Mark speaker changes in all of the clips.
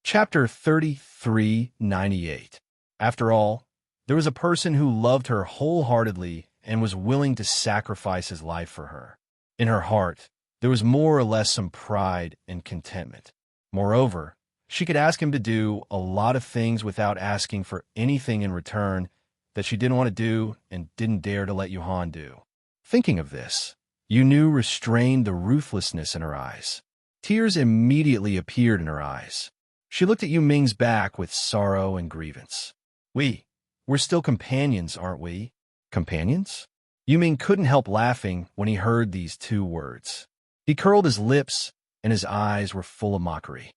Speaker 1: Chapter 3398. After all, there was a person who loved her wholeheartedly and was willing to sacrifice his life for her. In her heart, there was more or less some pride and contentment. Moreover, she could ask him to do a lot of things without asking for anything in return that she didn't want to do and didn't dare to let Johan do. Thinking of this, Yu restrained the ruthlessness in her eyes. Tears immediately appeared in her eyes. She looked at Yu Ming's back with sorrow and grievance. We're still companions, aren't we? Companions? Yu Ming couldn't help laughing when he heard these two words. He curled his lips, and his eyes were full of mockery.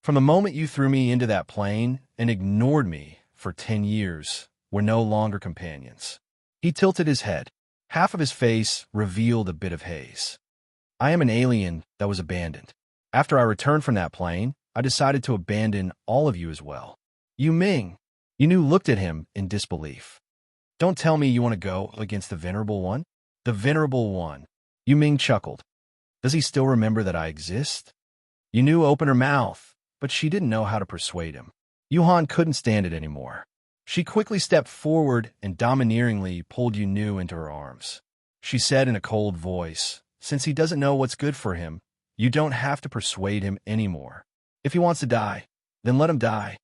Speaker 1: From the moment you threw me into that plane and ignored me for 10 years, we're no longer companions. He tilted his head. Half of his face revealed a bit of haze. I am an alien that was abandoned. After I returned from that plane, I decided to abandon all of you as well. Yu Ming. Yu looked at him in disbelief. Don't tell me you want to go against the Venerable One? The Venerable One. Yu Ming chuckled. Does he still remember that I exist? Yu opened her mouth, but she didn't know how to persuade him. Johan couldn't stand it anymore. She quickly stepped forward and domineeringly pulled Yu into her arms. She said in a cold voice, since he doesn't know what's good for him, you don't have to persuade him anymore. If he wants to die, then let him die.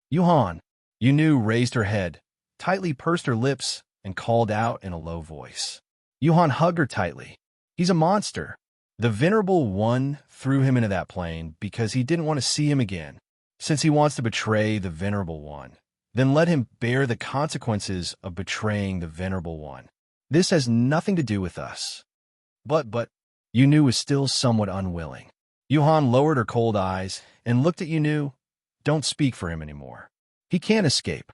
Speaker 1: Johan. Yu raised her head, tightly pursed her lips, and called out in a low voice. Johan hugged her tightly. He's a monster. The Venerable One threw him into that plane because he didn't want to see him again. Since he wants to betray the Venerable One, then let him bear the consequences of betraying the Venerable One. This has nothing to do with us. But, Yu was still somewhat unwilling. Johan lowered her cold eyes and looked at Yu. Don't speak for him anymore. He can't escape.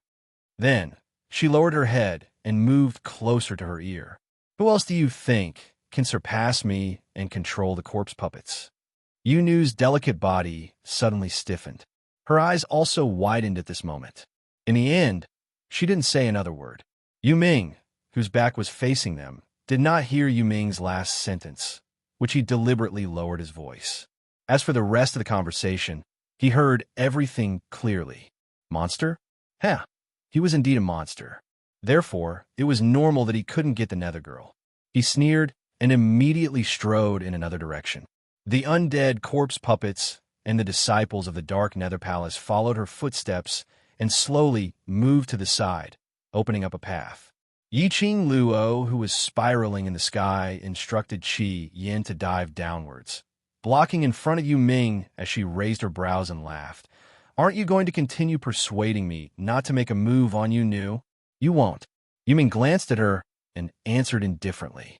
Speaker 1: Then, she lowered her head and moved closer to her ear. Who else do you think can surpass me and control the corpse puppets? Yu's delicate body suddenly stiffened. Her eyes also widened at this moment. In the end, she didn't say another word. Yu Ming, whose back was facing them, did not hear Yu Ming's last sentence, which he deliberately lowered his voice. As for the rest of the conversation, he heard everything clearly. Monster? He was indeed a monster. Therefore, it was normal that he couldn't get the Nether Girl. He sneered and immediately strode in another direction. The undead corpse puppets and the disciples of the Dark Nether Palace followed her footsteps and slowly moved to the side, opening up a path. Yiqing Luo, who was spiraling in the sky, instructed Qi Yin to dive downwards, blocking in front of Yu Ming as she raised her brows and laughed. Aren't you going to continue persuading me not to make a move on Yu? You won't. Yu Ming glanced at her and answered indifferently.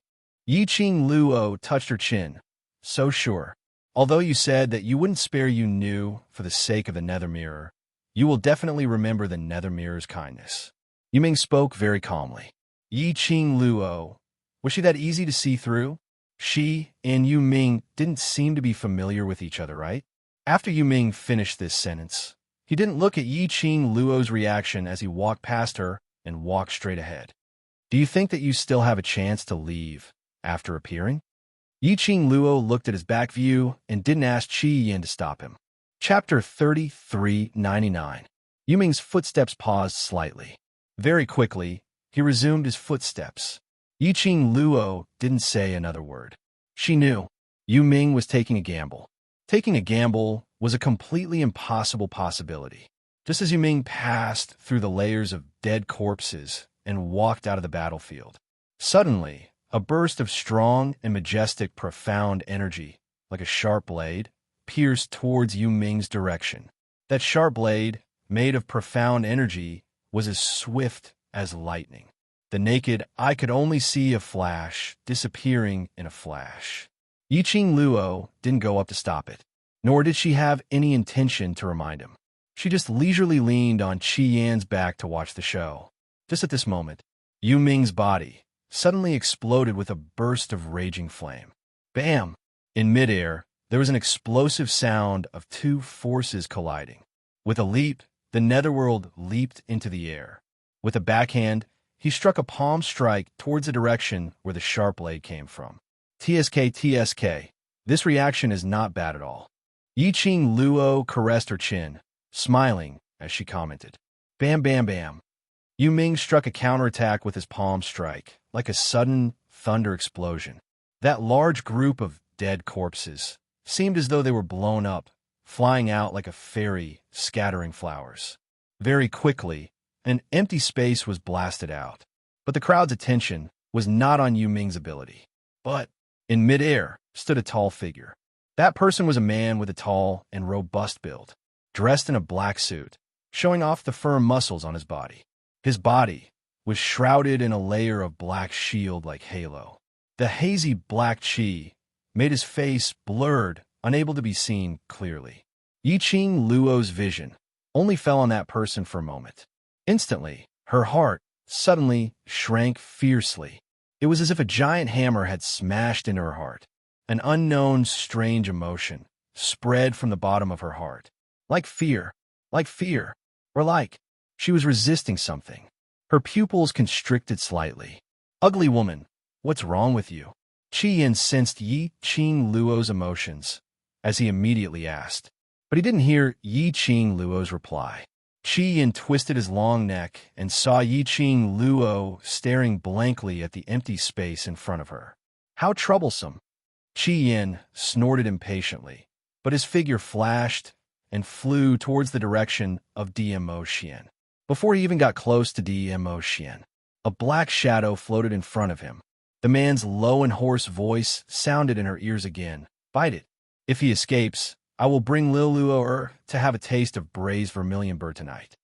Speaker 1: Yiqing Luo touched her chin. So sure. Although you said that you wouldn't spare Yu for the sake of the Nether Mirror, you will definitely remember the Nether Mirror's kindness. Yu Ming spoke very calmly. Yiqing Luo. Was she that easy to see through? She and Yu Ming didn't seem to be familiar with each other, right? After Yu Ming finished this sentence, he didn't look at Yiqing Luo's reaction as he walked past her and walked straight ahead. Do you think that you still have a chance to leave after appearing? Yiqing Luo looked at his back view and didn't ask Qi Yin to stop him. Chapter 3399. Yu Ming's footsteps paused slightly. Very quickly, he resumed his footsteps. Yiqing Luo didn't say another word. She knew Yu Ming was taking a gamble. Taking a gamble was a completely impossible possibility. Just as Yu Ming passed through the layers of dead corpses and walked out of the battlefield, suddenly, a burst of strong and majestic profound energy, like a sharp blade, pierced towards Yu Ming's direction. That sharp blade, made of profound energy, was as swift as lightning. The naked eye could only see a flash, disappearing in a flash. Yiqing Luo didn't go up to stop it, nor did she have any intention to remind him. She just leisurely leaned on Qi Yan's back to watch the show. Just at this moment, Yu Ming's body suddenly exploded with a burst of raging flame. Bam! In midair, there was an explosive sound of two forces colliding. With a leap, the netherworld leaped into the air. With a backhand, he struck a palm strike towards the direction where the sharp blade came from. TSK. This reaction is not bad at all. Yiqing Luo caressed her chin. smiling as she commented. Bam, bam, bam. Yu Ming struck a counterattack with his palm strike, like a sudden thunder explosion. That large group of dead corpses seemed as though they were blown up, flying out like a fairy scattering flowers. Very quickly, an empty space was blasted out, but the crowd's attention was not on Yu Ming's ability. But in midair stood a tall figure. That person was a man with a tall and robust build, dressed in a black suit, showing off the firm muscles on his body. His body was shrouded in a layer of black shield like halo. The hazy black chi made his face blurred, unable to be seen clearly. Yiqing Luo's vision only fell on that person for a moment. Instantly, her heart suddenly shrank fiercely. It was as if a giant hammer had smashed into her heart. An unknown, strange emotion spread from the bottom of her heart. Like fear, or like she was resisting something. Her pupils constricted slightly. Ugly woman, what's wrong with you? Qi Yin sensed Yiqing Luo's emotions as he immediately asked. But he didn't hear Yiqing Luo's reply. Qi Yin twisted his long neck and saw Yiqing Luo staring blankly at the empty space in front of her. How troublesome! Qi Yin snorted impatiently, but his figure flashed and flew towards the direction of Dmo Xian. Before he even got close to Dmo Xian, a black shadow floated in front of him. The man's low and hoarse voice sounded in her ears again. Bite it. If he escapes, I will bring Lil Luo to have a taste of braised vermilion bird tonight.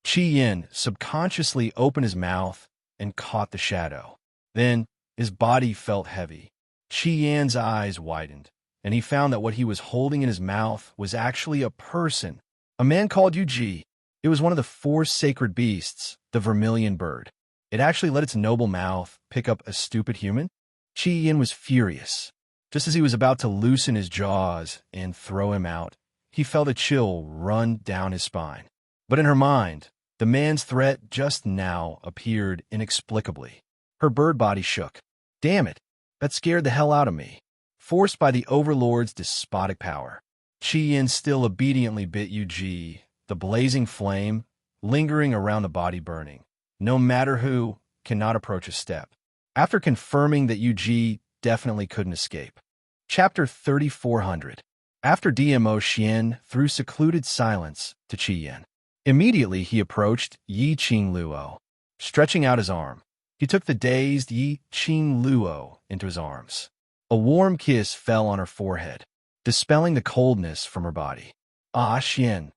Speaker 1: Qi Yin subconsciously opened his mouth and caught the shadow. Then his body felt heavy. Qi Yan's eyes widened, and he found that what he was holding in his mouth was actually a person. A man called Yu Ji. It was one of the 4 sacred beasts, the vermilion bird. It actually let its noble mouth pick up a stupid human. Qi Yin was furious. Just as he was about to loosen his jaws and throw him out, he felt a chill run down his spine. But in her mind, the man's threat just now appeared inexplicably. Her bird body shook. Damn it, that scared the hell out of me. Forced by the Overlord's despotic power, Qi Yin still obediently bit Yu Ji, the blazing flame lingering around the body burning. No matter who cannot approach a step. After confirming that Yu Ji definitely couldn't escape. Chapter 3400. After Dmo Xian threw secluded silence to Qi Yin. Immediately he approached Yiqing Luo. Stretching out his arm, he took the dazed Yiqing Luo into his arms. A warm kiss fell on her forehead, dispelling the coldness from her body. Ah, Xian.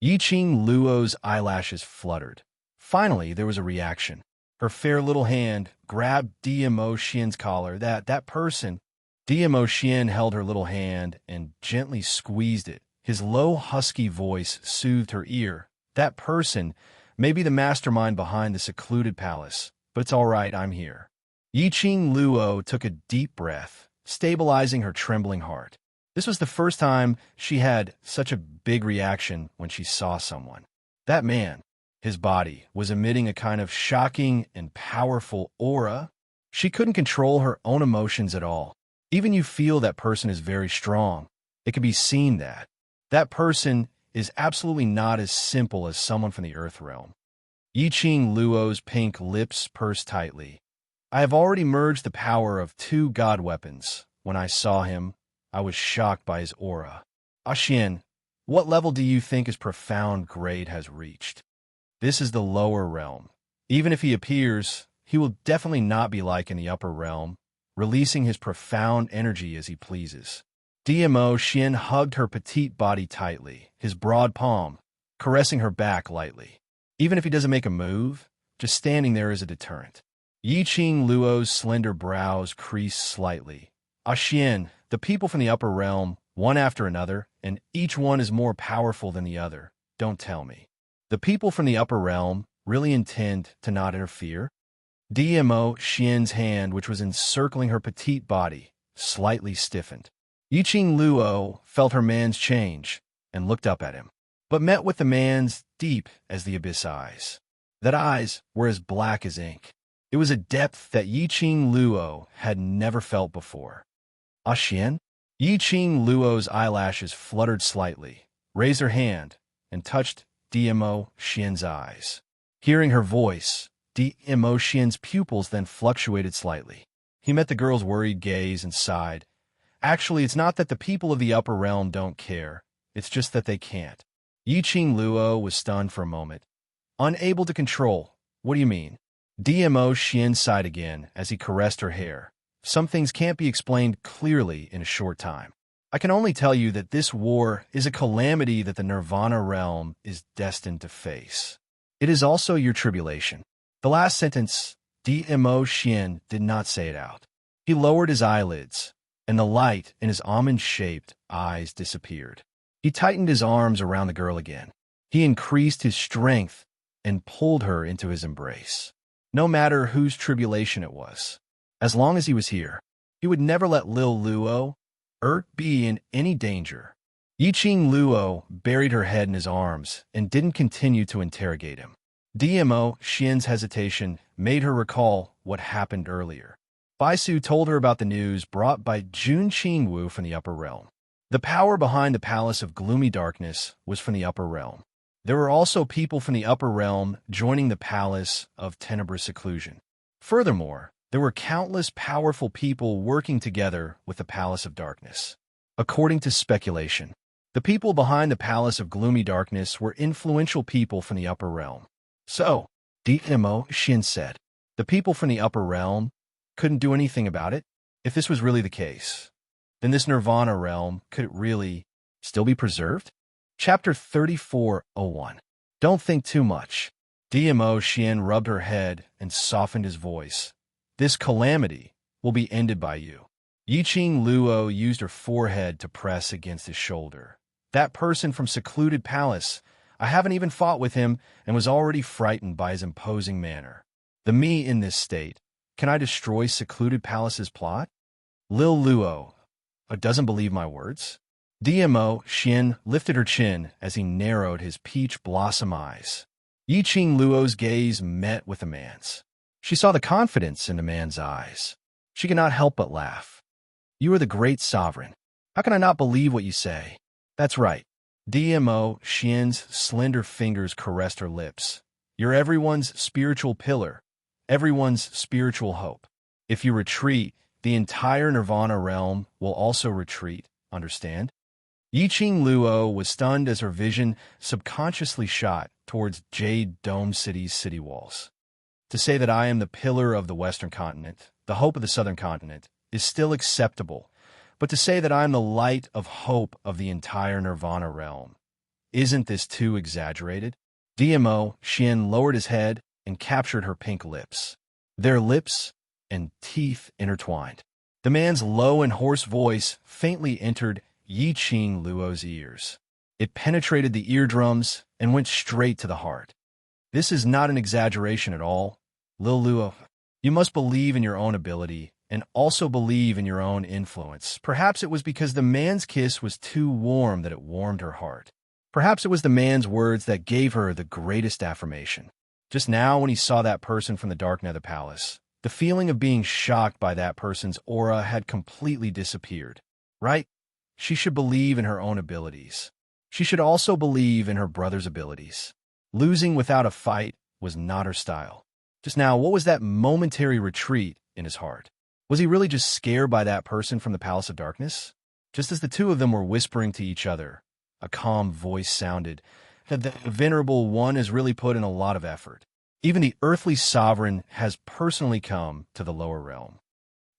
Speaker 1: Yiqing Luo's eyelashes fluttered. Finally, there was a reaction. Her fair little hand grabbed Dmo Xian's collar. That person. Dmo Xian held her little hand and gently squeezed it. His low, husky voice soothed her ear. That person may be the mastermind behind the secluded palace, but it's all right, I'm here. Yiqing Luo took a deep breath, stabilizing her trembling heart. This was the first time she had such a big reaction when she saw someone. That man, his body, was emitting a kind of shocking and powerful aura. She couldn't control her own emotions at all. Even you feel that person is very strong. It can be seen that that person is absolutely not as simple as someone from the Earth realm. Yiqing Luo's pink lips pursed tightly. I have already merged the power of 2 god weapons. When I saw him, I was shocked by his aura. Xian, what level do you think his profound grade has reached? This is the lower realm. Even if he appears, he will definitely not be like in the upper realm, releasing his profound energy as he pleases. Dmo Xian hugged her petite body tightly, his broad palm caressing her back lightly. Even if he doesn't make a move, just standing there is a deterrent. Yiqing Luo's slender brows creased slightly. Xian, the people from the upper realm, one after another, and each one is more powerful than the other. Don't tell me. The people from the upper realm really intend to not interfere? Dmo Xian's hand, which was encircling her petite body, slightly stiffened. Yiqing Luo felt her man's change and looked up at him, but met with the man's deep as the abyss eyes. That eyes were as black as ink. It was a depth that Yiqing Luo had never felt before. Xian? Yiqing Luo's eyelashes fluttered slightly, raised her hand, and touched Dmo Xian's eyes. Hearing her voice, Dmo Xian's pupils then fluctuated slightly. He met the girl's worried gaze and sighed. Actually, it's not that the people of the upper realm don't care. It's just that they can't. Yiqing Luo was stunned for a moment. Unable to control. What do you mean? Dmo Xian sighed again as he caressed her hair. Some things can't be explained clearly in a short time. I can only tell you that this war is a calamity that the Nirvana realm is destined to face. It is also your tribulation. The last sentence, Dmo Xian did not say it out. He lowered his eyelids, and the light in his almond-shaped eyes disappeared. He tightened his arms around the girl again. He increased his strength and pulled her into his embrace. No matter whose tribulation it was, as long as he was here, he would never let Lil Luo be in any danger. Yiqing Luo buried her head in his arms and didn't continue to interrogate him. Dmo Xian's hesitation made her recall what happened earlier. Baisu told her about the news brought by Jun Qingwu from the upper realm. The power behind the Palace of Gloomy Darkness was from the upper realm. There were also people from the upper realm joining the Palace of Tenebrous Seclusion. Furthermore, there were countless powerful people working together with the Palace of Darkness. According to speculation, the people behind the Palace of Gloomy Darkness were influential people from the upper realm. So, Dmo Xian said, the people from the upper realm couldn't do anything about it? If this was really the case, then this Nirvana realm, could it really still be preserved? Chapter 34:01. Don't think too much. Dmo Xian rubbed her head and softened his voice. This calamity will be ended by you. Yiqing Luo used her forehead to press against his shoulder. That person from Secluded Palace, I haven't even fought with him and was already frightened by his imposing manner. The me in this state, can I destroy Secluded Palace's plot? Lil Luo doesn't believe my words. Dmo Xian lifted her chin as he narrowed his peach blossom eyes. Yiqing Luo's gaze met with the man's. She saw the confidence in the man's eyes. She could not help but laugh. You are the great sovereign. How can I not believe what you say? That's right. Dmo Xian's slender fingers caressed her lips. You're everyone's spiritual pillar, everyone's spiritual hope. If you retreat, the entire Nirvana realm will also retreat, understand? Yiqing Luo was stunned as her vision subconsciously shot towards Jade Dome City's city walls. To say that I am the pillar of the Western continent, the hope of the Southern continent, is still acceptable, but to say that I am the light of hope of the entire Nirvana realm, isn't this too exaggerated? Dmo Xian lowered his head and captured her pink lips. Their lips and teeth intertwined. The man's low and hoarse voice faintly entered Yiqing Luo's ears. It penetrated the eardrums and went straight to the heart. This is not an exaggeration at all. Lil Luo, you must believe in your own ability and also believe in your own influence. Perhaps it was because the man's kiss was too warm that it warmed her heart. Perhaps it was the man's words that gave her the greatest affirmation. Just now, when he saw that person from the dark nether palace, the feeling of being shocked by that person's aura had completely disappeared. Right? She should believe in her own abilities. She should also believe in her brother's abilities. Losing without a fight was not her style. Just now, what was that momentary retreat in his heart? Was he really just scared by that person from the Palace of Darkness? Just as the two of them were whispering to each other, a calm voice sounded that the venerable one has really put in a lot of effort. Even the earthly sovereign has personally come to the lower realm.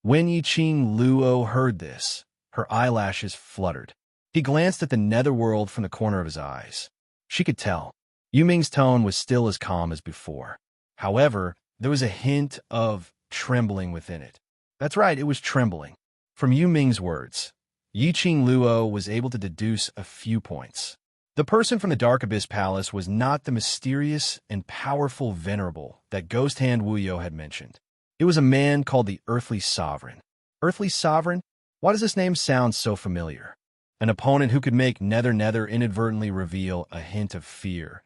Speaker 1: When Yiqing Luo heard this, her eyelashes fluttered. He glanced at the netherworld from the corner of his eyes. She could tell. Yuming's tone was still as calm as before. However, there was a hint of trembling within it. That's right, it was trembling. From Yuming's words, Yiqing Luo was able to deduce a few points. The person from the Dark Abyss Palace was not the mysterious and powerful venerable that Ghost Hand Wuyo had mentioned. It was a man called the Earthly Sovereign. Earthly Sovereign? Why does this name sound so familiar? An opponent who could make Nether inadvertently reveal a hint of fear.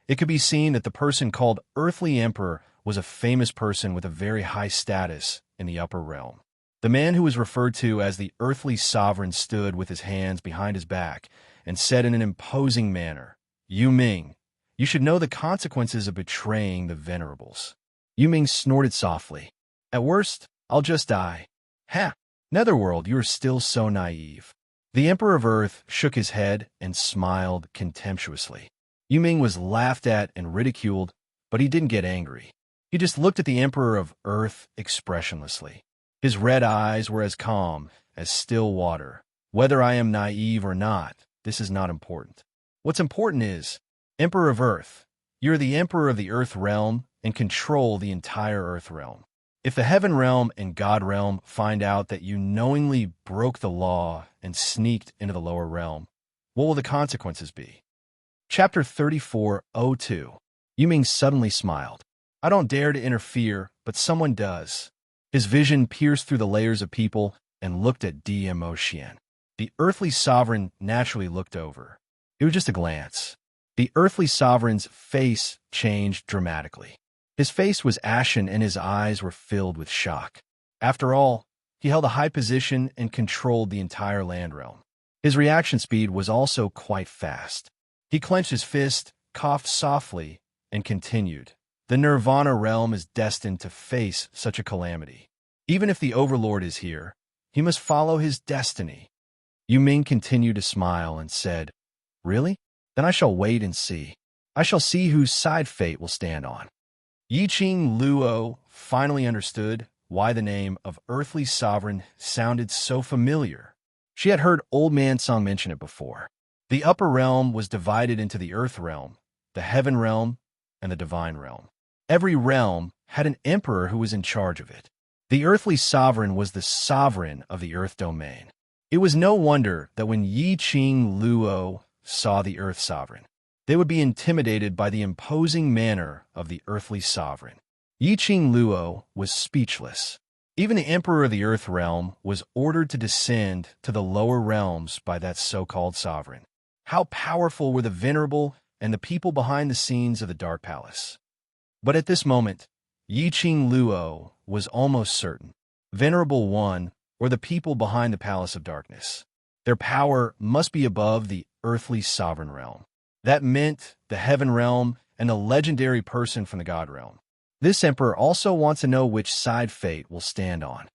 Speaker 1: It could be seen that the person called Earthly Emperor was a famous person with a very high status in the upper realm. The man who was referred to as the Earthly Sovereign stood with his hands behind his back and said in an imposing manner, Yu Ming, you should know the consequences of betraying the venerables. Yu Ming snorted softly. At worst, I'll just die. Ha! Netherworld, you are still so naive. The Emperor of Earth shook his head and smiled contemptuously. Yu Ming was laughed at and ridiculed, but he didn't get angry. He just looked at the Emperor of Earth expressionlessly. His red eyes were as calm as still water. Whether I am naive or not, this is not important. What's important is, Emperor of Earth, you're the Emperor of the Earth realm and control the entire Earth realm. If the Heaven realm and God realm find out that you knowingly broke the law and sneaked into the lower realm, what will the consequences be? Chapter 34:02. Yu Ming suddenly smiled. I don't dare to interfere, but someone does. His vision pierced through the layers of people and looked at Dmo Xian. The earthly sovereign naturally looked over. It was just a glance. The earthly sovereign's face changed dramatically. His face was ashen and his eyes were filled with shock. After all, he held a high position and controlled the entire land realm. His reaction speed was also quite fast. He clenched his fist, coughed softly, and continued. The Nirvana realm is destined to face such a calamity. Even if the Overlord is here, he must follow his destiny. Yu Ming continued to smile and said, Really? Then I shall wait and see. I shall see whose side fate will stand on. Yiqing Luo finally understood why the name of Earthly Sovereign sounded so familiar. She had heard Old Man Song mention it before. The upper realm was divided into the Earth realm, the Heaven realm, and the Divine realm. Every realm had an emperor who was in charge of it. The Earthly Sovereign was the sovereign of the Earth domain. It was no wonder that when Yiqing Luo saw the Earth Sovereign, they would be intimidated by the imposing manner of the Earthly Sovereign. Yiqing Luo was speechless. Even the Emperor of the Earth realm was ordered to descend to the lower realms by that so-called sovereign. How powerful were the venerable and the people behind the scenes of the Dark Palace? But at this moment, Yiqing Luo was almost certain. Venerable One, or the people behind the Palace of Darkness. Their power must be above the Earthly Sovereign realm. That meant the Heaven realm and a legendary person from the God realm. This emperor also wants to know which side fate will stand on.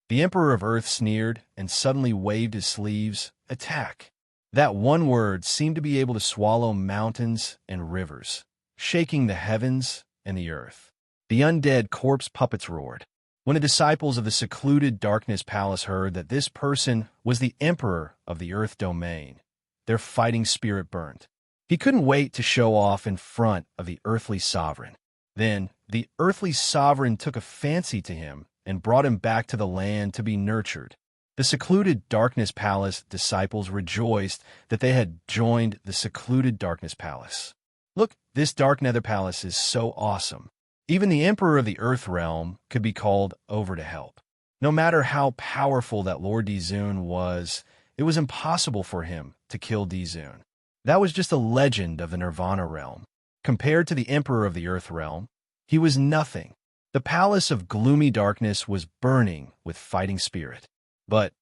Speaker 1: The Emperor of Earth sneered and suddenly waved his sleeves. Attack. That one word seemed to be able to swallow mountains and rivers, shaking the heavens and the earth. The undead corpse puppets roared. When the disciples of the secluded Darkness Palace heard that this person was the Emperor of the Earth domain, their fighting spirit burned. He couldn't wait to show off in front of the Earthly Sovereign. Then, the Earthly Sovereign took a fancy to him and brought him back to the land to be nurtured. The secluded Darkness Palace disciples rejoiced that they had joined the secluded Darkness Palace. Look, this Dark Nether Palace is so awesome. Even the Emperor of the Earth realm could be called over to help. No matter how powerful that Lord Dizun was, it was impossible for him to kill Dizun. That was just a legend of the Nirvana realm. Compared to the Emperor of the Earth realm, he was nothing. The Palace of Gloomy Darkness was burning with fighting spirit. But,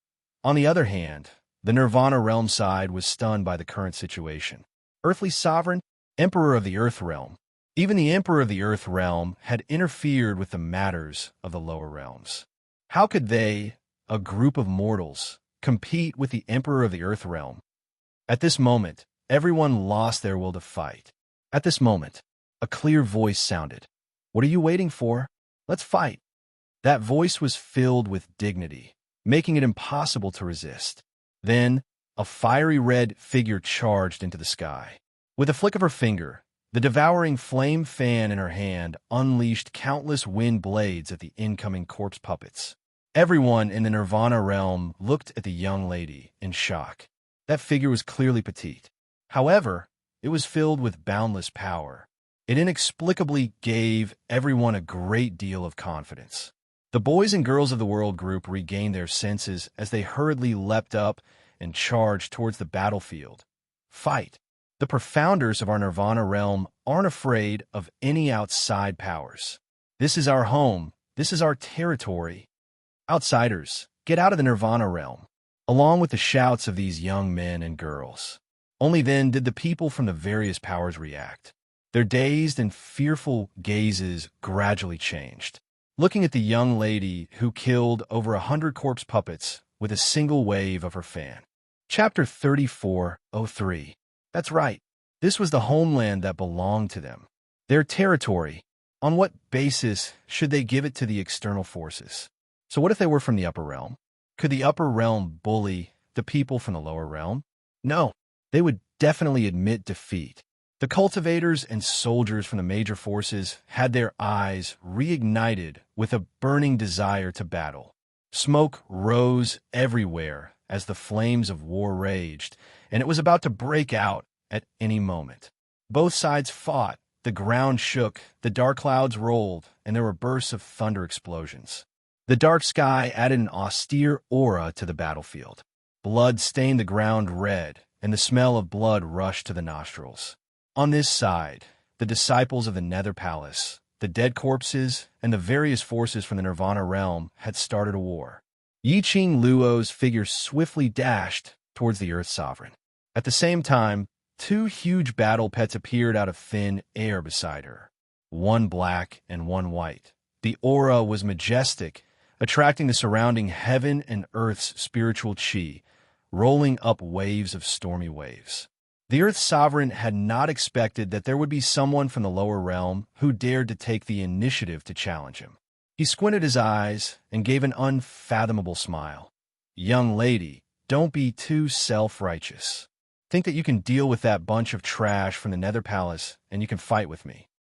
Speaker 1: on the other hand, the Nirvana realm side was stunned by the current situation. Earthly Sovereign, Emperor of the Earth realm. Even the Emperor of the Earth realm had interfered with the matters of the lower realms. How could they, a group of mortals, compete with the Emperor of the Earth realm? At this moment, everyone lost their will to fight. At this moment, a clear voice sounded. What are you waiting for? Let's fight. That voice was filled with dignity, making it impossible to resist. Then, a fiery red figure charged into the sky. With a flick of her finger, the devouring flame fan in her hand unleashed countless wind blades at the incoming corpse puppets. Everyone in the Nirvana realm looked at the young lady in shock. That figure was clearly petite. However, it was filled with boundless power. It inexplicably gave everyone a great deal of confidence. The boys and girls of the world group regained their senses as they hurriedly leapt up and charged towards the battlefield. Fight! The profounders of our Nirvana realm aren't afraid of any outside powers. This is our home. This is our territory. Outsiders, get out of the Nirvana realm. Along with the shouts of these young men and girls, Only then did the people from the various powers react. Their dazed and fearful gazes gradually changed, looking at the young lady who killed over 100 corpse puppets with a single wave of her fan. Chapter 34:03. That's right. This was the homeland that belonged to them. Their territory. On what basis should they give it to the external forces? So what if they were from the upper realm? Could the upper realm bully the people from the lower realm? No. They would definitely admit defeat. The cultivators and soldiers from the major forces had their eyes reignited with a burning desire to battle. Smoke rose everywhere as the flames of war raged, and it was about to break out at any moment. Both sides fought, the ground shook, the dark clouds rolled, and there were bursts of thunder explosions. The dark sky added an austere aura to the battlefield. Blood stained the ground red, and the smell of blood rushed to the nostrils. On this side, the disciples of the Nether Palace, the dead corpses, and the various forces from the Nirvana realm had started a war. Yi Qing Luo's figure swiftly dashed towards the Earth Sovereign. At the same time, two huge battle pets appeared out of thin air beside her, one black and one white. The aura was majestic, attracting the surrounding heaven and earth's spiritual chi, rolling up waves of stormy waves. The Earth Sovereign had not expected that there would be someone from the lower realm who dared to take the initiative to challenge him. He squinted his eyes and gave an unfathomable smile. "Young lady, don't be too self-righteous. Think that you can deal with that bunch of trash from the Nether Palace and you can fight with me."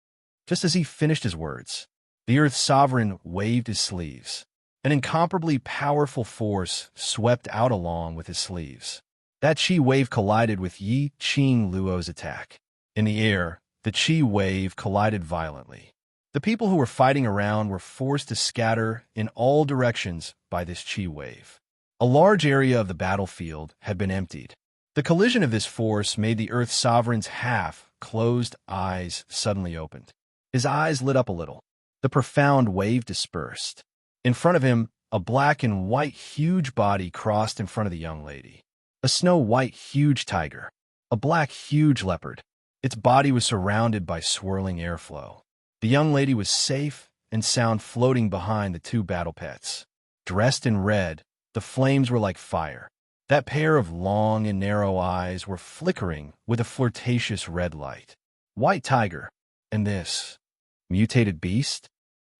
Speaker 1: Just as he finished his words, the Earth Sovereign waved his sleeves. An incomparably powerful force swept out along with his sleeves. That chi wave collided with Yi Qing Luo's attack. In the air, the chi wave collided violently. The people who were fighting around were forced to scatter in all directions by this chi wave. A large area of the battlefield had been emptied. The collision of this force made the Earth Sovereign's half-closed eyes suddenly opened. His eyes lit up a little. The profound wave dispersed. In front of him, a black and white huge body crossed in front of the young lady. A snow-white huge tiger. A black huge leopard. Its body was surrounded by swirling airflow. The young lady was safe and sound floating behind the two battle pets. Dressed in red, the flames were like fire. That pair of long and narrow eyes were flickering with a flirtatious red light. White tiger. And this mutated beast?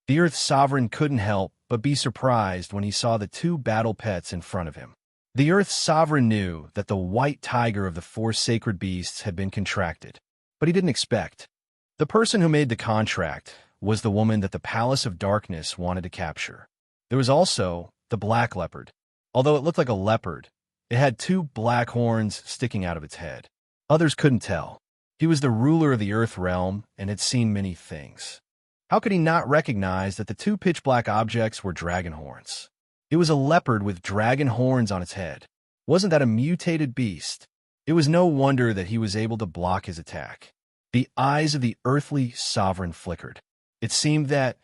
Speaker 1: The Earth Sovereign couldn't help but be surprised when he saw the two battle pets in front of him. The Earth Sovereign knew that the white tiger of the four sacred beasts had been contracted, but he didn't expect. The person who made the contract was the woman that the Palace of Darkness wanted to capture. There was also the black leopard. Although it looked like a leopard, it had two black horns sticking out of its head. Others couldn't tell. He was the ruler of the Earth realm and had seen many things. How could he not recognize that the two pitch-black objects were dragon horns? It was a leopard with dragon horns on its head. Wasn't that a mutated beast? It was no wonder that he was able to block his attack. The eyes of the earthly sovereign flickered. It seemed that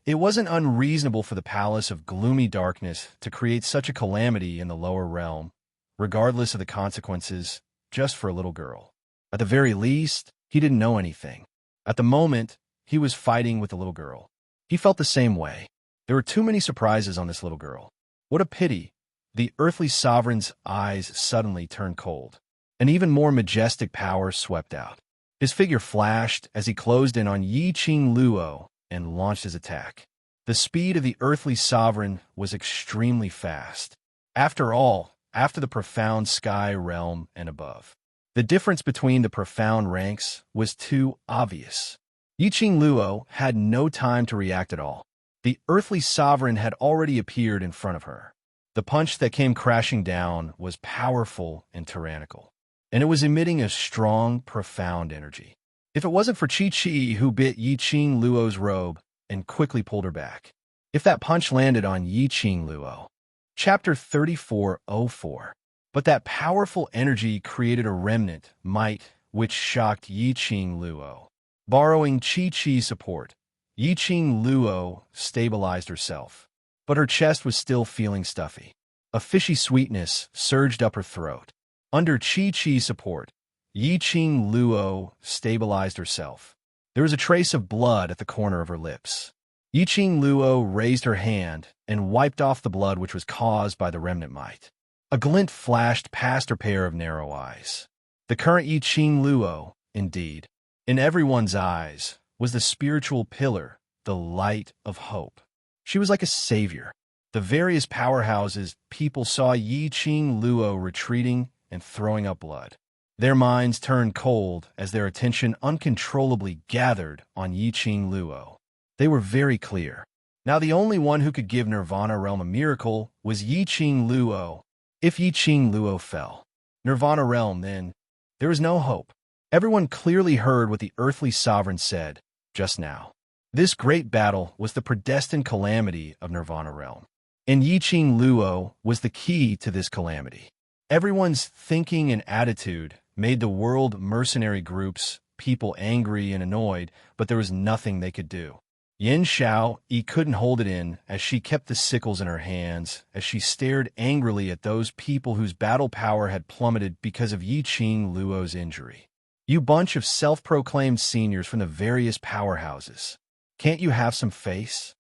Speaker 1: it wasn't unreasonable for the Palace of Gloomy Darkness to create such a calamity in the lower realm, regardless of the consequences, just for a little girl. At the very least, he didn't know anything. At the moment, he was fighting with the little girl. He felt the same way. There were too many surprises on this little girl. What a pity. The earthly sovereign's eyes suddenly turned cold. An even more majestic power swept out. His figure flashed as he closed in on Yi Qing Luo and launched his attack. The speed of the earthly sovereign was extremely fast. After all, after the profound sky realm and above. The difference between the profound ranks was too obvious. Yi Qing Luo had no time to react at all. The earthly sovereign had already appeared in front of her. The punch that came crashing down was powerful and tyrannical, and it was emitting a strong, profound energy. If it wasn't for Chi who bit Yi Qing Luo's robe and quickly pulled her back. If that punch landed on Yi Qing Luo. Chapter 34:04. But that powerful energy created a remnant, might, which shocked Yi Qing Luo. Borrowing Chi support, Yi Qing Luo stabilized herself, but her chest was still feeling stuffy. A fishy sweetness surged up her throat. Under Chi support, Yi Qing Luo stabilized herself. There was a trace of blood at the corner of her lips. Yi Qing Luo raised her hand and wiped off the blood which was caused by the remnant might. A glint flashed past her pair of narrow eyes. The current Yi Qing Luo, indeed, in everyone's eyes, was the spiritual pillar, the light of hope. She was like a savior. The various powerhouses people saw Yi Qing Luo retreating and throwing up blood. Their minds turned cold as their attention uncontrollably gathered on Yi Qing Luo. They were very clear. Now the only one who could give Nirvana Realm a miracle was Yi Qing Luo. If Yi Qing Luo fell, Nirvana Realm, then there was no hope. Everyone clearly heard what the earthly sovereign said just now. This great battle was the predestined calamity of Nirvana Realm, and Yi Qing Luo was the key to this calamity. Everyone's thinking and attitude made the world mercenary groups people angry and annoyed, but there was nothing they could do. Yin Xiao Yi couldn't hold it in as she kept the sickles in her hands, as she stared angrily at those people whose battle power had plummeted because of Yi Qing Luo's injury. You bunch of self-proclaimed seniors from the various powerhouses. Can't you have some face?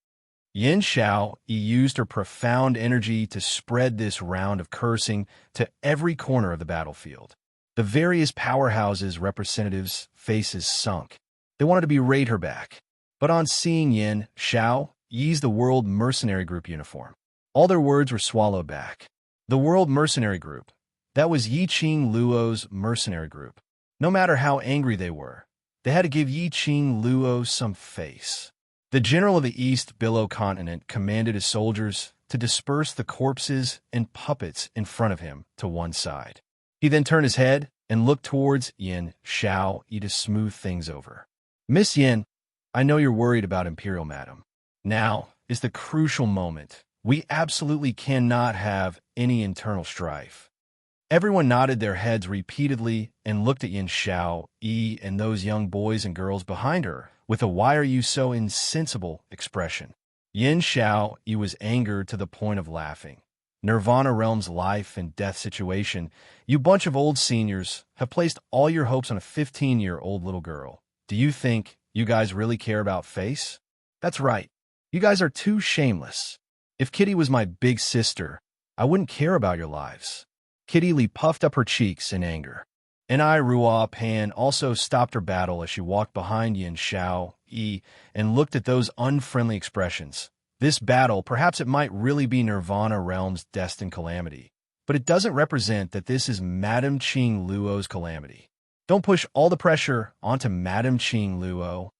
Speaker 1: Yin Xiao Yi used her profound energy to spread this round of cursing to every corner of the battlefield. The various powerhouses' representatives' faces sunk. They wanted to berate her back. But on seeing Yin Xiao Yi's the World Mercenary Group uniform, all their words were swallowed back. The World Mercenary Group, that was Yi Qing Luo's mercenary group. No matter how angry they were, they had to give Yi Qing Luo some face. The general of the East Billow continent commanded his soldiers to disperse the corpses and puppets in front of him to one side. He then turned his head and looked towards Yin Xiao Yi to smooth things over. Miss Yin, I know you're worried about Imperial Madam. Now is the crucial moment. We absolutely cannot have any internal strife. Everyone nodded their heads repeatedly and looked at Yin Xiao Yi and those young boys and girls behind her with a "why are you so insensible" expression. Yin Xiao Yi was angered to the point of laughing. Nirvana Realm's life and death situation. You bunch of old seniors have placed all your hopes on a 15-year-old little girl. Do you think you guys really care about face? That's right. You guys are too shameless. If Kitty was my big sister, I wouldn't care about your lives. Kitty Lee puffed up her cheeks in anger. And Rua Pan also stopped her battle as she walked behind Yin Xiao Yi and looked at those unfriendly expressions. This battle, perhaps it might really be Nirvana Realm's destined calamity, but it doesn't represent that this is Madame Qing Luo's calamity. Don't push all the pressure onto Madame Qing Luo.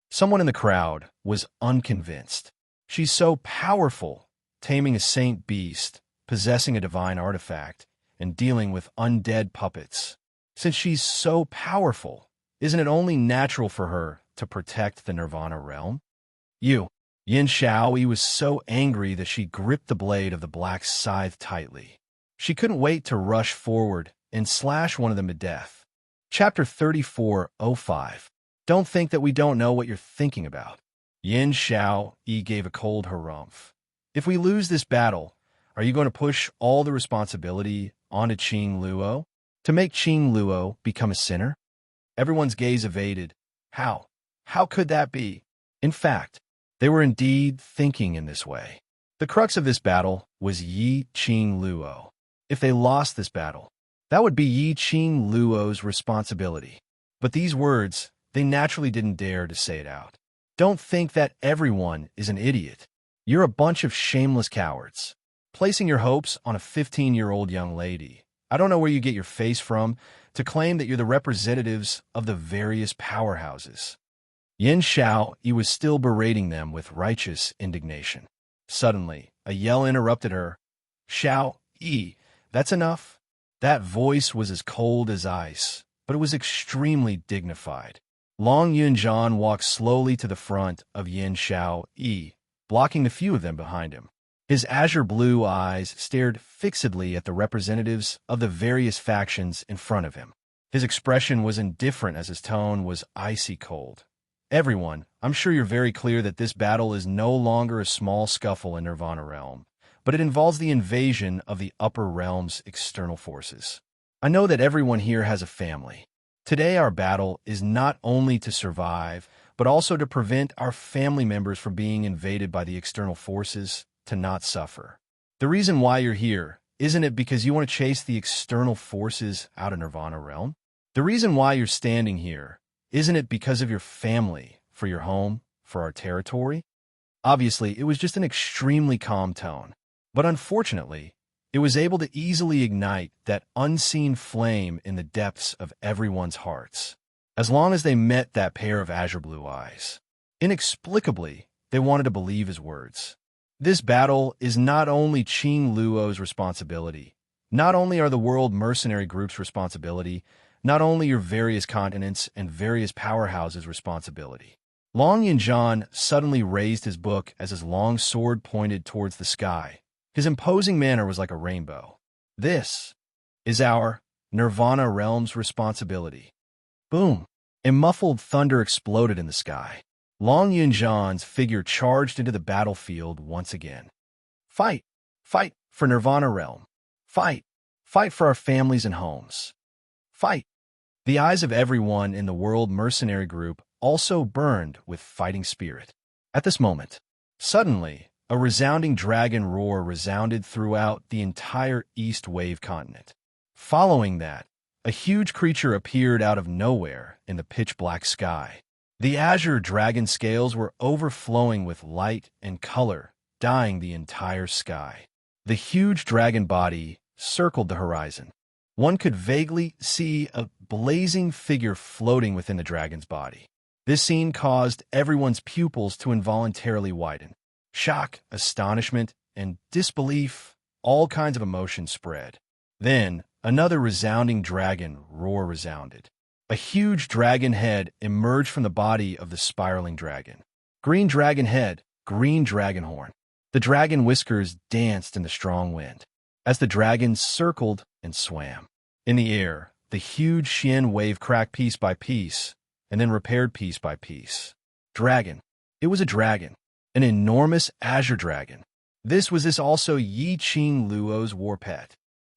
Speaker 1: Someone in the crowd was unconvinced. She's so powerful, taming a saint beast, possessing a divine artifact, and dealing with undead puppets. Since she's so powerful, isn't it only natural for her to protect the Nirvana Realm? Yin Xiao Yi was so angry that she gripped the blade of the black scythe tightly. She couldn't wait to rush forward and slash one of them to death. Chapter 34:05. Don't think that we don't know what you're thinking about. Yin Xiao Yi gave a cold harumph. If we lose this battle, are you going to push all the responsibility onto Qing Luo? To make Qing Luo become a sinner? Everyone's gaze evaded. How? How could that be? In fact, they were indeed thinking in this way. The crux of this battle was Yi Qing Luo. If they lost this battle, that would be Yi Qing Luo's responsibility. But these words, they naturally didn't dare to say it out. Don't think that everyone is an idiot. You're a bunch of shameless cowards, placing your hopes on a 15-year-old young lady. I don't know where you get your face from to claim that you're the representatives of the various powerhouses. Yin Xiao Yi was still berating them with righteous indignation. Suddenly, a yell interrupted her. Xiao Yi, that's enough. That voice was as cold as ice, but it was extremely dignified. Long Yunjian walked slowly to the front of Yin Xiao Yi, blocking the few of them behind him. His azure blue eyes stared fixedly at the representatives of the various factions in front of him. His expression was indifferent as his tone was icy cold. Everyone, I'm sure you're very clear that this battle is no longer a small scuffle in Nirvana Realm, but it involves the invasion of the upper realm's external forces. I know that everyone here has a family. Today our battle is not only to survive, but also to prevent our family members from being invaded by the external forces, to not suffer. The reason why you're here, isn't it because you want to chase the external forces out of Nirvana realm? The reason why you're standing here, isn't it because of your family, for your home, for our territory? Obviously, it was just an extremely calm tone, but unfortunately, it was able to easily ignite that unseen flame in the depths of everyone's hearts, as long as they met that pair of azure blue eyes. Inexplicably, they wanted to believe his words. This battle is not only Qing Luo's responsibility, not only are the world mercenary group's responsibility, not only your various continents and various powerhouses' responsibility. Long Yinzhan suddenly raised his book as his long sword pointed towards the sky. His imposing manner was like a rainbow. This is our Nirvana realm's responsibility. Boom! A muffled thunder exploded in the sky. Long Yunzhan's figure charged into the battlefield once again. Fight! Fight for Nirvana realm! Fight! Fight for our families and homes! Fight! The eyes of everyone in the world mercenary group also burned with fighting spirit. At this moment, suddenly, a resounding dragon roar resounded throughout the entire East Wave continent. Following that, a huge creature appeared out of nowhere in the pitch-black sky. The azure dragon scales were overflowing with light and color, dyeing the entire sky. The huge dragon body circled the horizon. One could vaguely see a blazing figure floating within the dragon's body. This scene caused everyone's pupils to involuntarily widen. Shock, astonishment, and disbelief, all kinds of emotions spread. Then, another resounding dragon roar resounded. A huge dragon head emerged from the body of the spiraling dragon. Green dragon head, green dragon horn. The dragon whiskers danced in the strong wind, as the dragon circled and swam. In the air, the huge Xian wave cracked piece by piece, and then repaired piece by piece. Dragon. It was a dragon. An enormous azure dragon. This also Yi Qing Luo's war pet.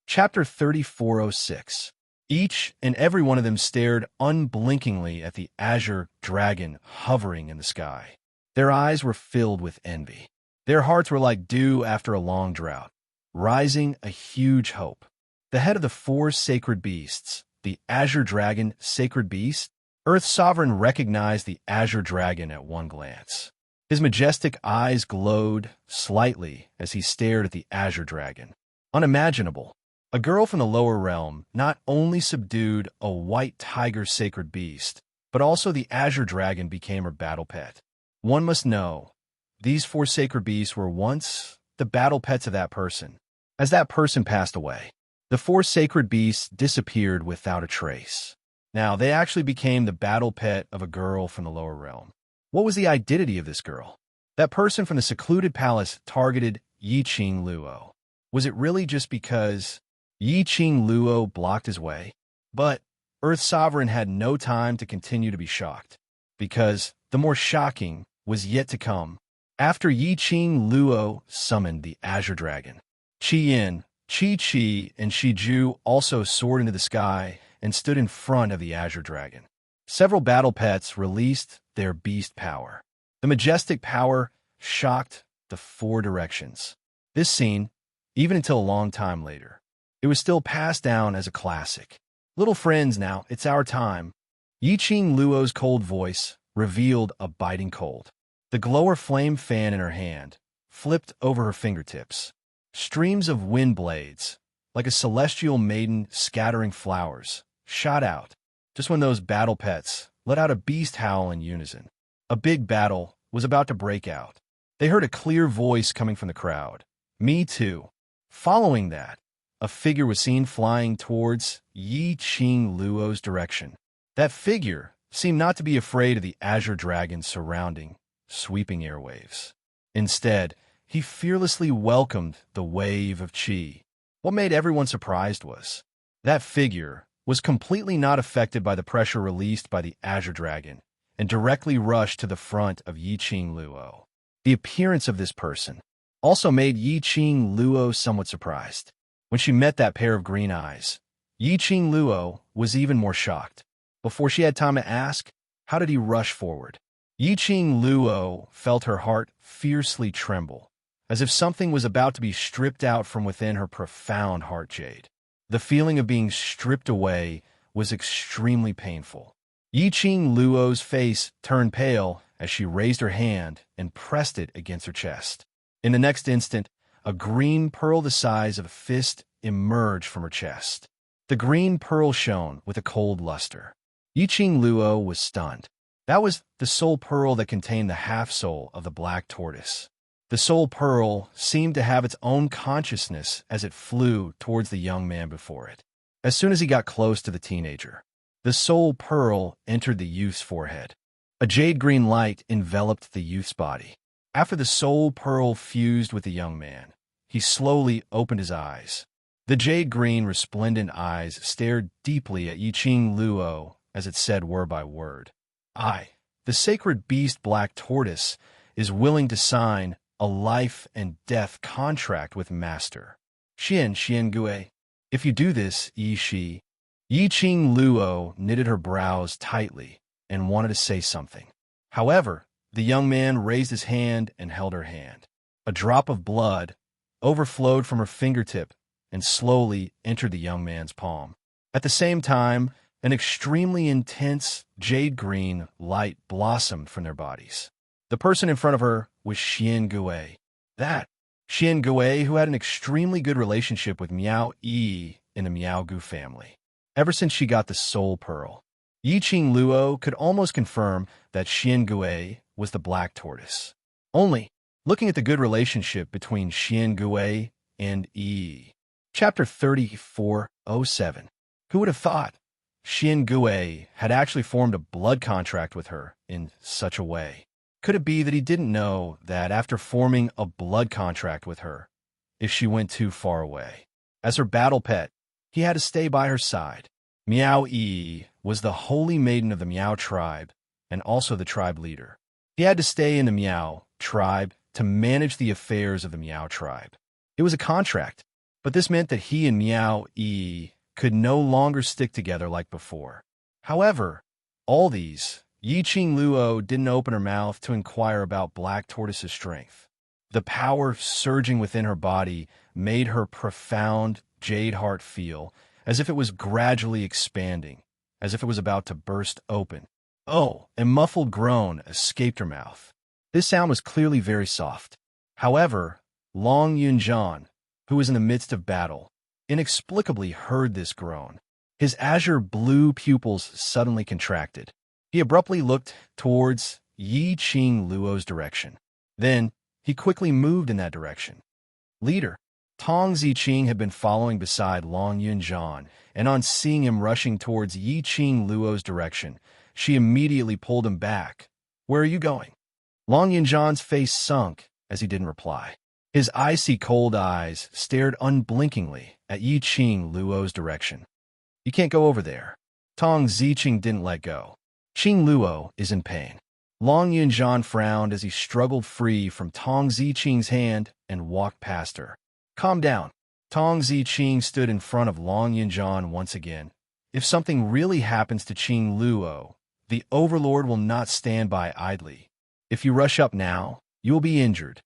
Speaker 1: Chapter 3406. Each and every one of them stared unblinkingly at the azure dragon hovering in the sky. Their eyes were filled with envy. Their hearts were like dew after a long drought, rising a huge hope. The head of the four sacred beasts, the azure dragon sacred beast, Earth Sovereign recognized the azure dragon at one glance. His majestic eyes glowed slightly as he stared at the azure dragon. Unimaginable. A girl from the lower realm not only subdued a white tiger sacred beast, but also the azure dragon became her battle pet. One must know, these four sacred beasts were once the battle pets of that person. As that person passed away, the four sacred beasts disappeared without a trace. Now, they actually became the battle pet of a girl from the lower realm. What was the identity of this girl? That person from the secluded palace targeted Yi Qing Luo. Was it really just because Yi Qing Luo blocked his way? But Earth Sovereign had no time to continue to be shocked, because the more shocking was yet to come. After Yi Qing Luo summoned the azure dragon, Qiyin, Qi, and Shiju also soared into the sky and stood in front of the azure dragon. Several battle pets released their beast power. The majestic power shocked the four directions. This scene, even until a long time later, it was still passed down as a classic. Little friends, now, it's our time. Yi Qing Luo's cold voice revealed a biting cold. The glower flame fan in her hand flipped over her fingertips. Streams of wind blades, like a celestial maiden scattering flowers, shot out, just when those battle pets let out a beast howl in unison. A big battle was about to break out. They heard a clear voice coming from the crowd. Me too. Following that, a figure was seen flying towards Yi Qing Luo's direction. That figure seemed not to be afraid of the azure dragon surrounding, sweeping airwaves. Instead, he fearlessly welcomed the wave of qi. What made everyone surprised was that figure was completely not affected by the pressure released by the azure dragon and directly rushed to the front of Yi Qing Luo. The appearance of this person also made Yi Qing Luo somewhat surprised. When she met that pair of green eyes, Yi Qing Luo was even more shocked. Before she had time to ask, how did he rush forward? Yiqing Luo felt her heart fiercely tremble, as if something was about to be stripped out from within her profound heart jade. The feeling of being stripped away was extremely painful. Yiqing Luo's face turned pale as she raised her hand and pressed it against her chest. In the next instant, a green pearl the size of a fist emerged from her chest. The green pearl shone with a cold luster. Yiqing Luo was stunned. That was the soul pearl that contained the half-soul of the black tortoise. The soul pearl seemed to have its own consciousness as it flew towards the young man before it. As soon as he got close to the teenager, the soul pearl entered the youth's forehead. A jade-green light enveloped the youth's body. After the soul pearl fused with the young man, he slowly opened his eyes. The jade-green resplendent eyes stared deeply at Yiqing Luo as it said word by word, "I, the sacred beast black tortoise, is willing to sign a life and death contract with Master Xian Gui. If you do this, Yi Yiqing Luo knitted her brows tightly and wanted to say something. However, the young man raised his hand and held her hand. A drop of blood overflowed from her fingertip and slowly entered the young man's palm. At the same time, an extremely intense jade-green light blossomed from their bodies. The person in front of her was Xian Gui. That Xian Gui, who had an extremely good relationship with Miao Yi in the Miao Gu family, ever since she got the soul pearl. Yiqing Luo could almost confirm that Xian Gui was the black tortoise. Only looking at the good relationship between Xian Gui and Yi. Chapter 34:07. Who would have thought? Xian Gui had actually formed a blood contract with her in such a way. Could it be that he didn't know that after forming a blood contract with her, if she went too far away, as her battle pet, he had to stay by her side? Miao Yi was the holy maiden of the Miao tribe and also the tribe leader. He had to stay in the Miao tribe to manage the affairs of the Miao tribe. It was a contract, but this meant that he and Miao Yi could no longer stick together like before. However, all these, Yiqing Luo didn't open her mouth to inquire about Black Tortoise's strength. The power surging within her body made her profound jade heart feel as if it was gradually expanding, as if it was about to burst open. Oh, a muffled groan escaped her mouth. This sound was clearly very soft. However, Long Yunjian, who was in the midst of battle, inexplicably heard this groan. His azure blue pupils suddenly contracted. He abruptly looked towards Yiqing Luo's direction. Then, he quickly moved in that direction. Leader, Tong Ziqing had been following beside Long Yunjian, and on seeing him rushing towards Yiqing Luo's direction, she immediately pulled him back. Where are you going? Long Yunjian's face sunk as he didn't reply. His icy cold eyes stared unblinkingly at Yiqing Luo's direction. You can't go over there. Tong Ziqing didn't let go. Qing Luo is in pain. Long Yunjian frowned as he struggled free from Tong Ziqing's hand and walked past her. Calm down. Tong Ziqing stood in front of Long Yunjian once again. If something really happens to Qing Luo, the Overlord will not stand by idly. If you rush up now, you will be injured.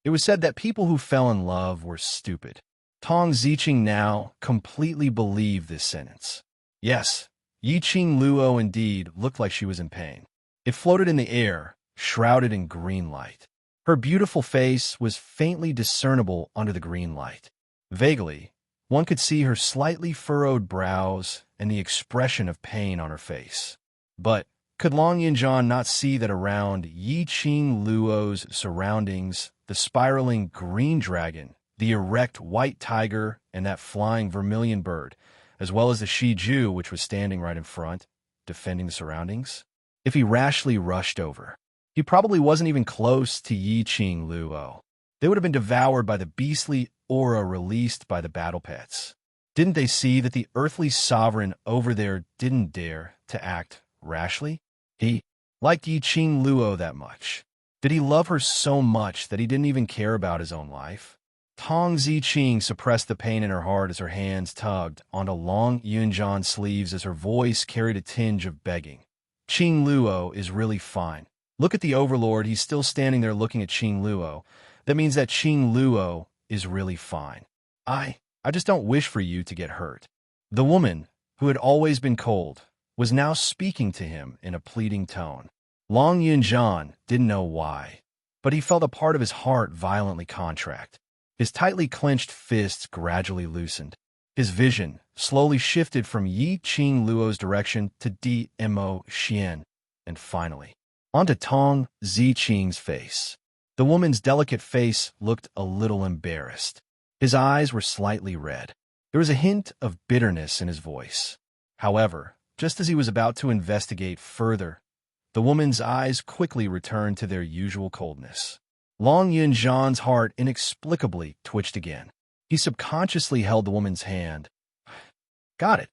Speaker 1: It was said that people who fell in love were stupid. Tong Ziqing now completely believed this sentence. Yes, Yiqing Luo indeed looked like she was in pain. It floated in the air, shrouded in green light. Her beautiful face was faintly discernible under the green light. Vaguely, one could see her slightly furrowed brows and the expression of pain on her face. But could Long Yunjian not see that around Yiqing Luo's surroundings, the spiraling green dragon, the erect white tiger, and that flying vermilion bird, as well as the Shiju, which was standing right in front, defending the surroundings? If he rashly rushed over, he probably wasn't even close to Yiqing Luo. They would have been devoured by the beastly aura released by the battle pets. Didn't they see that the earthly sovereign over there didn't dare to act rashly? He liked Yiqing Luo that much. Did he love her so much that he didn't even care about his own life? Tong Ziqing suppressed the pain in her heart as her hands tugged onto Long Yunjan's sleeves as her voice carried a tinge of begging. Qing Luo is really fine. Look at the Overlord, he's still standing there looking at Qing Luo. That means that Qing Luo is really fine. I just don't wish for you to get hurt. The woman, who had always been cold, was now speaking to him in a pleading tone. Long Yunjan didn't know why, but he felt a part of his heart violently contract. His tightly clenched fists gradually loosened. His vision slowly shifted from Yi Qing Luo's direction to Di Mo Xian, and finally, onto Tong Ziqing's face. The woman's delicate face looked a little embarrassed. His eyes were slightly red. There was a hint of bitterness in his voice. However, just as he was about to investigate further, the woman's eyes quickly returned to their usual coldness. Long Yunjan's heart inexplicably twitched again. He subconsciously held the woman's hand. Got it.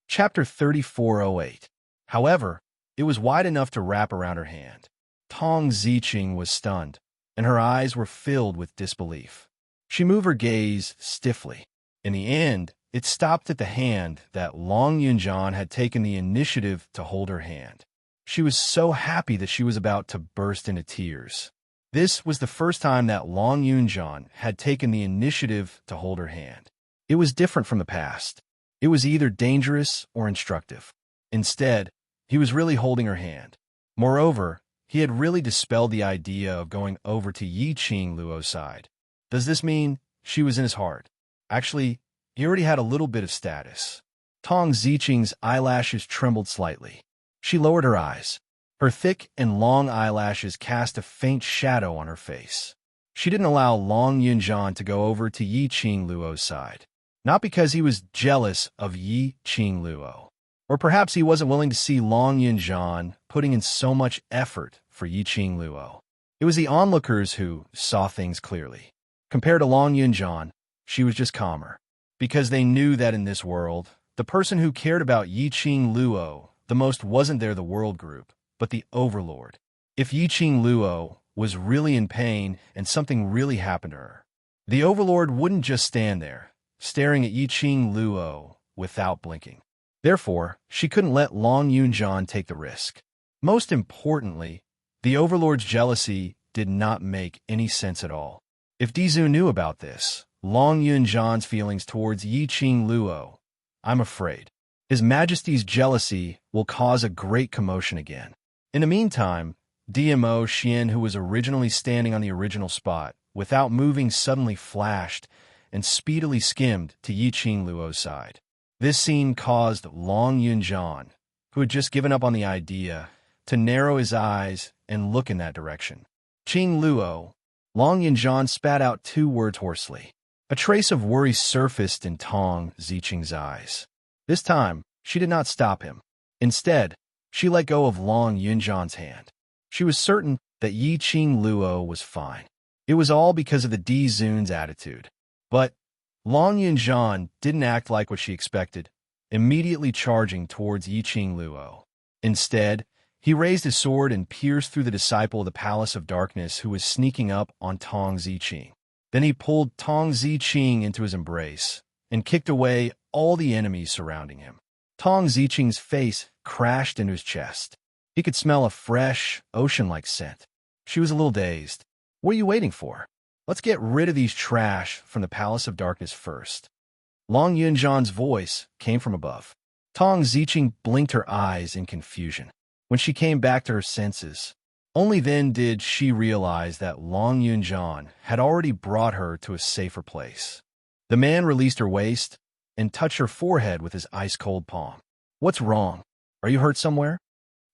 Speaker 1: Chapter 3408. However, it was wide enough to wrap around her hand. Tong Ziqing was stunned, and her eyes were filled with disbelief. She moved her gaze stiffly. In the end, it stopped at the hand that Long Yunjan had taken the initiative to hold her hand. She was so happy that she was about to burst into tears. This was the first time that Long Yunjan had taken the initiative to hold her hand. It was different from the past. It was either dangerous or instructive. Instead, he was really holding her hand. Moreover, he had really dispelled the idea of going over to Yi Qing Luo's side. Does this mean she was in his heart? Actually, he already had a little bit of status. Tong Ziqing's eyelashes trembled slightly. She lowered her eyes. Her thick and long eyelashes cast a faint shadow on her face. She didn't allow Long Yunjan to go over to Yi Qing Luo's side. Not because he was jealous of Yi Qing Luo, or perhaps he wasn't willing to see Long Yunjan putting in so much effort for Yi Qing Luo. It was the onlookers who saw things clearly. Compared to Long Yunjan, she was just calmer. Because they knew that in this world, the person who cared about Yi Qing Luo the most wasn't there the world group, but the Overlord. If Yi Qing Luo was really in pain and something really happened to her, the Overlord wouldn't just stand there, staring at Yi Qing Luo without blinking. Therefore, she couldn't let Long Yunjan take the risk. Most importantly, the Overlord's jealousy did not make any sense at all. If Dizhu knew about this, Long Yunjan's feelings towards Yi Qing Luo, I'm afraid, His Majesty's jealousy will cause a great commotion again. In the meantime, Mo Xian, who was originally standing on the original spot, without moving suddenly flashed and speedily skimmed to Yi Qing Luo's side. This scene caused Long Yunjan, who had just given up on the idea, to narrow his eyes and look in that direction. Qing Luo. Long Yunjan spat out 2 words hoarsely. A trace of worry surfaced in Tong Ziqing's eyes. This time, she did not stop him. Instead, she let go of Long Yunjan's hand. She was certain that Yi Qing Luo was fine. It was all because of the Dizun's attitude. But Long Yunjan didn't act like what she expected, immediately charging towards Yi Qing Luo. Instead, he raised his sword and pierced through the disciple of the Palace of Darkness who was sneaking up on Tong Ziqing. Then he pulled Tong Ziqing into his embrace and kicked away all the enemies surrounding him. Tong Ziqing's face crashed into his chest. He could smell a fresh, ocean-like scent. She was a little dazed. What are you waiting for? Let's get rid of these trash from the Palace of Darkness first. Long Yunjan's voice came from above. Tong Ziqing blinked her eyes in confusion. When she came back to her senses, only then did she realize that Long Yunjan had already brought her to a safer place. The man released her waist and touched her forehead with his ice-cold palm. What's wrong? Are you hurt somewhere?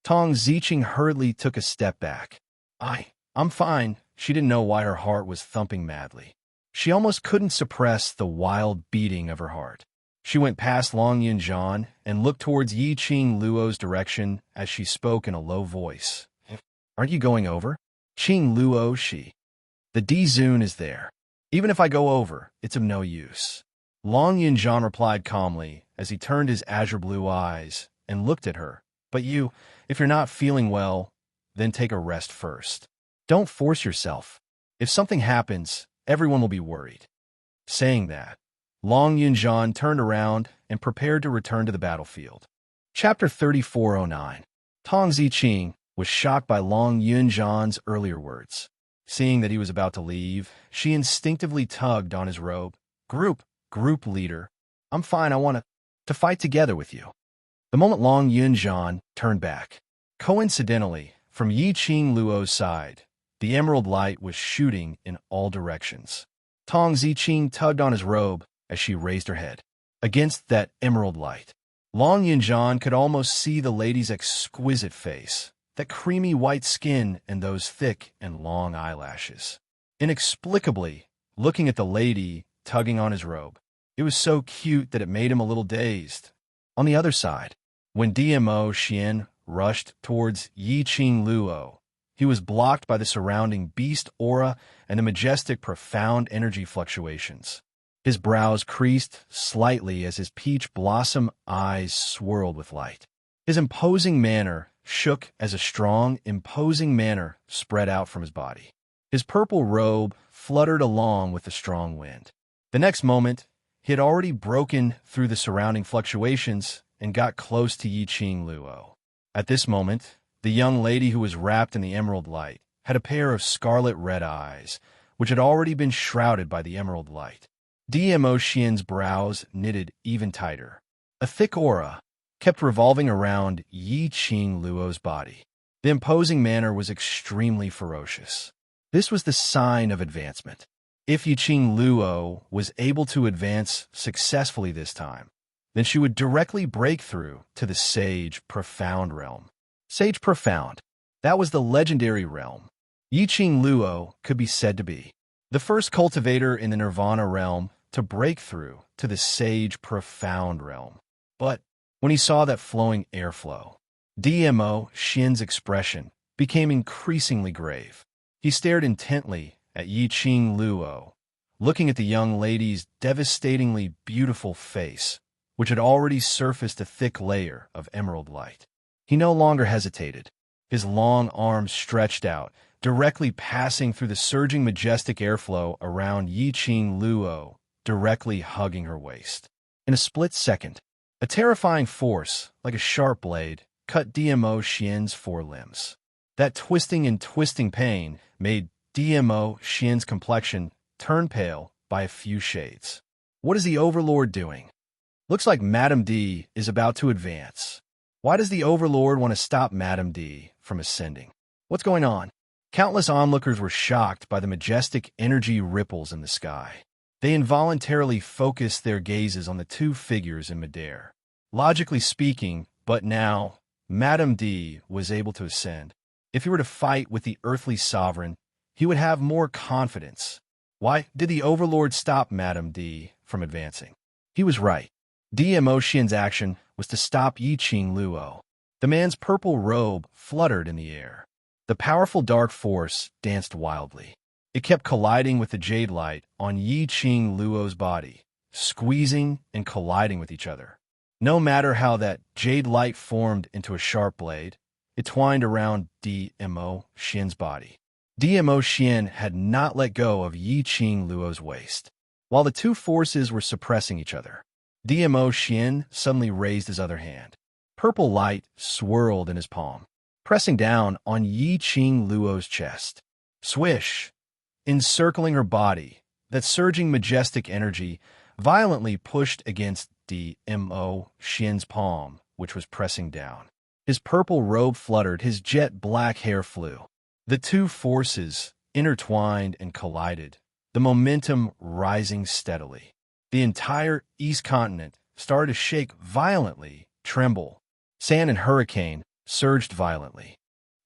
Speaker 1: Tong Ziqing hurriedly took a step back. I'm fine. She didn't know why her heart was thumping madly. She almost couldn't suppress the wild beating of her heart. She went past Long Yunjan and looked towards Yi Qing Luo's direction as she spoke in a low voice. Aren't you going over? Qing Luo, The Dizun is there. Even if I go over, it's of no use. Long Yunjan replied calmly as he turned his azure blue eyes and looked at her. But you, if you're not feeling well, then take a rest first. Don't force yourself. If something happens, everyone will be worried. Saying that, Long Yunjian turned around and prepared to return to the battlefield. Chapter 3409. Tong Ziqing was shocked by Long Yunjian's earlier words. Seeing that he was about to leave, she instinctively tugged on his robe. Group leader, I'm fine, I want to fight together with you. The moment Long Yunjian turned back, coincidentally, from Yiqing Luo's side, the emerald light was shooting in all directions. Tong Ziqing tugged on his robe as she raised her head. Against that emerald light, Long Yunjian could almost see the lady's exquisite face, that creamy white skin and those thick and long eyelashes. Inexplicably, looking at the lady tugging on his robe, it was so cute that it made him a little dazed. On the other side, when Dmo Xian rushed towards Yiqing Luo, he was blocked by the surrounding beast aura and the majestic, profound energy fluctuations. His brows creased slightly as his peach blossom eyes swirled with light. His imposing manner shook as a strong, imposing manner spread out from his body. His purple robe fluttered along with the strong wind. The next moment, he had already broken through the surrounding fluctuations and got close to Yiqing Luo. At this moment, the young lady who was wrapped in the emerald light had a pair of scarlet-red eyes, which had already been shrouded by the emerald light. Dmo Xian's brows knitted even tighter. A thick aura kept revolving around Yiqing Luo's body. The imposing manner was extremely ferocious. This was the sign of advancement. If Yiqing Luo was able to advance successfully this time, then she would directly break through to the Sage Profound realm. Sage Profound, that was the legendary realm. Yiqing Luo could be said to be the first cultivator in the Nirvana realm to break through to the Sage Profound realm. But when he saw that flowing airflow, Dmo Xian's expression became increasingly grave. He stared intently at Yiqing Luo, looking at the young lady's devastatingly beautiful face, which had already surfaced a thick layer of emerald light. He no longer hesitated. His long arms stretched out, directly passing through the surging majestic airflow around Yiqing Luo, directly hugging her waist. In a split second, a terrifying force, like a sharp blade, cut Dmo Xian's forelimbs. That twisting and twisting pain made Dmo Xian's complexion turn pale by a few shades. What is the Overlord doing? Looks like Madame D is about to advance. Why does the Overlord want to stop Madame D from ascending? What's going on? Countless onlookers were shocked by the majestic energy ripples in the sky. They involuntarily focused their gazes on the two figures in midair. Logically speaking, but now, Madame D was able to ascend. If he were to fight with the earthly sovereign, he would have more confidence. Why did the Overlord stop Madame D from advancing? He was right. Dmo Xian's action was to stop Yiqing Luo. The man's purple robe fluttered in the air. The powerful dark force danced wildly. It kept colliding with the jade light on Yiqing Luo's body, squeezing and colliding with each other. No matter how that jade light formed into a sharp blade, it twined around Dmo Xian's body. Dmo Xian had not let go of Yiqing Luo's waist. While the two forces were suppressing each other, Dmo Xian suddenly raised his other hand. Purple light swirled in his palm, pressing down on Yiqing Luo's chest. Swish! Encircling her body, that surging majestic energy violently pushed against Dmo Xian's palm, which was pressing down. His purple robe fluttered, his jet black hair flew. The two forces intertwined and collided, the momentum rising steadily. The entire East Continent started to shake violently, tremble. Sand and hurricane surged violently.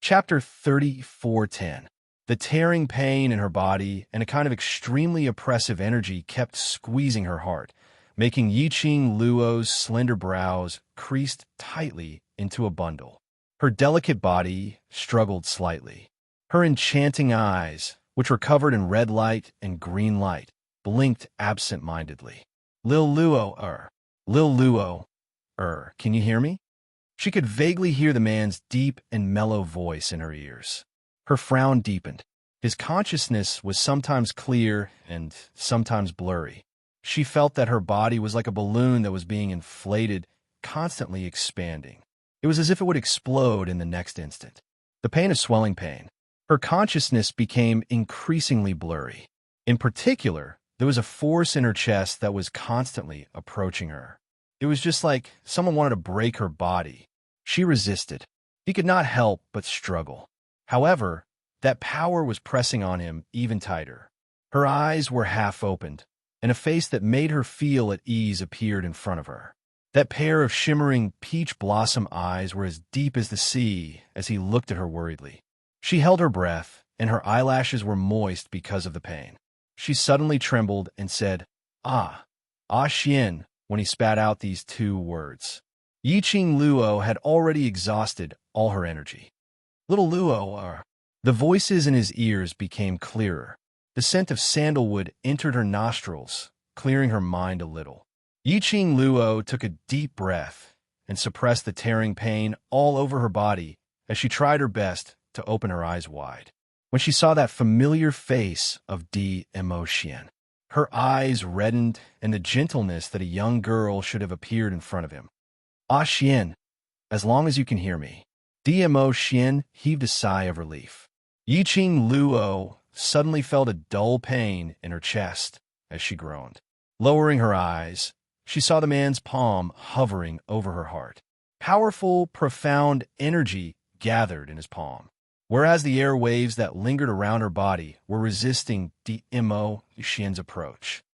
Speaker 1: Chapter 3410. The tearing pain in her body and a kind of extremely oppressive energy kept squeezing her heart, making Yiqing Luo's slender brows creased tightly into a bundle. Her delicate body struggled slightly. Her enchanting eyes, which were covered in red light and green light, blinked absent-mindedly. Lil Luo, can you hear me? She could vaguely hear the man's deep and mellow voice in her ears. Her frown deepened. His consciousness was sometimes clear and sometimes blurry. she felt that her body was like a balloon that was being inflated, constantly expanding. It was as if it would explode in the next instant. The pain of swelling pain. Her consciousness became increasingly blurry. In particular, there was a force in her chest that was constantly approaching her. It was just like someone wanted to break her body. She resisted. He could not help but struggle. However, that power was pressing on him even tighter. Her eyes were half opened, and a face that made her feel at ease appeared in front of her. That pair of shimmering peach blossom eyes were as deep as the sea as he looked at her worriedly. She held her breath, and her eyelashes were moist because of the pain. She suddenly trembled and said, "Ah, Xian," when he spat out these two words. Yiqing Luo had already exhausted all her energy. "Little Luo," the voices in his ears became clearer. The scent of sandalwood entered her nostrils, clearing her mind a little. Yiqing Luo took a deep breath and suppressed the tearing pain all over her body as she tried her best to open her eyes wide. When she saw that familiar face of Di Emotion, her eyes reddened and the gentleness that a young girl should have appeared in front of him. "Ah, Xian, as long as you can hear me." Di Emotion heaved a sigh of relief. Yiqing Luo suddenly felt a dull pain in her chest as she groaned. Lowering her eyes, she saw the man's palm hovering over her heart. Powerful, profound energy gathered in his palm, whereas the air waves that lingered around her body were resisting Di Emotion's approach.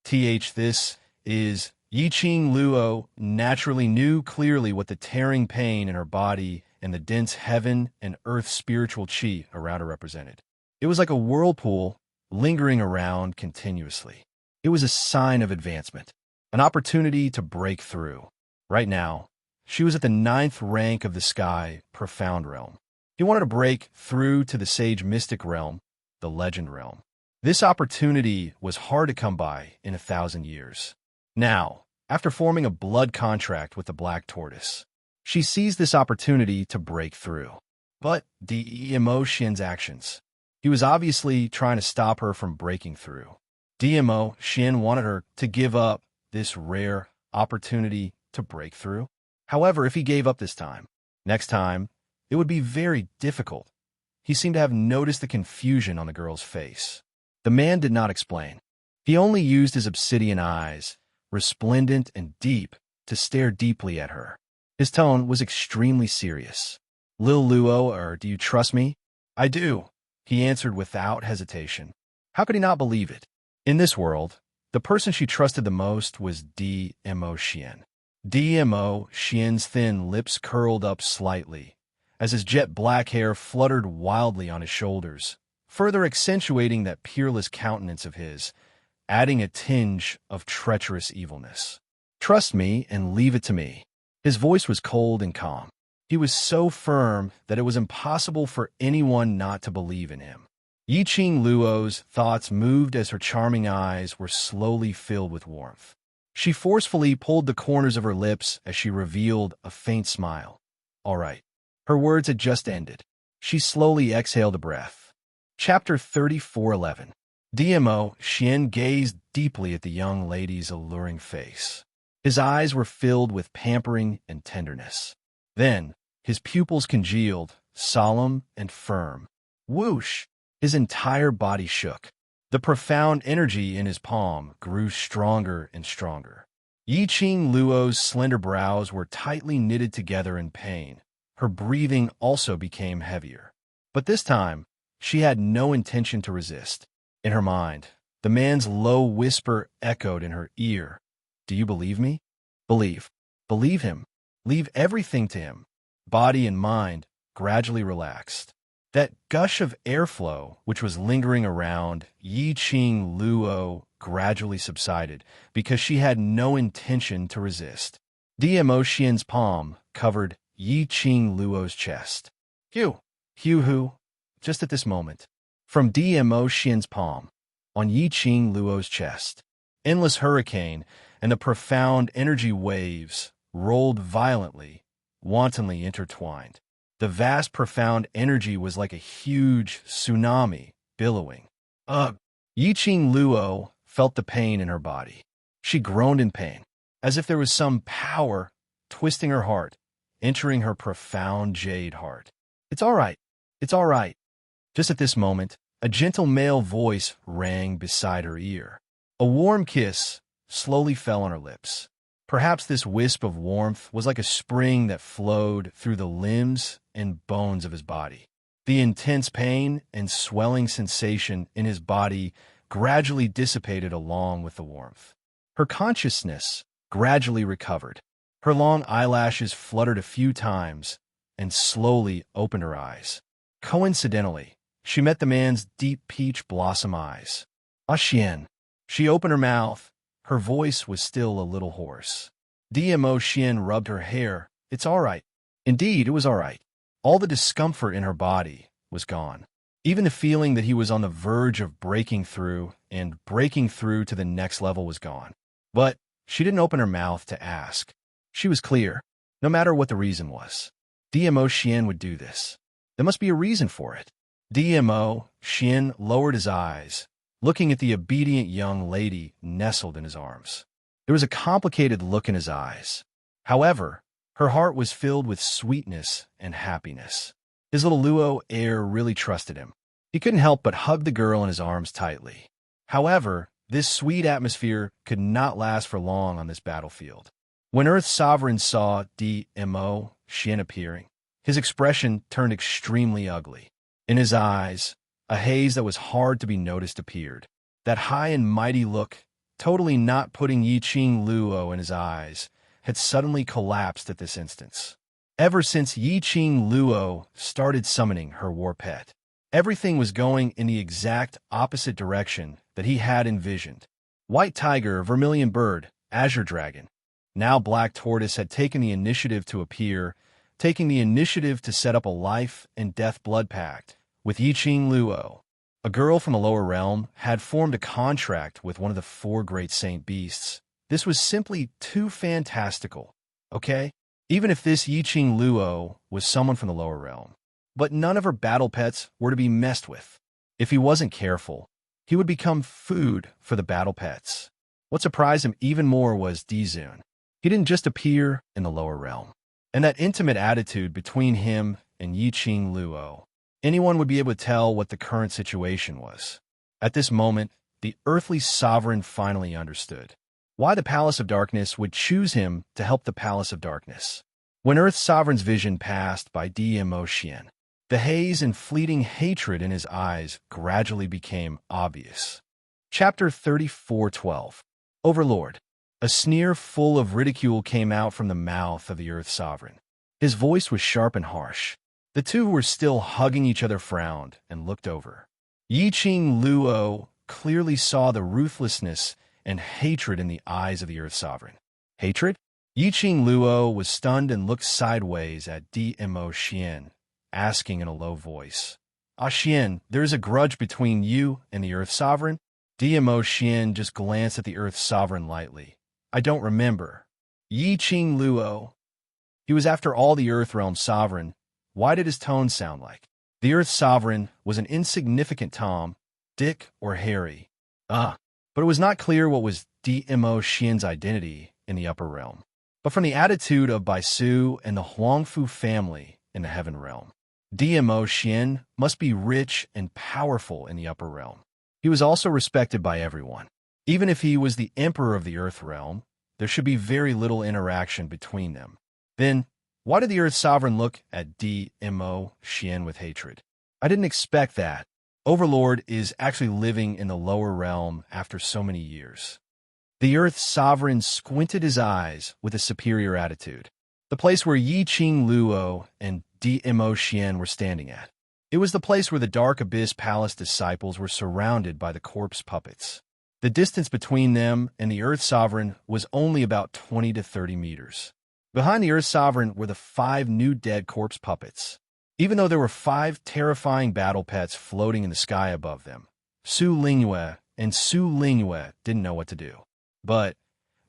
Speaker 1: This is Yiqing Luo naturally knew clearly what the tearing pain in her body and the dense heaven and earth spiritual chi around her represented. It was like a whirlpool lingering around continuously. It was a sign of advancement, an opportunity to break through. Right now, she was at the 9th rank of the sky profound realm. He wanted to break through to the sage mystic realm, the legend realm. This opportunity was hard to come by in 1,000 years. Now, after forming a blood contract with the black tortoise, she seized this opportunity to break through. But the emotion's actions. He was obviously trying to stop her from breaking through. Di Emotion wanted her to give up this rare opportunity to break through. However, if he gave up this time, next time, it would be very difficult. He seemed to have noticed the confusion on the girl's face. The man did not explain. He only used his obsidian eyes, resplendent and deep, to stare deeply at her. His tone was extremely serious. "Lil Luo, do you trust me?" "I do," he answered without hesitation. How could he not believe it? In this world, the person she trusted the most was Di Emotion. Di Emotion's thin lips curled up slightly, as his jet black hair fluttered wildly on his shoulders, further accentuating that peerless countenance of his, adding a tinge of treacherous evilness. "Trust me and leave it to me." His voice was cold and calm. He was so firm that it was impossible for anyone not to believe in him. Yiqing Luo's thoughts moved as her charming eyes were slowly filled with warmth. She forcefully pulled the corners of her lips as she revealed a faint smile. "All right." Her words had just ended. She slowly exhaled a breath. Chapter 34:11. Di Emotion gazed deeply at the young lady's alluring face. His eyes were filled with pampering and tenderness. Then, his pupils congealed, solemn and firm. Whoosh! His entire body shook. The profound energy in his palm grew stronger and stronger. Yiqing Luo's slender brows were tightly knitted together in pain. Her breathing also became heavier. But this time, she had no intention to resist. In her mind, the man's low whisper echoed in her ear. "Do you believe me? Believe. Believe him. Leave everything to him." Body and mind gradually relaxed. That gush of airflow, which was lingering around Yiqing Luo, gradually subsided because she had no intention to resist. Di Emotion's palm covered Yiqing Luo's chest. Hu, just at this moment. From Di Emotion's palm, on Yiqing Luo's chest, endless hurricane and the profound energy waves rolled violently, wantonly intertwined. The vast, profound energy was like a huge tsunami billowing. Yiqing Luo felt the pain in her body. She groaned in pain, as if there was some power twisting her heart, entering her profound jade heart. "It's all right. It's all right." Just at this moment, a gentle male voice rang beside her ear. A warm kiss slowly fell on her lips. Perhaps this wisp of warmth was like a spring that flowed through the limbs and bones of his body. The intense pain and swelling sensation in his body gradually dissipated along with the warmth. Her consciousness gradually recovered. Her long eyelashes fluttered a few times and slowly opened her eyes. Coincidentally, she met the man's deep peach blossom eyes. "Ah, Xian." She opened her mouth. Her voice was still a little hoarse. DMO Xian rubbed her hair. "It's all right." Indeed, it was all right. All the discomfort in her body was gone. Even the feeling that he was on the verge of breaking through to the next level was gone. But she didn't open her mouth to ask. She was clear, no matter what the reason was. DMO Xian would do this. There must be a reason for it. DMO Xian lowered his eyes, looking at the obedient young lady nestled in his arms. There was a complicated look in his eyes. However, her heart was filled with sweetness and happiness. His little Luo heir really trusted him. He couldn't help but hug the girl in his arms tightly. However, this sweet atmosphere could not last for long on this battlefield. When Earth's sovereign saw DMO Xian appearing, his expression turned extremely ugly. In his eyes, a haze that was hard to be noticed appeared. That high and mighty look, totally not putting Yi Qing Luo in his eyes, had suddenly collapsed at this instance. Ever since Yi Qing Luo started summoning her war pet, everything was going in the exact opposite direction that he had envisioned. White tiger, vermilion bird, azure dragon. Now Black Tortoise had taken the initiative to appear, taking the initiative to set up a life and death blood pact with Yi Qing Luo. A girl from the lower realm had formed a contract with one of the 4 great saint beasts. This was simply too fantastical, okay? Even if this Yi Qing Luo was someone from the lower realm. But none of her battle pets were to be messed with. If he wasn't careful, he would become food for the battle pets. What surprised him even more was Dizun. He didn't just appear in the lower realm. And that intimate attitude between him and Yi Qing Luo. Anyone would be able to tell what the current situation was. At this moment, the earthly sovereign finally understood why the Palace of Darkness would choose him to help the Palace of Darkness. When Earth's sovereign's vision passed by DMO Xian, the haze and fleeting hatred in his eyes gradually became obvious. Chapter 34:12. Overlord. A sneer full of ridicule came out from the mouth of the Earth Sovereign. His voice was sharp and harsh. The two who were still hugging each other frowned and looked over. Yi Qing Luo clearly saw the ruthlessness and hatred in the eyes of the Earth Sovereign. Hatred? Yi Qing Luo was stunned and looked sideways at DMO Xian, asking in a low voice, "Ah Xian, there is a grudge between you and the Earth Sovereign?" DMO Xian just glanced at the Earth Sovereign lightly. "I don't remember." Yi Qing Luo. He was after all the Earth Realm Sovereign. Why did his tone sound like? The Earth Sovereign was an insignificant Tom, Dick, or Harry. But it was not clear what was DMO Xian's identity in the Upper Realm. But from the attitude of Baisu and the Huangfu family in the Heaven Realm, DMO Xian must be rich and powerful in the Upper Realm. He was also respected by everyone. Even if he was the Emperor of the Earth Realm, there should be very little interaction between them. Then, why did the Earth Sovereign look at DMO Xian with hatred? I didn't expect that. Overlord is actually living in the lower realm after so many years. The Earth Sovereign squinted his eyes with a superior attitude. The place where Yi Qing Luo and DMO Xian were standing at. It was the place where the Dark Abyss Palace disciples were surrounded by the corpse puppets. The distance between them and the Earth Sovereign was only about 20 to 30 meters. Behind the Earth Sovereign were the 5 new dead corpse puppets. Even though there were 5 terrifying battle pets floating in the sky above them, Su Lingyue and Su Lingyue didn't know what to do. But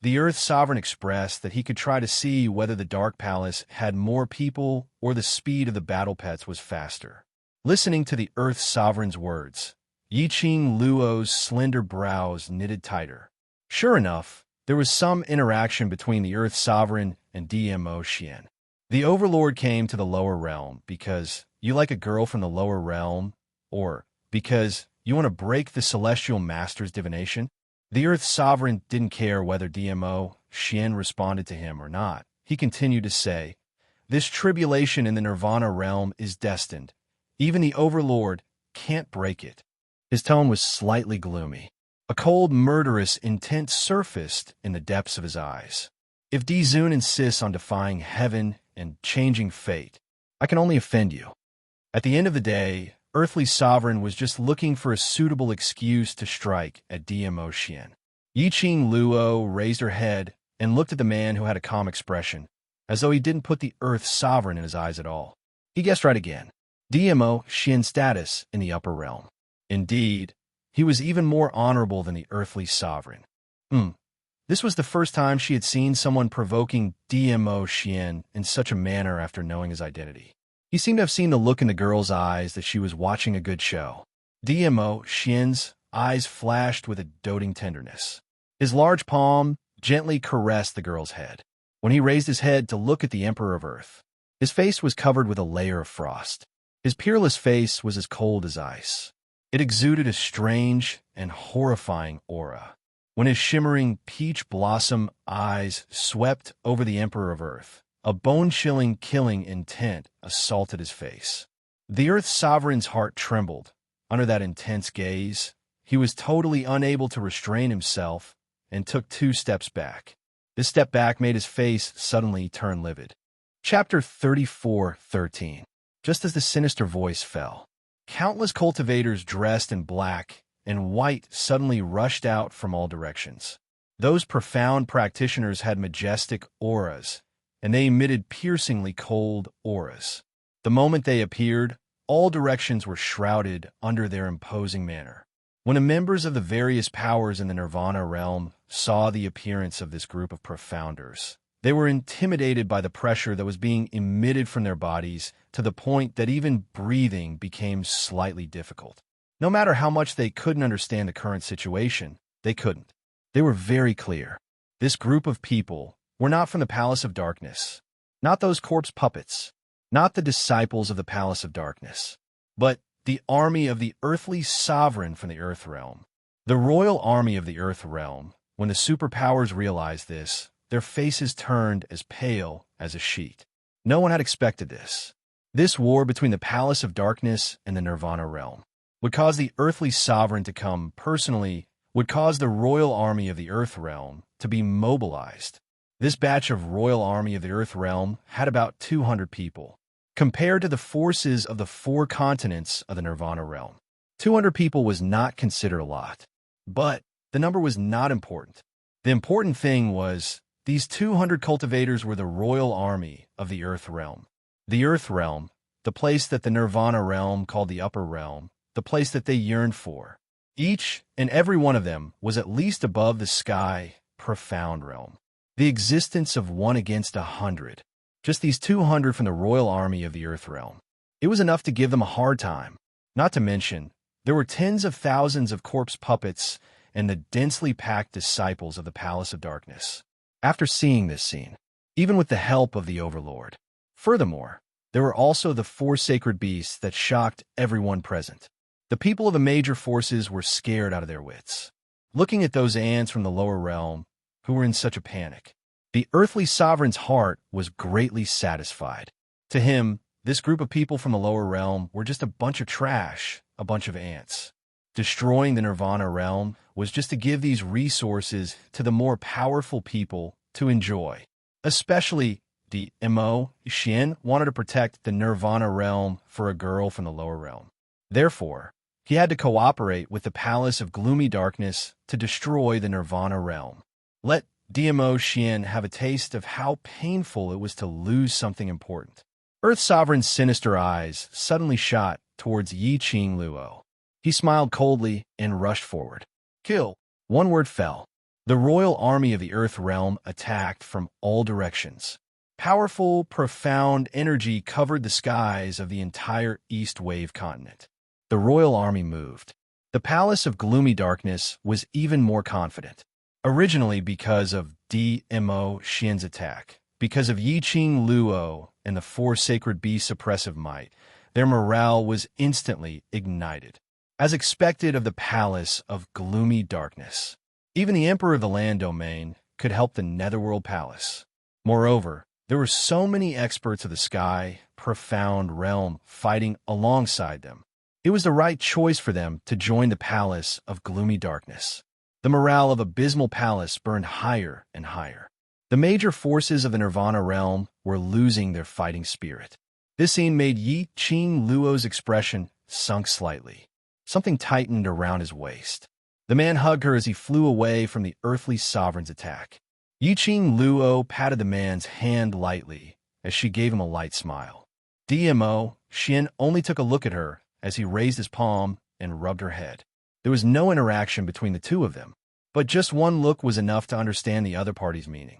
Speaker 1: the Earth Sovereign expressed that he could try to see whether the Dark Palace had more people or the speed of the battle pets was faster. Listening to the Earth Sovereign's words, Yi Qing Luo's slender brows knitted tighter. Sure enough, there was some interaction between the Earth Sovereign and DMO Xian. The Overlord came to the lower realm because you like a girl from the lower realm, or because you want to break the Celestial Master's divination? The Earth Sovereign didn't care whether DMO Xian responded to him or not. He continued to say, "This tribulation in the Nirvana realm is destined. Even the Overlord can't break it." His tone was slightly gloomy. A cold, murderous intent surfaced in the depths of his eyes. "If D-Zun insists on defying heaven and changing fate, I can only offend you." At the end of the day, Earthly Sovereign was just looking for a suitable excuse to strike at DMO Xian. Yiqing Luo raised her head and looked at the man who had a calm expression, as though he didn't put the Earth Sovereign in his eyes at all. He guessed right again. DMO Xian's status in the upper realm. Indeed, he was even more honorable than the Earthly Sovereign. This was the first time she had seen someone provoking DMO Xian in such a manner after knowing his identity. He seemed to have seen the look in the girl's eyes that she was watching a good show. DMO Xian's eyes flashed with a doting tenderness. His large palm gently caressed the girl's head. When he raised his head to look at the Emperor of Earth, his face was covered with a layer of frost. His peerless face was as cold as ice. It exuded a strange and horrifying aura. When his shimmering peach blossom eyes swept over the Emperor of Earth, a bone-chilling killing intent assaulted his face. The Earth Sovereign's heart trembled under that intense gaze. He was totally unable to restrain himself and took 2 steps back. This step back made his face suddenly turn livid. Chapter 34:13. Just as the sinister voice fell, countless cultivators dressed in black and white suddenly rushed out from all directions. Those profound practitioners had majestic auras, and they emitted piercingly cold auras. The moment they appeared, all directions were shrouded under their imposing manner. When the members of the various powers in the Nirvana realm saw the appearance of this group of profounders, they were intimidated by the pressure that was being emitted from their bodies to the point that even breathing became slightly difficult. No matter how much they couldn't understand the current situation, they couldn't. They were very clear. This group of people were not from the Palace of Darkness, not those corpse puppets, not the disciples of the Palace of Darkness, but the army of the Earthly Sovereign from the Earth Realm. The royal army of the Earth Realm. When the superpowers realized this, their faces turned as pale as a sheet. No one had expected this. This war between the Palace of Darkness and the Nirvana realm would cause the Earthly Sovereign to come personally, would cause the royal army of the Earth Realm to be mobilized. This batch of royal army of the Earth Realm had about 200 people. Compared to the forces of the 4 continents of the Nirvana realm, 200 people was not considered a lot. But the number was not important. The important thing was these 200 cultivators were the royal army of the Earth Realm. The Earth Realm, the place that the Nirvana realm called the Upper Realm, the place that they yearned for. Each and every one of them was at least above the sky, profound realm. The existence of 1 against 100. Just these 200 from the royal army of the Earth Realm. It was enough to give them a hard time. Not to mention, there were tens of thousands of corpse puppets and the densely packed disciples of the Palace of Darkness. After seeing this scene, even with the help of the Overlord. Furthermore, there were also the 4 sacred beasts that shocked everyone present. The people of the major forces were scared out of their wits. Looking at those ants from the lower realm who were in such a panic, the Earthly Sovereign's heart was greatly satisfied. To him, this group of people from the lower realm were just a bunch of trash, a bunch of ants. Destroying the Nirvana realm was just to give these resources to the more powerful people to enjoy. Especially the Mo Xian wanted to protect the Nirvana realm for a girl from the lower realm. Therefore, he had to cooperate with the Palace of Gloomy Darkness to destroy the Nirvana realm. Let DMO Xian have a taste of how painful it was to lose something important. Earth Sovereign's sinister eyes suddenly shot towards Yiqing Luo. He smiled coldly and rushed forward. Kill. 1 word fell. The royal army of the Earth Realm attacked from all directions. Powerful, profound energy covered the skies of the entire East Wave continent. The royal army moved. The Palace of Gloomy Darkness was even more confident. Originally because of Dmo Xian's attack, because of Yiqing Luo and the four sacred beasts' suppressive might, their morale was instantly ignited. As expected of the palace of gloomy darkness, even the emperor of the land domain could help the netherworld palace. Moreover, there were so many experts of the sky, profound realm fighting alongside them. It was the right choice for them to join the palace of gloomy darkness. The morale of Abysmal Palace burned higher and higher. The major forces of the Nirvana realm were losing their fighting spirit. This scene made Yi Qing Luo's expression sunk slightly. Something tightened around his waist. The man hugged her as he flew away from the earthly sovereign's attack. Yi Qing Luo patted the man's hand lightly as she gave him a light smile. Dmo Xian only took a look at her as he raised his palm and rubbed her head. There was no interaction between the two of them, but just one look was enough to understand the other party's meaning.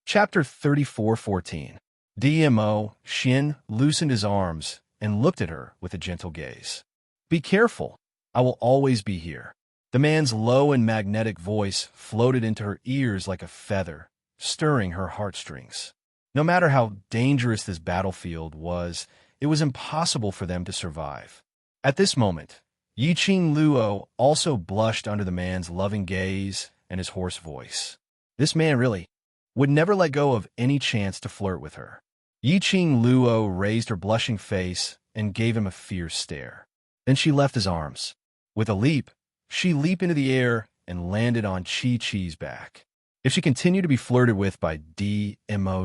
Speaker 1: Chapter 34:14. Dmo Xian loosened his arms and looked at her with a gentle gaze. "Be careful. I will always be here." The man's low and magnetic voice floated into her ears like a feather, stirring her heartstrings. No matter how dangerous this battlefield was, it was impossible for them to survive. At this moment, Yiqing Luo also blushed under the man's loving gaze and his hoarse voice. This man really would never let go of any chance to flirt with her. Yiqing Luo raised her blushing face and gave him a fierce stare. Then she left his arms. With a leap, she leaped into the air and landed on Chi-Chi's back. If she continued to be flirted with by Dmo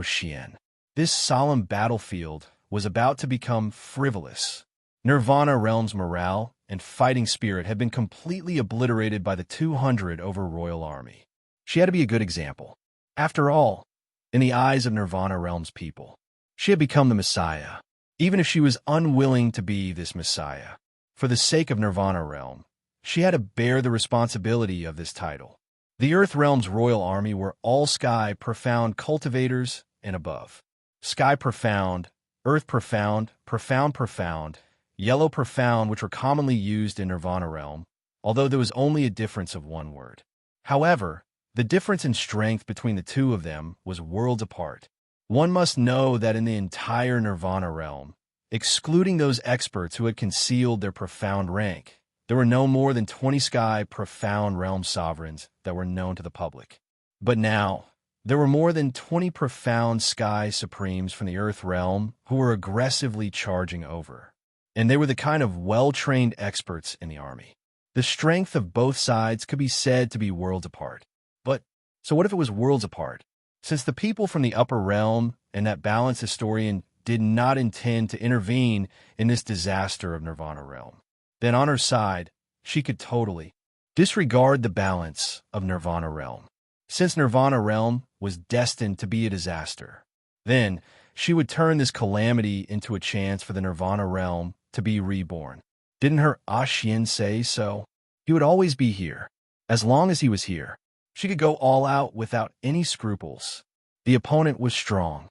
Speaker 1: Xian, this solemn battlefield was about to become frivolous. Nirvana Realm's morale and fighting spirit had been completely obliterated by the 200 over royal army. She had to be a good example. After all, in the eyes of Nirvana Realm's people, she had become the Messiah, even if she was unwilling to be this Messiah. For the sake of Nirvana Realm, she had to bear the responsibility of this title. The Earth Realm's royal army were all Sky Profound cultivators and above. Sky Profound, Earth Profound, Profound Profound, Yellow Profound, which were commonly used in Nirvana Realm, although there was only a difference of one word. However, the difference in strength between the two of them was worlds apart. One must know that in the entire Nirvana Realm, excluding those experts who had concealed their profound rank, there were no more than 20 Sky Profound Realm sovereigns that were known to the public. But now, there were more than 20 profound Sky Supremes from the Earth Realm who were aggressively charging over. And they were the kind of well-trained experts in the army. The strength of both sides could be said to be worlds apart. But, so what if it was worlds apart? Since the people from the upper realm and that balanced historian did not intend to intervene in this disaster of Nirvana Realm, then on her side, she could totally disregard the balance of Nirvana Realm. Since Nirvana Realm was destined to be a disaster, then she would turn this calamity into a chance for the Nirvana Realm to be reborn. Didn't her Xian say so? He would always be here. As long as he was here, she could go all out without any scruples. The opponent was strong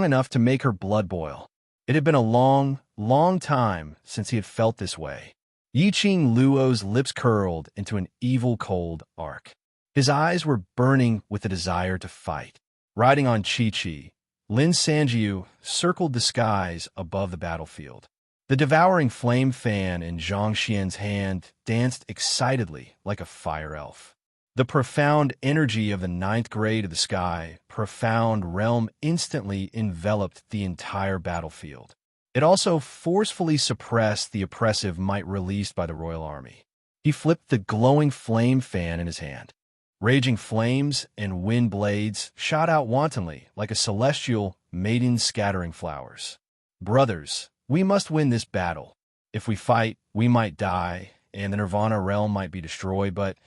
Speaker 1: enough to make her blood boil. It had been a long, long time since he had felt this way. Yiqing Luo's lips curled into an evil cold arc. His eyes were burning with the desire to fight. Riding on Chi-Chi, Lin Sanjiu circled the skies above the battlefield. The devouring flame fan in Zhang Xian's hand danced excitedly like a fire elf. The profound energy of the 9th grade of the Sky Profound Realm instantly enveloped the entire battlefield. It also forcefully suppressed the oppressive might released by the royal army. He flipped the glowing flame fan in his hand. Raging flames and wind blades shot out wantonly like a celestial maiden scattering flowers. Brothers, we must win this battle. If we fight, we might die, and the Nirvana Realm might be destroyed, but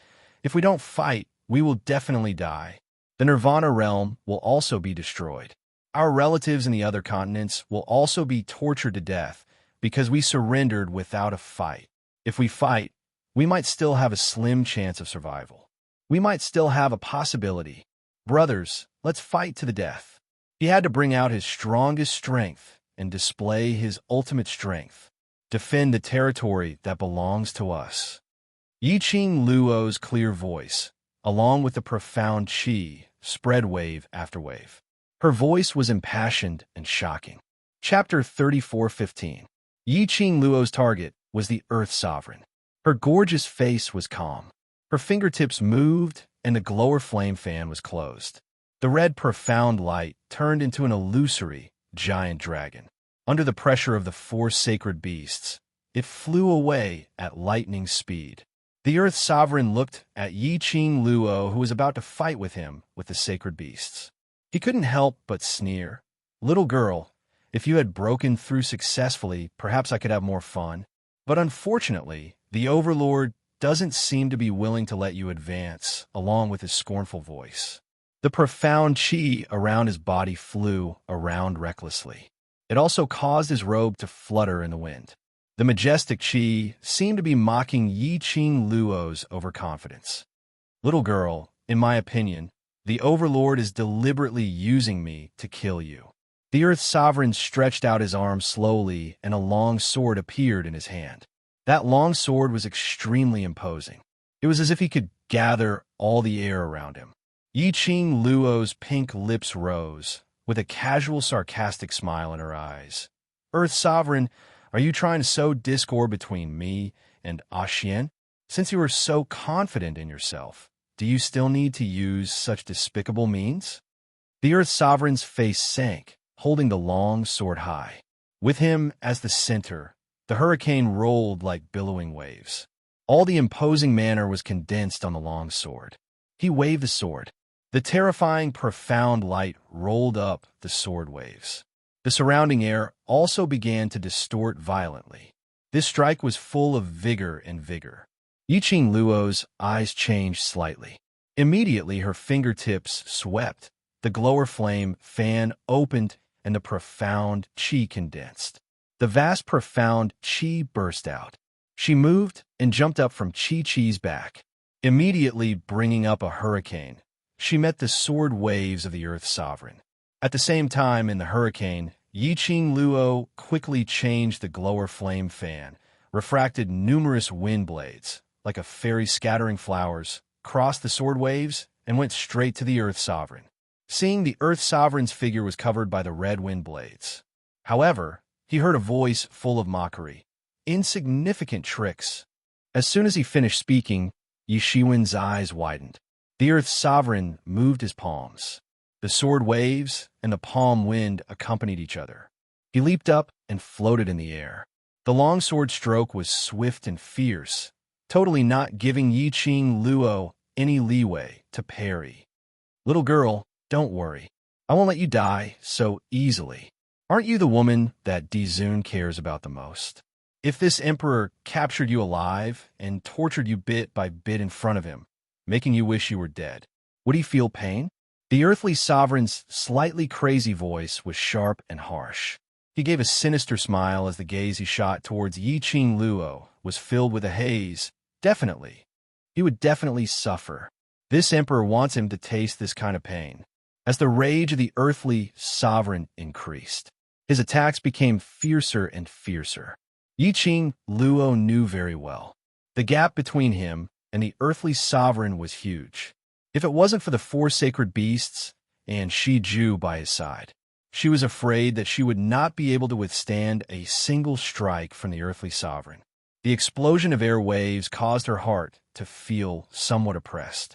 Speaker 1: if we don't fight, we will definitely die. The Nirvana Realm will also be destroyed. Our relatives in the other continents will also be tortured to death because we surrendered without a fight. If we fight, we might still have a slim chance of survival. We might still have a possibility. Brothers, let's fight to the death. He had to bring out his strongest strength and display his ultimate strength. Defend the territory that belongs to us. Yiqing Luo's clear voice, along with the profound chi, spread wave after wave. Her voice was impassioned and shocking. Chapter 34:15. Yi Qing Luo's target was the Earth Sovereign. Her gorgeous face was calm. Her fingertips moved, and the glower flame fan was closed. The red profound light turned into an illusory, giant dragon. Under the pressure of the four sacred beasts, it flew away at lightning speed. The Earth Sovereign looked at Yi Qing Luo, who was about to fight with him with the sacred beasts. He couldn't help but sneer. "Little girl, if you had broken through successfully, perhaps I could have more fun. But unfortunately, the Overlord doesn't seem to be willing to let you advance," along with his scornful voice. The profound chi around his body flew around recklessly. It also caused his robe to flutter in the wind. The majestic chi seemed to be mocking Yi Qing Luo's overconfidence. "Little girl, in my opinion, the Overlord is deliberately using me to kill you." The Earth Sovereign stretched out his arm slowly, and a long sword appeared in his hand. That long sword was extremely imposing. It was as if he could gather all the air around him. Yi Qing Luo's pink lips rose, with a casual, sarcastic smile in her eyes. "Earth Sovereign, are you trying to sow discord between me and Xian? Since you are so confident in yourself, do you still need to use such despicable means?" The Earth Sovereign's face sank, holding the long sword high. With him as the center, the hurricane rolled like billowing waves. All the imposing manner was condensed on the long sword. He waved the sword. The terrifying, profound light rolled up the sword waves. The surrounding air also began to distort violently. This strike was full of vigor and vigor. Yi Qing Luo's eyes changed slightly. Immediately, her fingertips swept. The glower flame fan opened, and the profound chi condensed. The vast, profound chi burst out. She moved and jumped up from Chi-Chi's back, immediately bringing up a hurricane. She met the sword waves of the Earth Sovereign. At the same time, in the hurricane, Yi Qing Luo quickly changed the glower flame fan, refracted numerous wind blades, like a fairy scattering flowers, crossed the sword waves, and went straight to the Earth Sovereign. Seeing the Earth Sovereign's figure was covered by the red wind blades. However, he heard a voice full of mockery. "Insignificant tricks." As soon as he finished speaking, Yi Shiwen's eyes widened. The Earth Sovereign moved his palms. The sword waves and the palm wind accompanied each other. He leaped up and floated in the air. The long sword stroke was swift and fierce, totally not giving Yi Qing Luo any leeway to parry. "Little girl, don't worry. I won't let you die so easily. Aren't you the woman that Dizun cares about the most? If this emperor captured you alive and tortured you bit by bit in front of him, making you wish you were dead, would he feel pain?" The earthly sovereign's slightly crazy voice was sharp and harsh. He gave a sinister smile as the gaze he shot towards Yi Qing Luo was filled with a haze. Definitely. He would definitely suffer. This emperor wants him to taste this kind of pain. As the rage of the earthly sovereign increased, his attacks became fiercer and fiercer. Yi Qing Luo knew very well. The gap between him and the earthly sovereign was huge. If it wasn't for the four sacred beasts and Shi Ju by his side, she was afraid that she would not be able to withstand a single strike from the earthly sovereign. The explosion of air waves caused her heart to feel somewhat oppressed.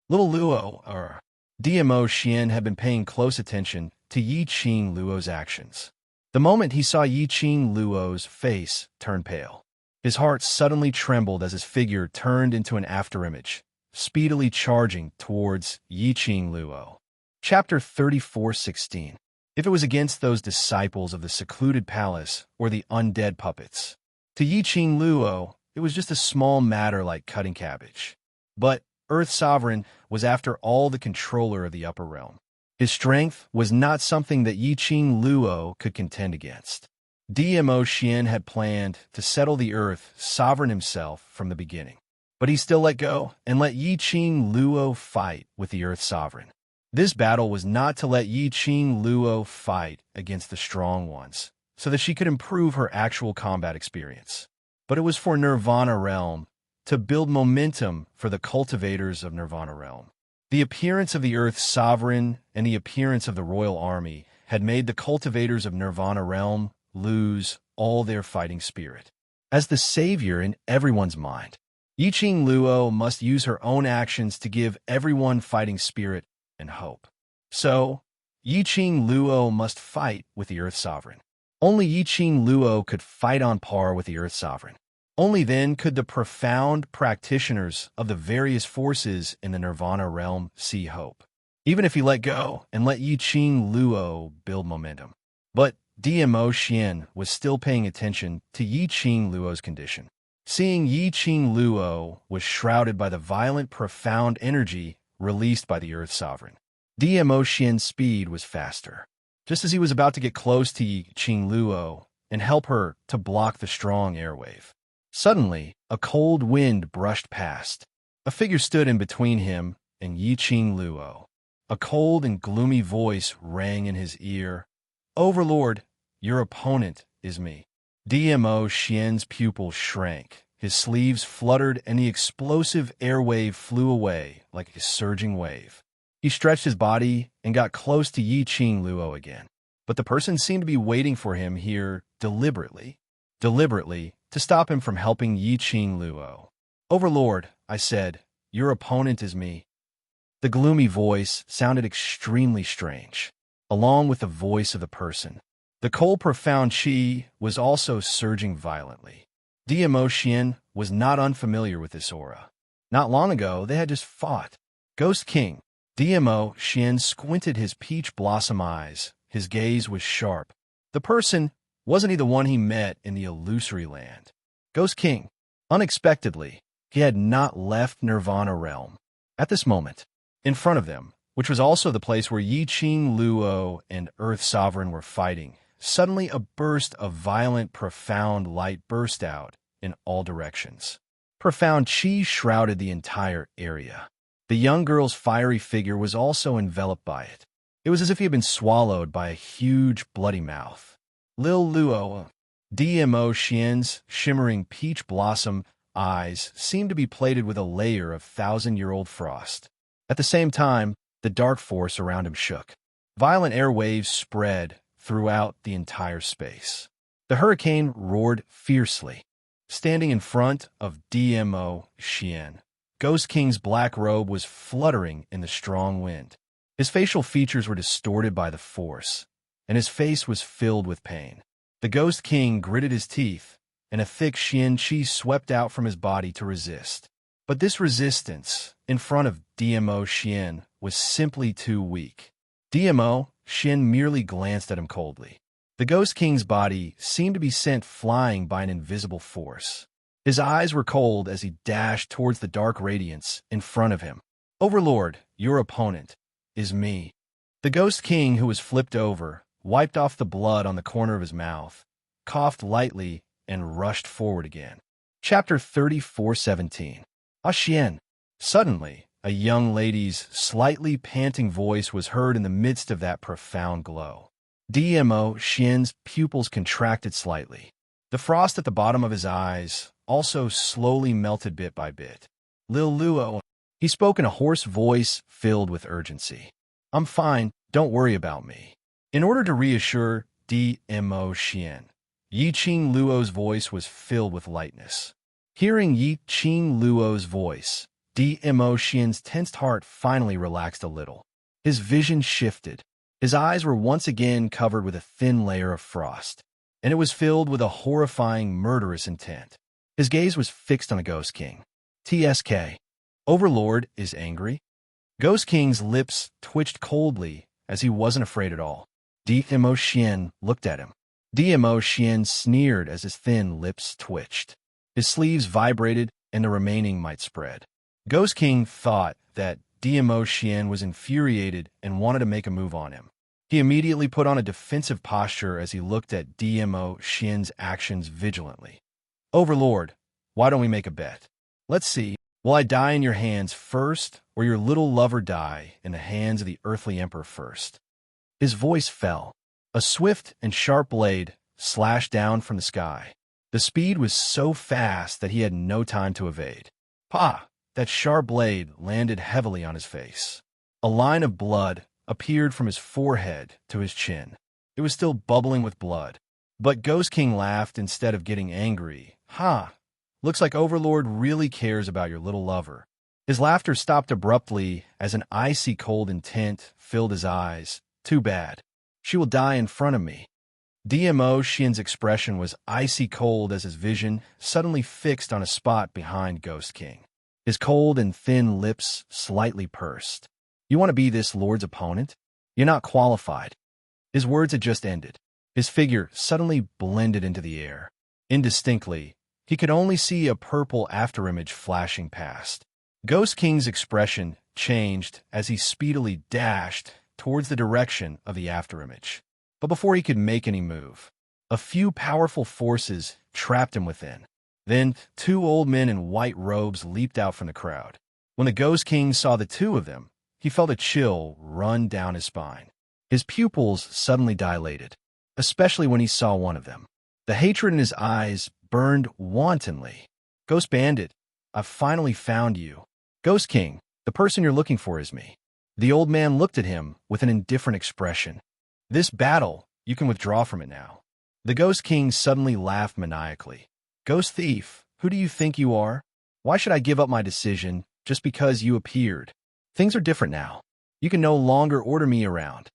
Speaker 1: Little Luo, or DMO Xian, had been paying close attention to Yi Qing Luo's actions. The moment he saw Yi Qing Luo's face turn pale, his heart suddenly trembled as his figure turned into an afterimage, speedily charging towards Yi Qing Luo. Chapter 34:16. If it was against those disciples of the secluded palace or the undead puppets, to Yi Qing Luo, it was just a small matter like cutting cabbage. But Earth Sovereign was after all the controller of the upper realm. His strength was not something that Yi Qing Luo could contend against. DMO Xian had planned to settle the Earth Sovereign himself from the beginning. But he still let go and let Yi Qing Luo fight with the Earth Sovereign. This battle was not to let Yi Qing Luo fight against the strong ones, so that she could improve her actual combat experience. But it was for Nirvana Realm to build momentum for the cultivators of Nirvana realm. The appearance of the Earth's sovereign and the appearance of the royal army had made the cultivators of Nirvana realm lose all their fighting spirit. As the savior in everyone's mind, Yiqing Luo must use her own actions to give everyone fighting spirit and hope. So, Yiqing Luo must fight with the Earth Sovereign. Only Yiqing Luo could fight on par with the Earth Sovereign. Only then could the profound practitioners of the various forces in the Nirvana realm see hope, even if he let go and let Yiqing Luo build momentum. But DMO Xian was still paying attention to Yiqing Luo's condition. Seeing Yiqing Luo was shrouded by the violent, profound energy released by the Earth Sovereign. DMO Xian's speed was faster. Just as he was about to get close to Yiqing Luo and help her to block the strong airwave, suddenly, a cold wind brushed past. A figure stood in between him and Yiqing Luo. A cold and gloomy voice rang in his ear. "Overlord, your opponent is me." DMO Xian's pupils shrank. His sleeves fluttered and the explosive airwave flew away like a surging wave. He stretched his body and got close to Yiqing Luo again. But the person seemed to be waiting for him here deliberately, to stop him from helping Yiqing Luo. "Overlord," I said, "your opponent is me." The gloomy voice sounded extremely strange, along with the voice of the person. The cold, profound qi was also surging violently. DMO Xian was not unfamiliar with this aura. Not long ago, they had just fought. Ghost King. DMO Xian squinted his peach blossom eyes. His gaze was sharp. The person wasn't he the one he met in the illusory land? Ghost King. Unexpectedly, he had not left Nirvana realm. At this moment, in front of them, which was also the place where Yiqing Luo and Earth Sovereign were fighting, suddenly a burst of violent, profound light burst out in all directions. Profound qi shrouded the entire area. The young girl's fiery figure was also enveloped by it. It was as if he had been swallowed by a huge, bloody mouth. Lil Luo, DMO Xian's shimmering peach blossom eyes seemed to be plated with a layer of thousand-year-old frost. At the same time, the dark force around him shook. Violent air waves spread throughout the entire space. The hurricane roared fiercely. Standing in front of DMO Xian, Ghost King's black robe was fluttering in the strong wind. His facial features were distorted by the force, and his face was filled with pain. The Ghost King gritted his teeth, and a thick Xian qi swept out from his body to resist. But this resistance, in front of DMO Xian, was simply too weak. DMO Xian merely glanced at him coldly. The Ghost King's body seemed to be sent flying by an invisible force. His eyes were cold as he dashed towards the dark radiance in front of him. "Overlord, your opponent, is me." The Ghost King, who was flipped over, wiped off the blood on the corner of his mouth, coughed lightly, and rushed forward again. Chapter 34:17. Xian. Suddenly, a young lady's slightly panting voice was heard in the midst of that profound glow. DMO Xian's pupils contracted slightly. The frost at the bottom of his eyes also slowly melted bit by bit. "Lil Luo," he spoke in a hoarse voice filled with urgency. "I'm fine, don't worry about me." In order to reassure DMO Xian, Yiqing Luo's voice was filled with lightness. Hearing Yiqing Luo's voice, DMO Xian's tensed heart finally relaxed a little. His vision shifted. His eyes were once again covered with a thin layer of frost, and it was filled with a horrifying, murderous intent. His gaze was fixed on the Ghost King. "TSK. Overlord is angry?" Ghost King's lips twitched coldly as he wasn't afraid at all. DMO Xian looked at him. DMO Xian sneered as his thin lips twitched. His sleeves vibrated and the remaining might spread. Ghost King thought that DMO Xian was infuriated and wanted to make a move on him. He immediately put on a defensive posture as he looked at DMO Xian's actions vigilantly. "Overlord, why don't we make a bet? Let's see, will I die in your hands first, or your little lover die in the hands of the earthly emperor first?" His voice fell. A swift and sharp blade slashed down from the sky. The speed was so fast that he had no time to evade. Pa! That sharp blade landed heavily on his face. A line of blood appeared from his forehead to his chin. It was still bubbling with blood. But Ghost King laughed instead of getting angry. Ha! Looks like Overlord really cares about your little lover. His laughter stopped abruptly as an icy cold intent filled his eyes. Too bad. She will die in front of me. DMO Xian's expression was icy cold as his vision suddenly fixed on a spot behind Ghost King. His cold and thin lips slightly pursed. You want to be this lord's opponent? You're not qualified. His words had just ended. His figure suddenly blended into the air. Indistinctly, he could only see a purple afterimage flashing past. Ghost King's expression changed as he speedily dashed towards the direction of the afterimage. But before he could make any move, a few powerful forces trapped him within. Then, two old men in white robes leaped out from the crowd. When the Ghost King saw the two of them, he felt a chill run down his spine. His pupils suddenly dilated, especially when he saw one of them. The hatred in his eyes burned wantonly. Ghost Bandit, I've finally found you. Ghost King, the person you're looking for is me. The old man looked at him with an indifferent expression. This battle, you can withdraw from it now. The Ghost King suddenly laughed maniacally. Ghost Thief, who do you think you are? Why should I give up my decision just because you appeared? Things are different now. You can no longer order me around.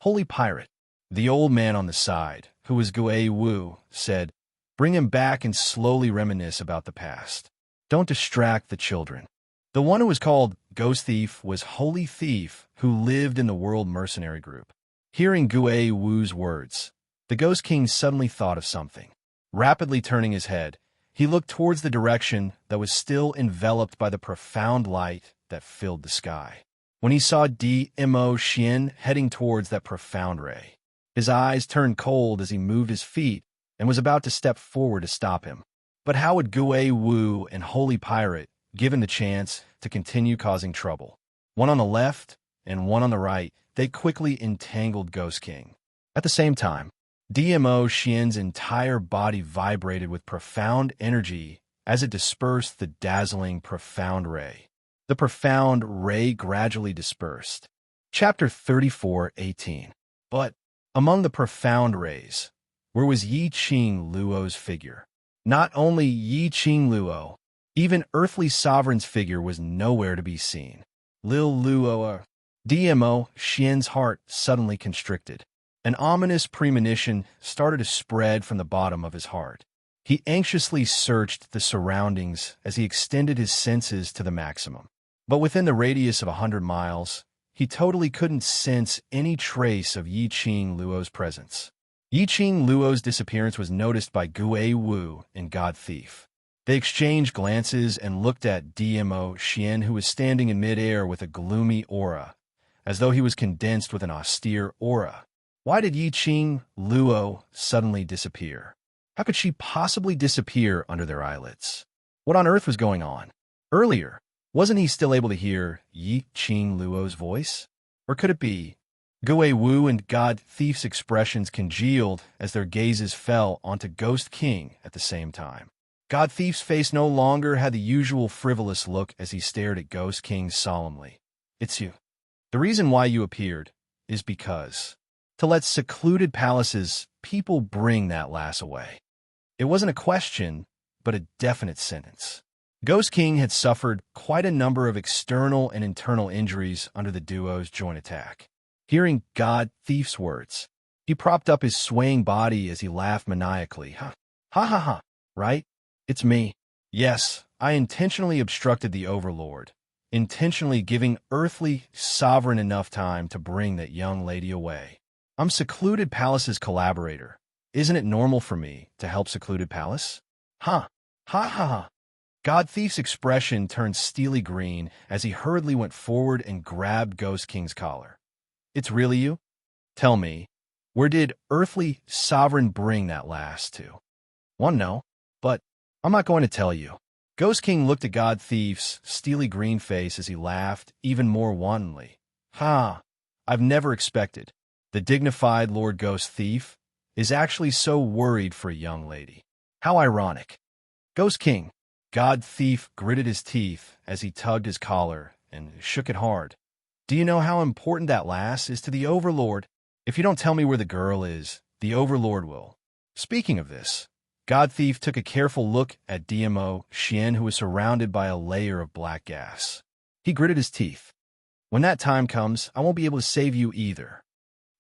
Speaker 1: Holy Pirate. The old man on the side, who was Guei Wu, said, Bring him back and slowly reminisce about the past. Don't distract the children. The one who was called Ghost Thief was Holy Thief, who lived in the World Mercenary Group. Hearing Guei Wu's words, the Ghost King suddenly thought of something. Rapidly turning his head, he looked towards the direction that was still enveloped by the profound light that filled the sky. When he saw DMO Xian heading towards that profound ray, his eyes turned cold as he moved his feet and was about to step forward to stop him. But how would Guei Wu and Holy Pirate, given the chance, to continue causing trouble? One on the left and one on the right, they quickly entangled Ghost King. At the same time, DMO Xian's entire body vibrated with profound energy as it dispersed the dazzling profound ray. The profound ray gradually dispersed. Chapter 34:18. But among the profound rays, where was Yi Qing Luo's figure? Not only Yi Qing Luo, even earthly sovereign's figure was nowhere to be seen. Lil Luo, DMO Xian's heart suddenly constricted. An ominous premonition started to spread from the bottom of his heart. He anxiously searched the surroundings as he extended his senses to the maximum. But within the radius of 100 miles, he totally couldn't sense any trace of Yi Qing Luo's presence. Yi Qing Luo's disappearance was noticed by Guei Wu and God Thief. They exchanged glances and looked at DMO Xian, who was standing in midair with a gloomy aura, as though he was condensed with an austere aura. Why did Yi Qing Luo suddenly disappear? How could she possibly disappear under their eyelids? What on earth was going on? Earlier, wasn't he still able to hear Yi Qing Luo's voice? Or could it be? Guei Wu and God Thief's expressions congealed as their gazes fell onto Ghost King at the same time. God Thief's face no longer had the usual frivolous look as he stared at Ghost King solemnly. It's you. The reason why you appeared is because to let secluded palaces, people bring that lass away. It wasn't a question, but a definite sentence. Ghost King had suffered quite a number of external and internal injuries under the duo's joint attack. Hearing God Thief's words, he propped up his swaying body as he laughed maniacally. Ha ha ha ha, right? It's me. Yes, I intentionally obstructed the Overlord, intentionally giving earthly sovereign enough time to bring that young lady away. I'm Secluded Palace's collaborator. Isn't it normal for me to help Secluded Palace? Ha ha ha. God Thief's expression turned steely green as he hurriedly went forward and grabbed Ghost King's collar. It's really you? Tell me, where did earthly sovereign bring that lass to? One, no, but I'm not going to tell you. Ghost King looked at God Thief's steely green face as he laughed even more wantonly. Ha, I've never expected. The dignified Lord Ghost Thief is actually so worried for a young lady. How ironic. Ghost King. God Thief gritted his teeth as he tugged his collar and shook it hard. Do you know how important that last is to the Overlord? If you don't tell me where the girl is, the Overlord will. Speaking of this, God Thief took a careful look at DMO Xian, who was surrounded by a layer of black gas. He gritted his teeth. When that time comes, I won't be able to save you either.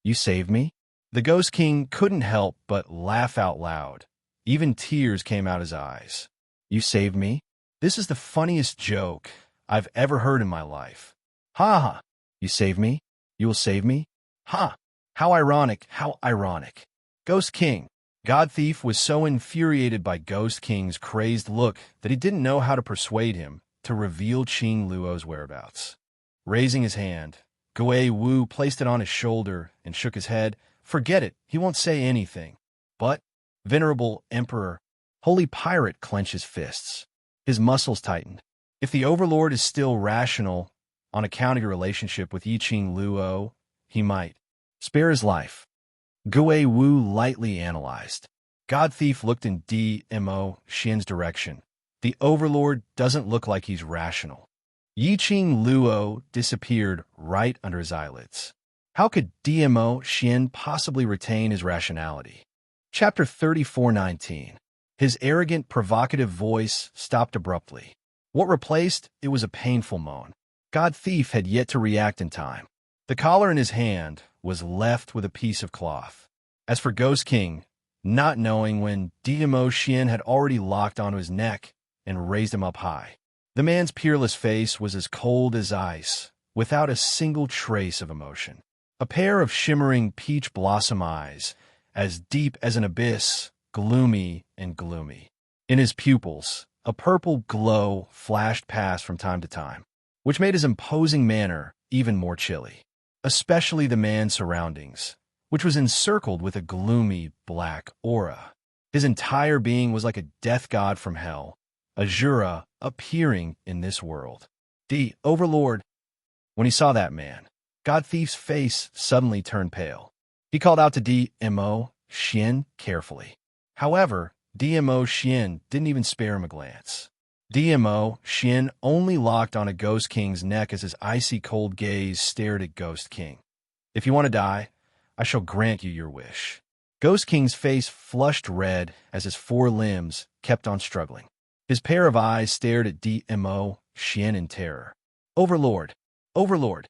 Speaker 1: You saved me? The Ghost King couldn't help but laugh out loud. Even tears came out his eyes. You saved me? This is the funniest joke I've ever heard in my life. Ha ha. You saved me? You will save me? Ha! How ironic, how ironic. Ghost King. God Thief was so infuriated by Ghost King's crazed look that he didn't know how to persuade him to reveal Qing Luo's whereabouts. Raising his hand, Gui Wu placed it on his shoulder and shook his head. Forget it, he won't say anything. But, venerable Emperor, Holy Pirate clenched his fists. His muscles tightened. If the Overlord is still rational on account of your relationship with Yi Qing Luo, he might spare his life. Gui Wu lightly analyzed. God Thief looked in DMO Xian's direction. The Overlord doesn't look like he's rational. Yi Qing Luo disappeared right under his eyelids. How could DMO Xian possibly retain his rationality? Chapter 34:19. His arrogant, provocative voice stopped abruptly. What replaced it was a painful moan. God Thief had yet to react in time. The collar in his hand was left with a piece of cloth. As for Ghost King, not knowing when DMO Xian had already locked onto his neck and raised him up high. The man's peerless face was as cold as ice, without a single trace of emotion. A pair of shimmering peach blossom eyes, as deep as an abyss, gloomy and gloomy. In his pupils, a purple glow flashed past from time to time, which made his imposing manner even more chilly. Especially the man's surroundings, which was encircled with a gloomy black aura. His entire being was like a death god from hell, Azura appearing in this world. The Overlord. When he saw that man, God Thief's face suddenly turned pale. He called out to DMO Xian carefully. However, DMO Xian didn't even spare him a glance. DMO Xian only locked on a Ghost King's neck as his icy cold gaze stared at Ghost King. If you want to die, I shall grant you your wish. Ghost King's face flushed red as his four limbs kept on struggling. His pair of eyes stared at DMO Xian in terror. Overlord! Overlord!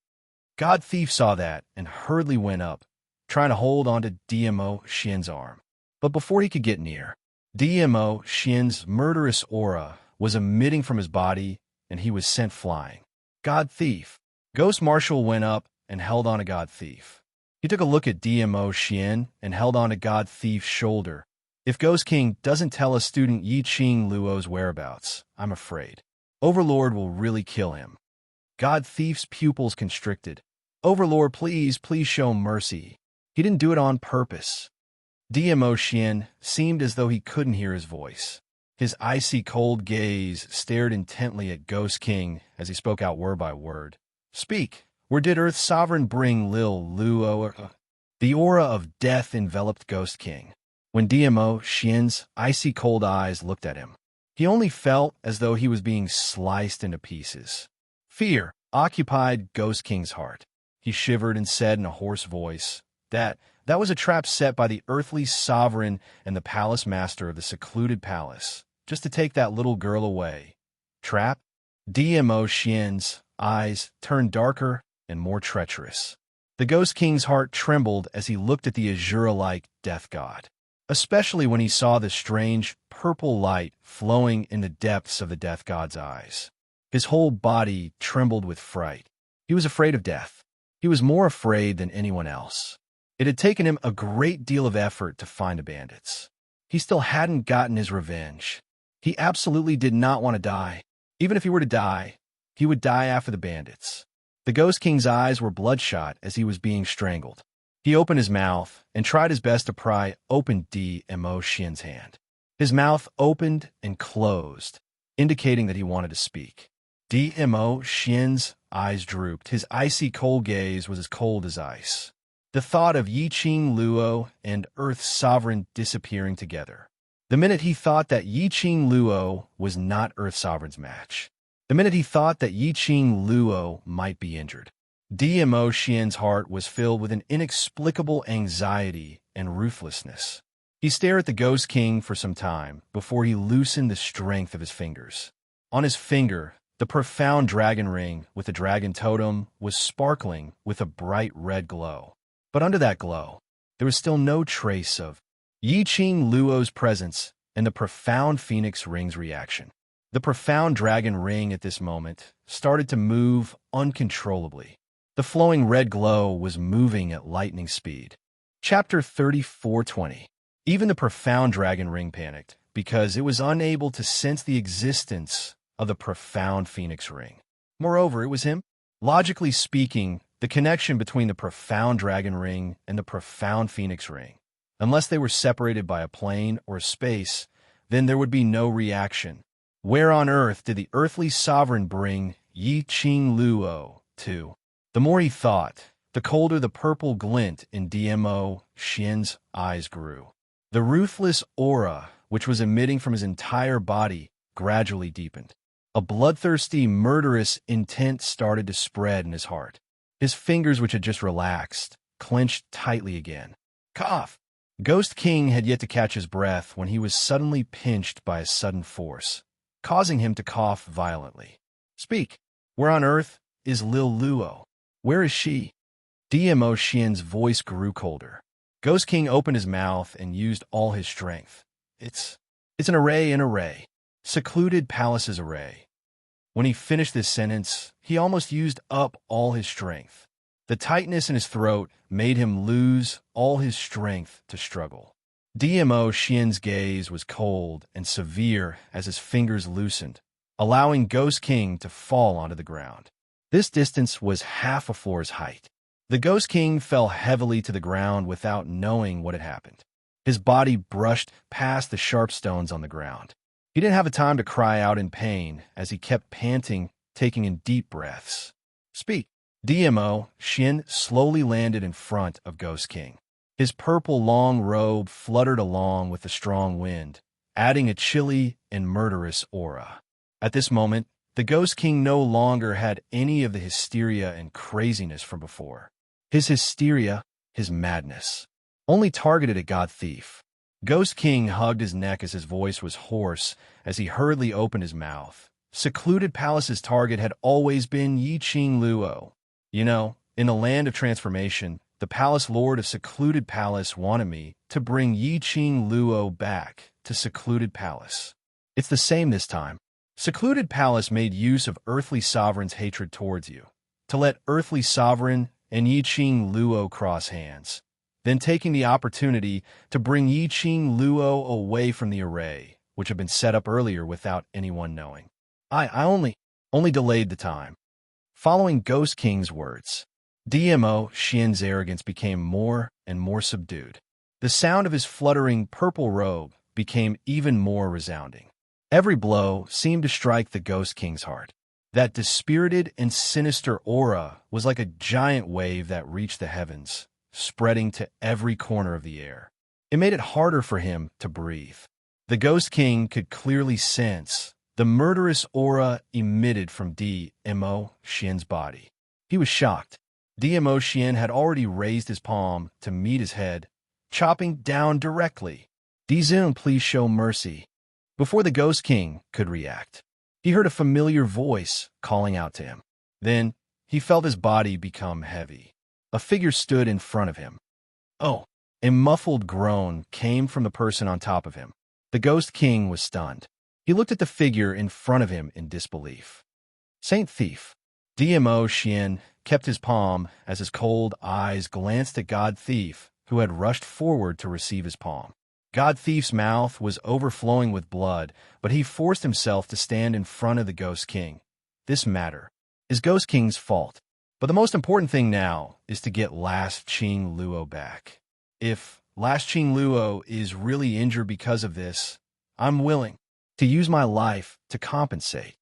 Speaker 1: God Thief saw that and hurriedly went up, trying to hold onto DMO Xian's arm. But before he could get near, DMO Xian's murderous aura was emitting from his body, and he was sent flying. God Thief. Ghost Marshal went up and held on to God Thief. He took a look at DMO Xian and held on to God Thief's shoulder. If Ghost King doesn't tell a student Yi Qing Luo's whereabouts, I'm afraid Overlord will really kill him. God Thief's pupils constricted. Overlord, please, please show mercy. He didn't do it on purpose. DMO Xian seemed as though he couldn't hear his voice. His icy cold gaze stared intently at Ghost King as he spoke out word by word. Speak. Where did Earth's sovereign bring Lil Luo? The aura of death enveloped Ghost King. When DMO Xian's icy cold eyes looked at him, he only felt as though he was being sliced into pieces. Fear occupied Ghost King's heart. He shivered and said in a hoarse voice, That was a trap set by the earthly sovereign and the palace master of the secluded palace, just to take that little girl away. Trap? DMO Xian's eyes turned darker and more treacherous. The Ghost King's heart trembled as he looked at the Azura-like death god, especially when he saw the strange purple light flowing in the depths of the death god's eyes. His whole body trembled with fright. He was afraid of death. He was more afraid than anyone else. It had taken him a great deal of effort to find the bandits. He still hadn't gotten his revenge. He absolutely did not want to die. Even if he were to die, he would die after the bandits. The Ghost King's eyes were bloodshot as he was being strangled. He opened his mouth and tried his best to pry open DMO Xian's hand. His mouth opened and closed, indicating that he wanted to speak. DMO Xian's eyes drooped. His icy cold gaze was as cold as ice. The thought of Yi Qing Luo and Earth's sovereign disappearing together. The minute he thought that Yi Qing Luo was not Earth Sovereign's match. The minute he thought that Yi Qing Luo might be injured. Dmo Xian's heart was filled with an inexplicable anxiety and ruthlessness. He stared at the Ghost King for some time before he loosened the strength of his fingers. On his finger, the profound dragon ring with the dragon totem was sparkling with a bright red glow. But under that glow, there was still no trace of Yi Qing Luo's presence and the profound phoenix ring's reaction. The profound dragon ring at this moment started to move uncontrollably. The flowing red glow was moving at lightning speed. Chapter 34:20. Even the profound dragon ring panicked because it was unable to sense the existence of the profound phoenix ring. Moreover, it was him. Logically speaking, the connection between the profound dragon ring and the profound phoenix ring, unless they were separated by a plane or space, then there would be no reaction. Where on earth did the earthly sovereign bring Yi Qing Luo to? The more he thought, the colder the purple glint in Dmo Xian's eyes grew. The ruthless aura, which was emitting from his entire body, gradually deepened. A bloodthirsty, murderous intent started to spread in his heart. His fingers, which had just relaxed, clenched tightly again. Cough! Ghost King had yet to catch his breath when he was suddenly pinched by a sudden force, causing him to cough violently. Speak! Where on earth is Lil Luo? Where is she? Dmo Xian's voice grew colder. Ghost King opened his mouth and used all his strength. It's an array. Secluded palace's array. When he finished this sentence, he almost used up all his strength. The tightness in his throat made him lose all his strength to struggle. Dmo Xian's gaze was cold and severe as his fingers loosened, allowing Ghost King to fall onto the ground. This distance was half a floor's height. The Ghost King fell heavily to the ground without knowing what had happened. His body brushed past the sharp stones on the ground. He didn't have a time to cry out in pain as he kept panting, taking in deep breaths. Speak! Dmo Xian slowly landed in front of Ghost King. His purple long robe fluttered along with the strong wind, adding a chilly and murderous aura. At this moment, the Ghost King no longer had any of the hysteria and craziness from before. His hysteria, his madness, only targeted at God Thief. Ghost King hugged his neck as his voice was hoarse as he hurriedly opened his mouth. Secluded Palace's target had always been Yi Qing Luo. You know, in the land of transformation, the Palace Lord of Secluded Palace wanted me to bring Yi Qing Luo back to Secluded Palace. It's the same this time. Secluded Palace made use of Earthly Sovereign's hatred towards you, to let Earthly Sovereign and Yi Qing Luo cross hands, then taking the opportunity to bring Yi Qing Luo away from the array, which had been set up earlier without anyone knowing. I only delayed the time. Following Ghost King's words, Dmo Xian's arrogance became more and more subdued. The sound of his fluttering purple robe became even more resounding. Every blow seemed to strike the Ghost King's heart. That dispirited and sinister aura was like a giant wave that reached the heavens, spreading to every corner of the air. It made it harder for him to breathe. The Ghost King could clearly sense the murderous aura emitted from Dmo Xian's body. He was shocked. Dmo Xian had already raised his palm to meet his head, chopping down directly. Dizun, please show mercy. Before the Ghost King could react, he heard a familiar voice calling out to him. Then he felt his body become heavy. A figure stood in front of him. Oh! A muffled groan came from the person on top of him. The Ghost King was stunned. He looked at the figure in front of him in disbelief. Saint Thief. Dmo Xian kept his palm as his cold eyes glanced at God Thief, who had rushed forward to receive his palm. God Thief's mouth was overflowing with blood, but he forced himself to stand in front of the Ghost King. This matter is Ghost King's fault. But the most important thing now is to get Last Qing Luo back. If Last Qing Luo is really injured because of this, I'm willing to use my life to compensate.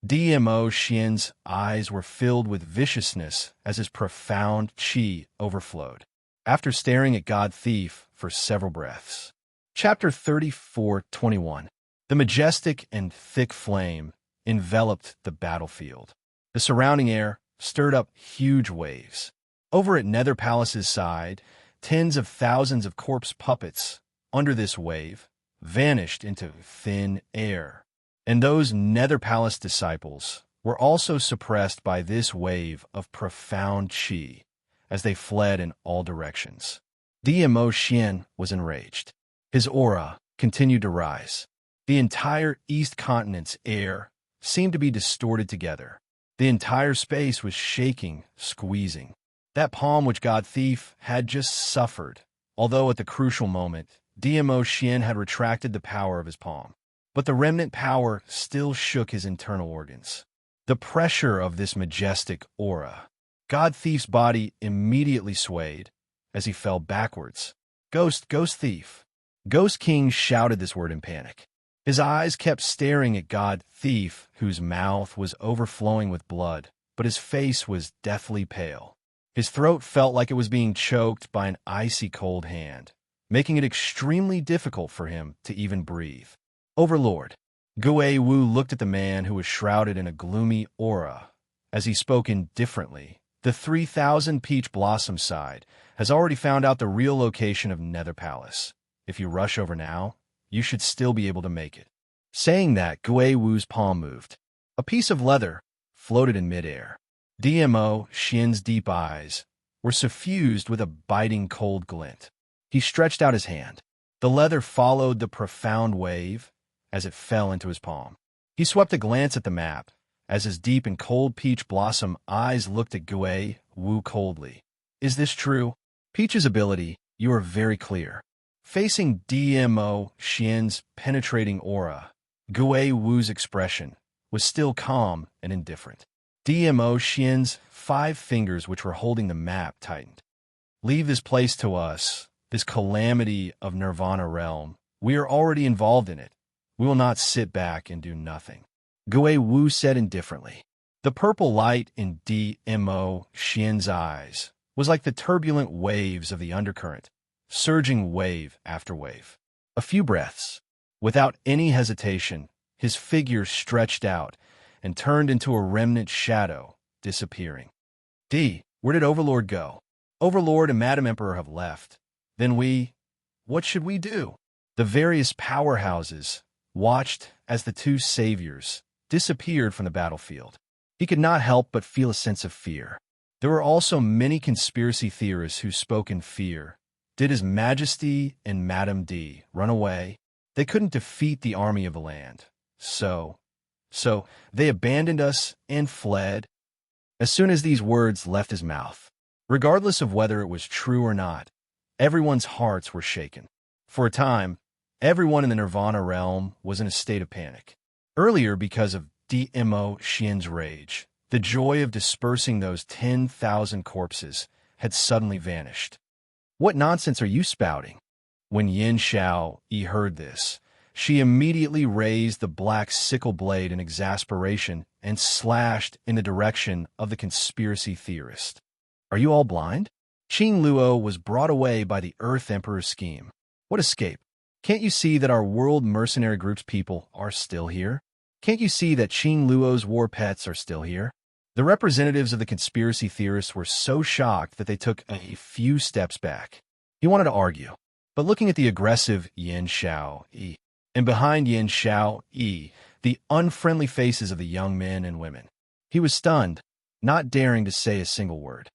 Speaker 1: Dmo Xian's eyes were filled with viciousness as his profound qi overflowed. After staring at God Thief for several breaths, Chapter 34:21. The majestic and thick flame enveloped the battlefield. The surrounding air stirred up huge waves. Over at Nether Palace's side, tens of thousands of corpse puppets, under this wave, vanished into thin air. And those Nether Palace disciples were also suppressed by this wave of profound chi as they fled in all directions. Dmo Xian was enraged. His aura continued to rise. The entire East Continent's air seemed to be distorted together. The entire space was shaking, squeezing. That palm which God Thief had just suffered, although at the crucial moment, Dmo Xian had retracted the power of his palm. But the remnant power still shook his internal organs. The pressure of this majestic aura. God Thief's body immediately swayed as he fell backwards. Ghost Thief. Ghost King shouted this word in panic. His eyes kept staring at God Thief, whose mouth was overflowing with blood, but his face was deathly pale. His throat felt like it was being choked by an icy cold hand, making it extremely difficult for him to even breathe. Overlord. Gui Wu looked at the man who was shrouded in a gloomy aura as he spoke indifferently. The 3,000 Peach Blossom side has already found out the real location of Nether Palace. If you rush over now, you should still be able to make it. Saying that, Gui Wu's palm moved. A piece of leather floated in midair. Dmo Xian's deep eyes were suffused with a biting cold glint. He stretched out his hand. The leather followed the profound wave as it fell into his palm. He swept a glance at the map as his deep and cold Peach Blossom eyes looked at Gui Wu coldly. Is this true? Peach's ability, you are very clear. Facing Dmo Xian's penetrating aura, Gui Wu's expression was still calm and indifferent. Dmo Xian's 5 fingers which were holding the map tightened. Leave this place to us, this calamity of Nirvana realm. We are already involved in it. We will not sit back and do nothing. Gui Wu said indifferently. The purple light in Dmo Xian's eyes was like the turbulent waves of the undercurrent, surging wave after wave. A few breaths. Without any hesitation, his figure stretched out and turned into a remnant shadow, disappearing. Where did Overlord go? Overlord and Madam Emperor have left. Then what should we do? The various powerhouses watched as the two saviors disappeared from the battlefield. He could not help but feel a sense of fear. There were also many conspiracy theorists who spoke in fear. Did His Majesty and Madame D run away? They couldn't defeat the army of the land. So they abandoned us and fled. As soon as these words left his mouth, regardless of whether it was true or not, everyone's hearts were shaken. For a time, everyone in the Nirvana realm was in a state of panic. Earlier, because of Dmo Xian's rage, the joy of dispersing those 10,000 corpses had suddenly vanished. What nonsense are you spouting? When Yin Xiao Yi heard this, she immediately raised the black sickle blade in exasperation and slashed in the direction of the conspiracy theorist. Are you all blind? Qing Luo was brought away by the Earth Emperor's scheme. What escape? Can't you see that our world mercenary group's people are still here? Can't you see that Qing Luo's war pets are still here? The representatives of the conspiracy theorists were so shocked that they took a few steps back. He wanted to argue, but looking at the aggressive Yin Xiao Yi, and behind Yin Xiao Yi, the unfriendly faces of the young men and women, he was stunned, not daring to say a single word.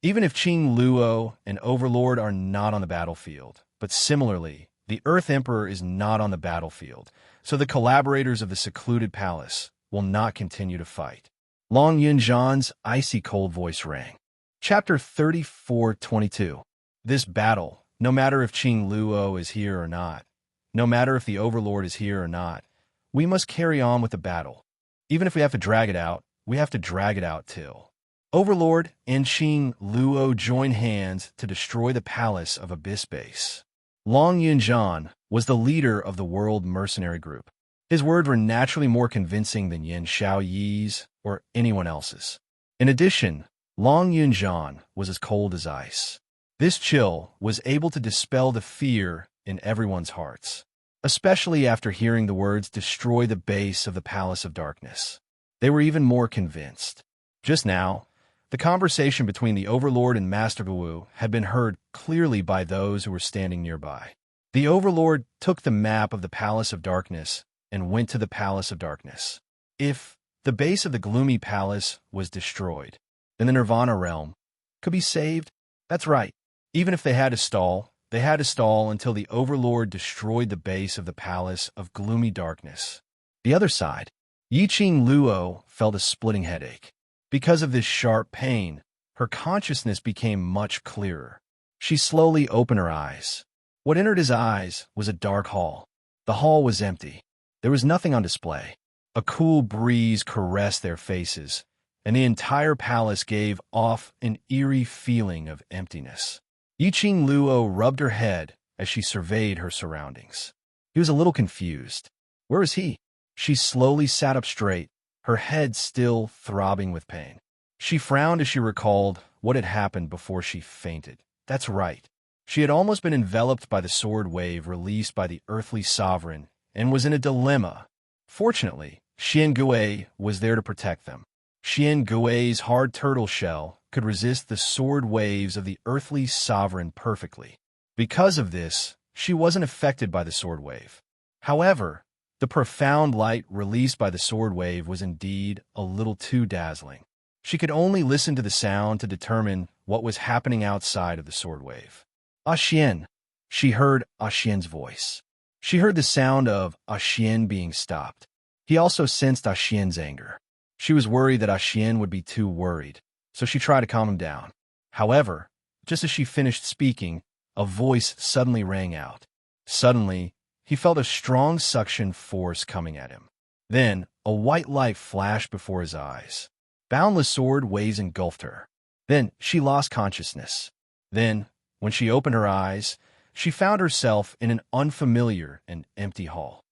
Speaker 1: Even if Qing Luo and Overlord are not on the battlefield, but similarly, the Earth Emperor is not on the battlefield, so the collaborators of the secluded palace will not continue to fight. Long Yunzhan's icy cold voice rang. Chapter 34:22. This battle, no matter if Qing Luo is here or not, no matter if the Overlord is here or not, we must carry on with the battle. Even if we have to drag it out, we have to drag it out till Overlord and Qing Luo join hands to destroy the palace of Abyss Base. Long Yunzhan was the leader of the World Mercenary Group. His words were naturally more convincing than Yin Xiao Yi's or anyone else's. In addition, Long Yunzhan was as cold as ice. This chill was able to dispel the fear in everyone's hearts, especially after hearing the words "destroy the base of the Palace of Darkness." They were even more convinced. Just now, the conversation between the Overlord and Master Wu had been heard clearly by those who were standing nearby. The Overlord took the map of the Palace of Darkness and went to the Palace of Darkness. If the base of the gloomy palace was destroyed, then the Nirvana realm could be saved. That's right. Even if they had to stall until the Overlord destroyed the base of the Palace of Gloomy Darkness. The other side, Yiqing Luo felt a splitting headache. Because of this sharp pain, her consciousness became much clearer. She slowly opened her eyes. What entered his eyes was a dark hall. The hall was empty. There was nothing on display. A cool breeze caressed their faces, and the entire palace gave off an eerie feeling of emptiness. Yiqing Luo rubbed her head as she surveyed her surroundings. He was a little confused. Where was he? She slowly sat up straight, her head still throbbing with pain. She frowned as she recalled what had happened before she fainted. That's right. She had almost been enveloped by the sword wave released by the earthly sovereign and was in a dilemma. Fortunately, Xian Gui was there to protect them. Xian Gui's hard turtle shell could resist the sword waves of the earthly sovereign perfectly. Because of this, she wasn't affected by the sword wave. However, the profound light released by the sword wave was indeed a little too dazzling. She could only listen to the sound to determine what was happening outside of the sword wave. Ah Xian. She heard Ah Xian's voice. She heard the sound of Ah Xian being stopped. He also sensed Ah Xian's anger. She was worried that Ah Xian would be too worried, so she tried to calm him down. However, just as she finished speaking, a voice suddenly rang out. Suddenly, he felt a strong suction force coming at him. Then, a white light flashed before his eyes. Boundless sword waves engulfed her. Then, she lost consciousness. Then, when she opened her eyes, she found herself in an unfamiliar and empty hall.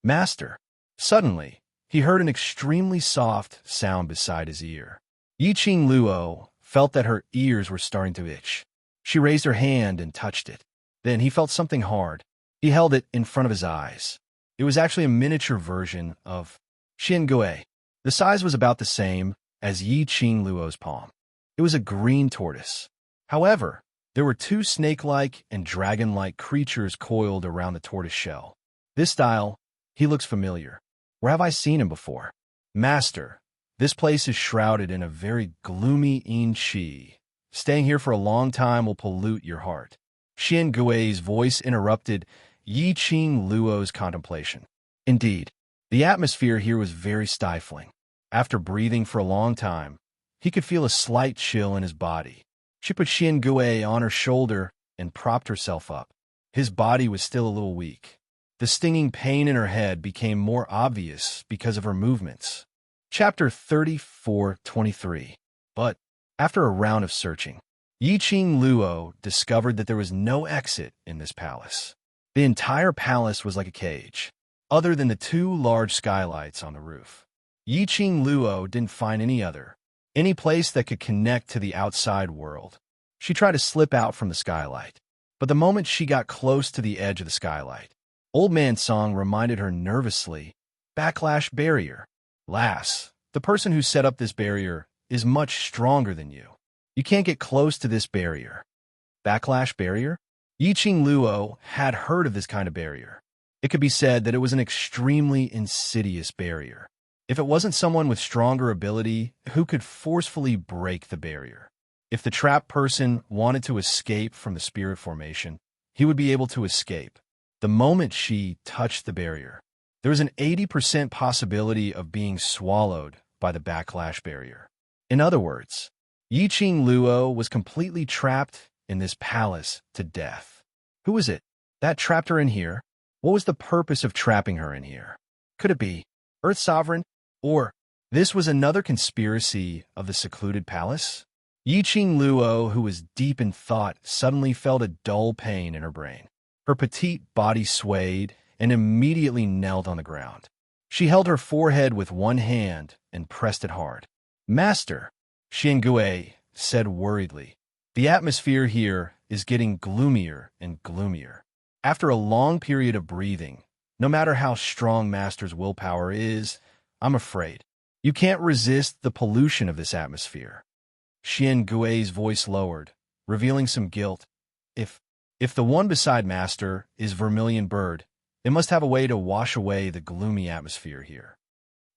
Speaker 1: Master. Suddenly, he heard an extremely soft sound beside his ear. Yiqing Luo felt that her ears were starting to itch. She raised her hand and touched it. Then he felt something hard. He held it in front of his eyes. It was actually a miniature version of Xian Gui. The size was about the same as Yiqing Luo's palm. It was a green tortoise. However, there were two snake-like and dragon-like creatures coiled around the tortoise shell. This style, he looks familiar. Where have I seen him before? Master, this place is shrouded in a very gloomy yin qi. Staying here for a long time will pollute your heart. Xian Gui's voice interrupted Yiqing Luo's contemplation. Indeed, the atmosphere here was very stifling. After breathing for a long time, he could feel a slight chill in his body. She put Xian Gui on her shoulder and propped herself up. His body was still a little weak. The stinging pain in her head became more obvious because of her movements. Chapter 34:23. But, after a round of searching, Yiqing Luo discovered that there was no exit in this palace. The entire palace was like a cage, other than the two large skylights on the roof. Yiqing Luo didn't find any place that could connect to the outside world. She tried to slip out from the skylight, but the moment she got close to the edge of the skylight, Old Man Song reminded her nervously, "Backlash barrier. Lass, the person who set up this barrier is much stronger than you. You can't get close to this barrier." Backlash barrier? Yiqing Luo had heard of this kind of barrier. It could be said that it was an extremely insidious barrier. If it wasn't someone with stronger ability who could forcefully break the barrier. If the trapped person wanted to escape from the spirit formation, he would be able to escape. The moment she touched the barrier, there was an 80% possibility of being swallowed by the backlash barrier. In other words, Yiqing Luo was completely trapped in this palace to death. Who was it that trapped her in here? What was the purpose of trapping her in here? Could it be Earth Sovereign? Or this was another conspiracy of the secluded palace? Yiqing Luo, who was deep in thought, suddenly felt a dull pain in her brain. Her petite body swayed and immediately knelt on the ground. She held her forehead with one hand and pressed it hard. "Master," Xian Gui said worriedly, "the atmosphere here is getting gloomier and gloomier. After a long period of breathing, no matter how strong Master's willpower is, I'm afraid you can't resist the pollution of this atmosphere. Xian Gui's voice lowered, revealing some guilt. If the one beside Master is Vermilion Bird, it must have a way to wash away the gloomy atmosphere here.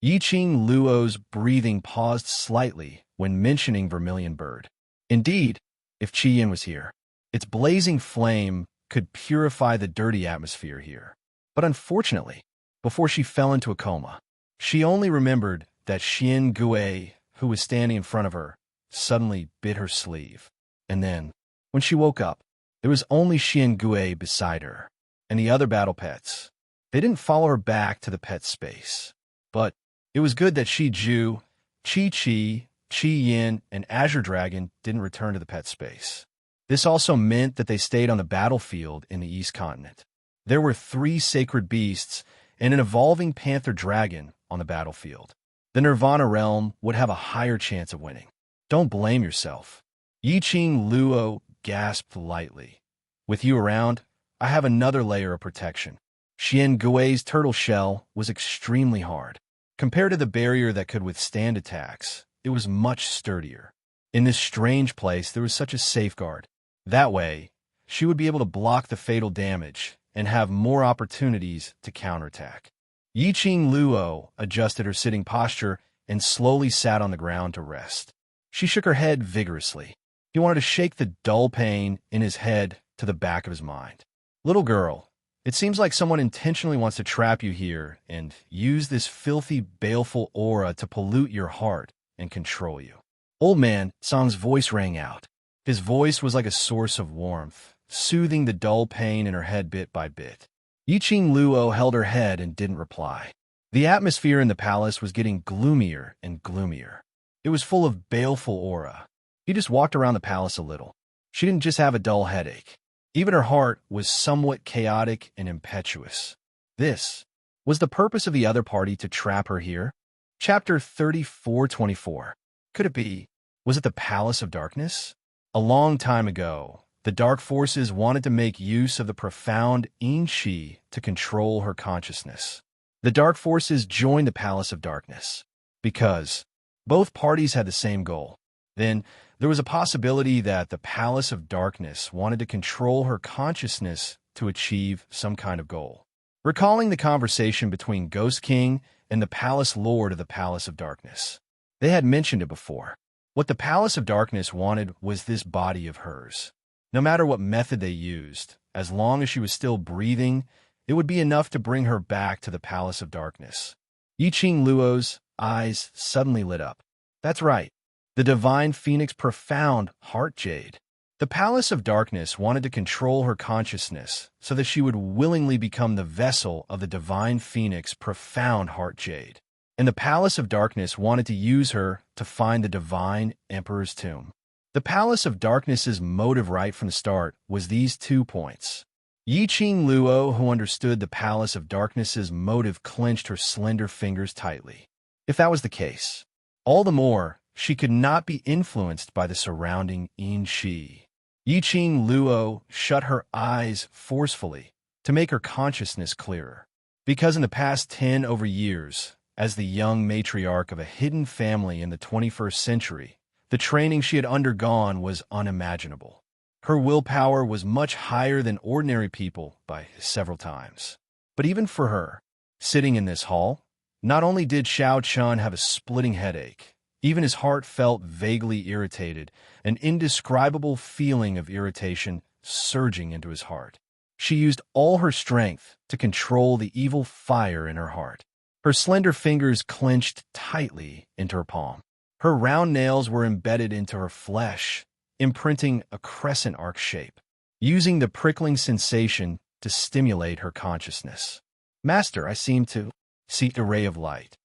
Speaker 1: Yiqing Luo's breathing paused slightly when mentioning Vermilion Bird. Indeed, if Qian was here, its blazing flame could purify the dirty atmosphere here. But unfortunately, before she fell into a coma, she only remembered that Xian Gui, who was standing in front of her, suddenly bit her sleeve. And then, when she woke up, there was only Xian Gui beside her, and the other battle pets. They didn't follow her back to the pet space. But it was good that Shi Ju, Qi Qi, Qi Yin, and Azure Dragon didn't return to the pet space. This also meant that they stayed on the battlefield in the East Continent. There were 3 sacred beasts and an evolving panther dragon on the battlefield. The Nirvana realm would have a higher chance of winning. Don't blame yourself. Yiqing Luo gasped lightly. With you around, I have another layer of protection. Xian Gui's turtle shell was extremely hard. Compared to the barrier that could withstand attacks, it was much sturdier. In this strange place, there was such a safeguard. That way, she would be able to block the fatal damage and have more opportunities to counterattack. Yiqing Luo adjusted her sitting posture and slowly sat on the ground to rest. She shook her head vigorously. He wanted to shake the dull pain in his head to the back of his mind. Little girl, it seems like someone intentionally wants to trap you here and use this filthy, baleful aura to pollute your heart and control you. Old man Song's voice rang out. His voice was like a source of warmth, soothing the dull pain in her head bit by bit. Yiqing Luo held her head and didn't reply. The atmosphere in the palace was getting gloomier and gloomier. It was full of baleful aura. He just walked around the palace a little. She didn't just have a dull headache. Even her heart was somewhat chaotic and impetuous. This was the purpose of the other party to trap her here? Chapter 34-24. Could it be? Was it the Palace of Darkness? A long time ago, the Dark Forces wanted to make use of the profound Yin Qi to control her consciousness. The Dark Forces joined the Palace of Darkness because both parties had the same goal. Then, there was a possibility that the Palace of Darkness wanted to control her consciousness to achieve some kind of goal. Recalling the conversation between Ghost King and the Palace Lord of the Palace of Darkness, they had mentioned it before. What the Palace of Darkness wanted was this body of hers. No matter what method they used, as long as she was still breathing, it would be enough to bring her back to the Palace of Darkness. Yiqing Luo's eyes suddenly lit up. That's right. The Divine Phoenix Profound Heart Jade. The Palace of Darkness wanted to control her consciousness so that she would willingly become the vessel of the Divine Phoenix Profound Heart Jade. And the Palace of Darkness wanted to use her to find the Divine Emperor's tomb. The Palace of Darkness's motive right from the start was these 2 points. Yiqing Luo, who understood the Palace of Darkness's motive, clenched her slender fingers tightly. If that was the case, all the more she could not be influenced by the surrounding Yin Qi. Yiqing Luo shut her eyes forcefully to make her consciousness clearer. Because in the past 10 over years, as the young matriarch of a hidden family in the 21st century, the training she had undergone was unimaginable. Her willpower was much higher than ordinary people by several times. But even for her, sitting in this hall, not only did Xiao Chun have a splitting headache, even his heart felt vaguely irritated, an indescribable feeling of irritation surging into his heart. She used all her strength to control the evil fire in her heart. Her slender fingers clenched tightly into her palm. Her round nails were embedded into her flesh, imprinting a crescent arc shape, using the prickling sensation to stimulate her consciousness. Master, I seem to see a ray of light.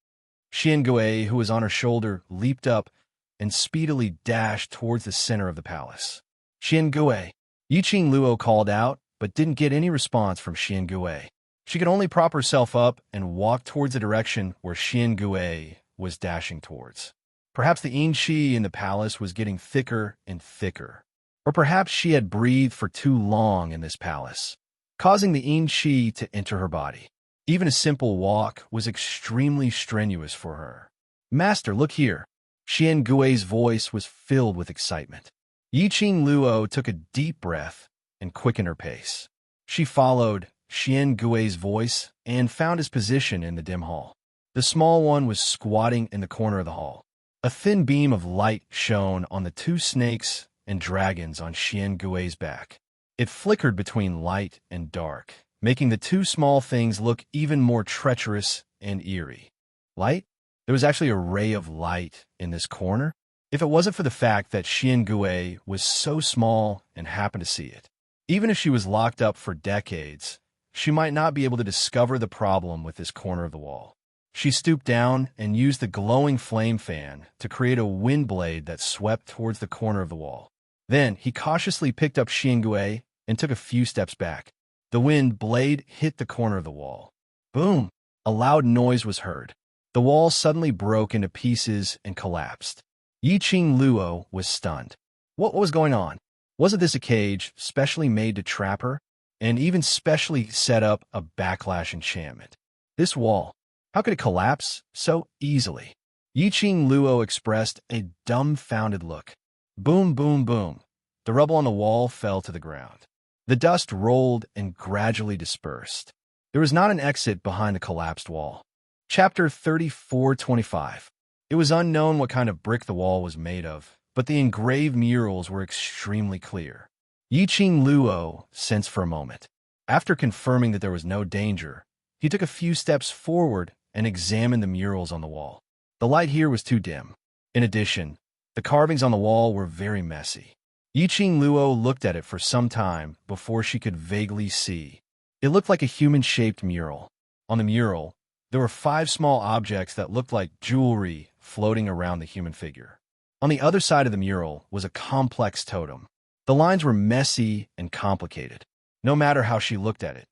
Speaker 1: Xian Gui, who was on her shoulder, leaped up and speedily dashed towards the center of the palace. Xian Gui. Yiqing Luo called out, but didn't get any response from Xian Gui. She could only prop herself up and walk towards the direction where Xian Gui was dashing towards. Perhaps the Yin Qi in the palace was getting thicker and thicker. Or perhaps she had breathed for too long in this palace, causing the yin qi to enter her body. Even a simple walk was extremely strenuous for her. "Master, look here." Xian Gui's voice was filled with excitement. Yiqing Luo took a deep breath and quickened her pace. She followed Xian Gui's voice and found his position in the dim hall. The small one was squatting in the corner of the hall. A thin beam of light shone on the two snakes and dragons on Xian Gui's back. It flickered between light and dark, making the two small things look even more treacherous and eerie. Light? There was actually a ray of light in this corner, if it wasn't for the fact that Xian Gui was so small and happened to see it. Even if she was locked up for decades, she might not be able to discover the problem with this corner of the wall. She stooped down and used the glowing flame fan to create a wind blade that swept towards the corner of the wall. Then he cautiously picked up Xian Gui and took a few steps back. The wind blade hit the corner of the wall. Boom! A loud noise was heard. The wall suddenly broke into pieces and collapsed. Yiqing Luo was stunned. What was going on? Wasn't this a cage specially made to trap her, and even specially set up a backlash enchantment? This wall, how could it collapse so easily? Yiqing Luo expressed a dumbfounded look. Boom, boom, boom. The rubble on the wall fell to the ground. The dust rolled and gradually dispersed. There was not an exit behind the collapsed wall. Chapter 34:25. It was unknown what kind of brick the wall was made of, but the engraved murals were extremely clear. Yiqing Luo sensed for a moment. After confirming that there was no danger, he took a few steps forward and examined the murals on the wall. The light here was too dim. In addition, the carvings on the wall were very messy. Yiqing Luo looked at it for some time before she could vaguely see. It looked like a human-shaped mural. On the mural, there were 5 small objects that looked like jewelry floating around the human figure. On the other side of the mural was a complex totem. The lines were messy and complicated. No matter how she looked at it,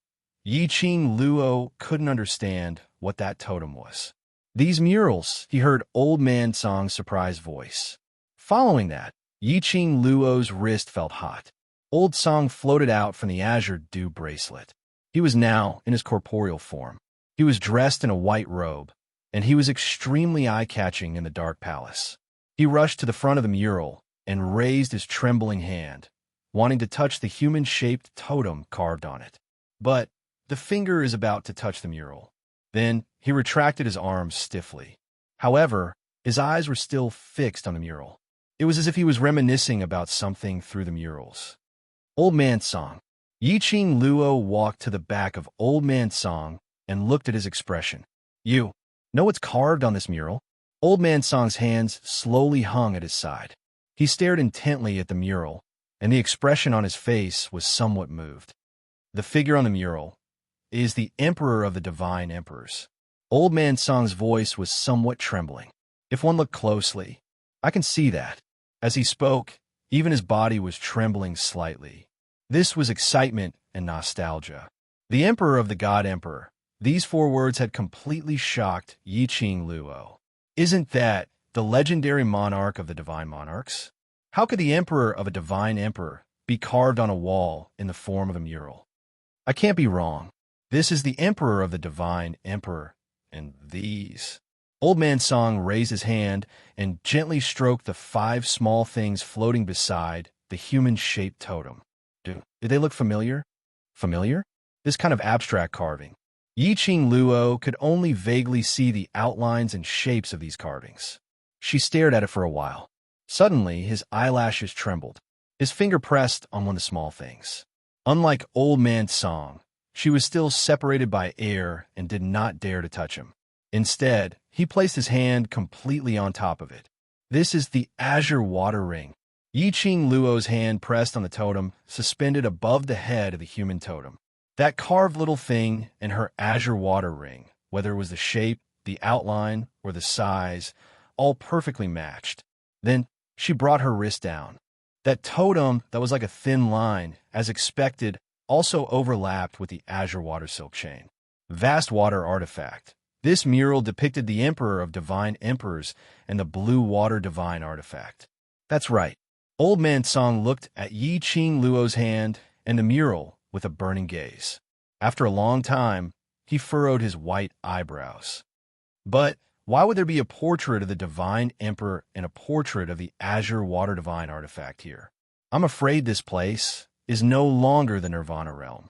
Speaker 1: Yiqing Luo couldn't understand what that totem was. "These murals," he heard Old Man Song's surprised voice. Following that, Yiqing Luo's wrist felt hot. Old Song floated out from the azure dew bracelet. He was now in his corporeal form. He was dressed in a white robe, and he was extremely eye-catching in the dark palace. He rushed to the front of the mural and raised his trembling hand, wanting to touch the human-shaped totem carved on it. But the finger is about to touch the mural. Then he retracted his arms stiffly. However, his eyes were still fixed on the mural. It was as if he was reminiscing about something through the murals. Old Man Song. Yiqing Luo walked to the back of Old Man Song and looked at his expression. "You know what's carved on this mural?" Old Man Song's hands slowly hung at his side. He stared intently at the mural, and the expression on his face was somewhat moved. The figure on the mural is the Emperor of the Divine Emperors. Old Man Song's voice was somewhat trembling. "If one looked closely, I can see that." As he spoke, even his body was trembling slightly. This was excitement and nostalgia. The Emperor of the God Emperor. These 4 words had completely shocked Yiqing Luo. Isn't that the legendary monarch of the divine monarchs? How could the Emperor of a divine emperor be carved on a wall in the form of a mural? I can't be wrong. This is the Emperor of the divine emperor, and these... Old Man Song raised his hand and gently stroked the 5 small things floating beside the human-shaped totem. Do they look familiar? Familiar? This kind of abstract carving. Yiqing Luo could only vaguely see the outlines and shapes of these carvings. She stared at it for a while. Suddenly, his eyelashes trembled. His finger pressed on one of the small things. Unlike Old Man Song, she was still separated by air and did not dare to touch him. Instead, he placed his hand completely on top of it. This is the azure water ring. Yiqing Luo's hand pressed on the totem, suspended above the head of the human totem. That carved little thing and her azure water ring, whether it was the shape, the outline, or the size, all perfectly matched. Then she brought her wrist down. That totem that was like a thin line, as expected, also overlapped with the azure water silk chain. Vast water artifact. This mural depicted the Emperor of Divine Emperors and the blue water divine artifact. That's right. Old Man Song looked at Yiqing Luo's hand and the mural with a burning gaze. After a long time, he furrowed his white eyebrows. But why would there be a portrait of the Divine Emperor and a portrait of the Azure Water Divine artifact here? I'm afraid this place is no longer the Nirvana realm.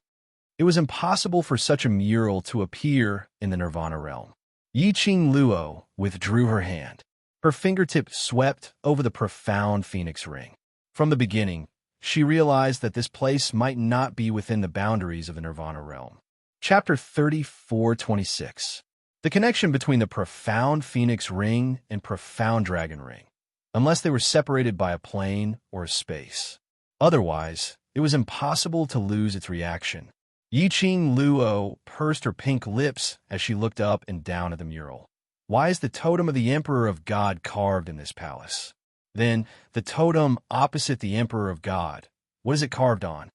Speaker 1: It was impossible for such a mural to appear in the Nirvana realm. Yi-Ching Luo withdrew her hand. Her fingertip swept over the profound phoenix ring. From the beginning, she realized that this place might not be within the boundaries of the Nirvana realm. Chapter 34:26. The connection between the profound phoenix ring and profound dragon ring, unless they were separated by a plane or a space. Otherwise, it was impossible to lose its reaction. Yi-Ching Luo pursed her pink lips as she looked up and down at the mural. Why is the totem of the Emperor of God carved in this palace? Then, the totem opposite the Emperor of God, what is it carved on?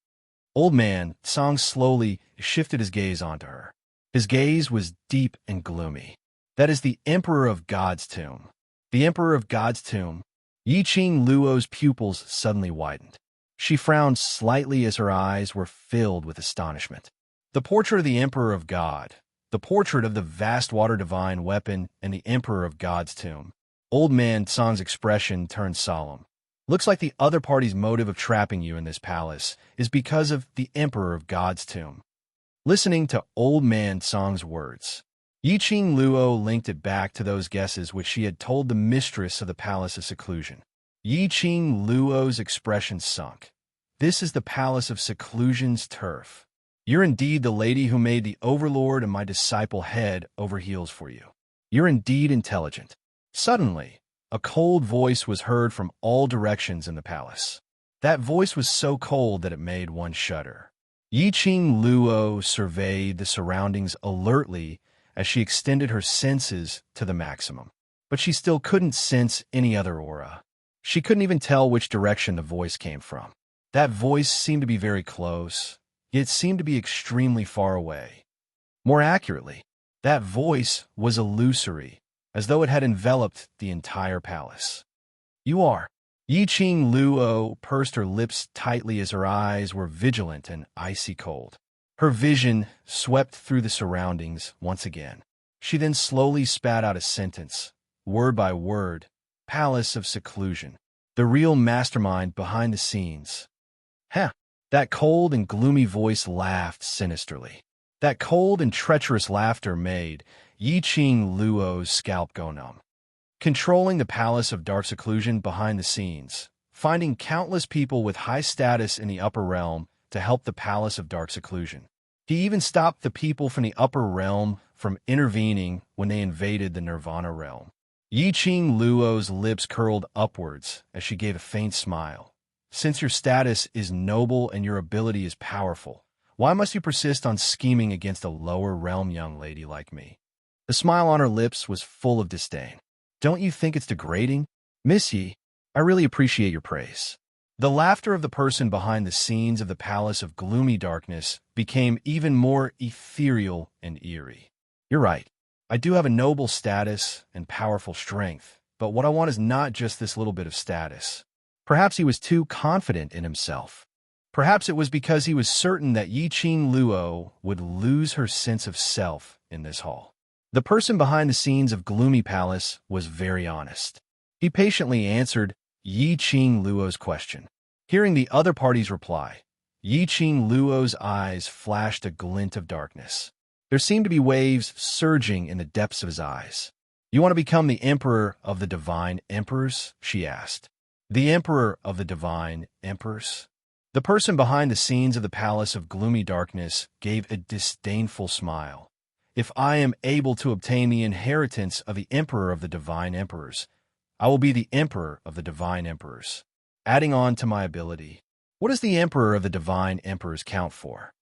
Speaker 1: Old man Song slowly shifted his gaze onto her. His gaze was deep and gloomy. That is the Emperor of God's tomb. The Emperor of God's tomb. Yi-Ching Luo's pupils suddenly widened. She frowned slightly as her eyes were filled with astonishment. The portrait of the Emperor of God, the portrait of the vast water divine weapon, and the Emperor of God's tomb. Old man Song's expression turned solemn. Looks like the other party's motive of trapping you in this palace is because of the Emperor of God's tomb. Listening to Old Man Song's words, Yi-Ching Luo linked it back to those guesses which she had told the mistress of the Palace of Seclusion. Yi-Ching Luo's expression sunk. This is the Palace of Seclusion's turf. You're indeed the lady who made the Overlord and my disciple head over heels for you. You're indeed intelligent. Suddenly, a cold voice was heard from all directions in the palace. That voice was so cold that it made one shudder. Yi-Ching Luo surveyed the surroundings alertly as she extended her senses to the maximum. But she still couldn't sense any other aura. She couldn't even tell which direction the voice came from. That voice seemed to be very close, yet it seemed to be extremely far away. More accurately, that voice was illusory, as though it had enveloped the entire palace. You are. Yi-Ching Luo pursed her lips tightly as her eyes were vigilant and icy cold. Her vision swept through the surroundings once again. She then slowly spat out a sentence, word by word. Palace of Seclusion. The real mastermind behind the scenes. Heh. That cold and gloomy voice laughed sinisterly. That cold and treacherous laughter made Yi-Ching Luo's scalp go numb. Controlling the Palace of Dark Seclusion behind the scenes, finding countless people with high status in the upper realm to help the Palace of Dark Seclusion. He even stopped the people from the upper realm from intervening when they invaded the Nirvana realm. Yi-Ching Luo's lips curled upwards as she gave a faint smile. Since your status is noble and your ability is powerful, why must you persist on scheming against a lower realm young lady like me? The smile on her lips was full of disdain. Don't you think it's degrading? Miss Yi, I really appreciate your praise. The laughter of the person behind the scenes of the Palace of Gloomy Darkness became even more ethereal and eerie. You're right. I do have a noble status and powerful strength, but what I want is not just this little bit of status. Perhaps he was too confident in himself. Perhaps it was because he was certain that Yi-Ching Luo would lose her sense of self in this hall. The person behind the scenes of Gloomy Palace was very honest. He patiently answered Yi-Ching Luo's question. Hearing the other party's reply, Yi-Ching Luo's eyes flashed a glint of darkness. There seemed to be waves surging in the depths of his eyes. You want to become the Emperor of the Divine Emperors? She asked. The Emperor of the Divine Emperors? The person behind the scenes of the Palace of Gloomy Darkness gave a disdainful smile. If I am able to obtain the inheritance of the Emperor of the Divine Emperors, I will be the Emperor of the Divine Emperors. Adding on to my ability, what does the Emperor of the Divine Emperors count for?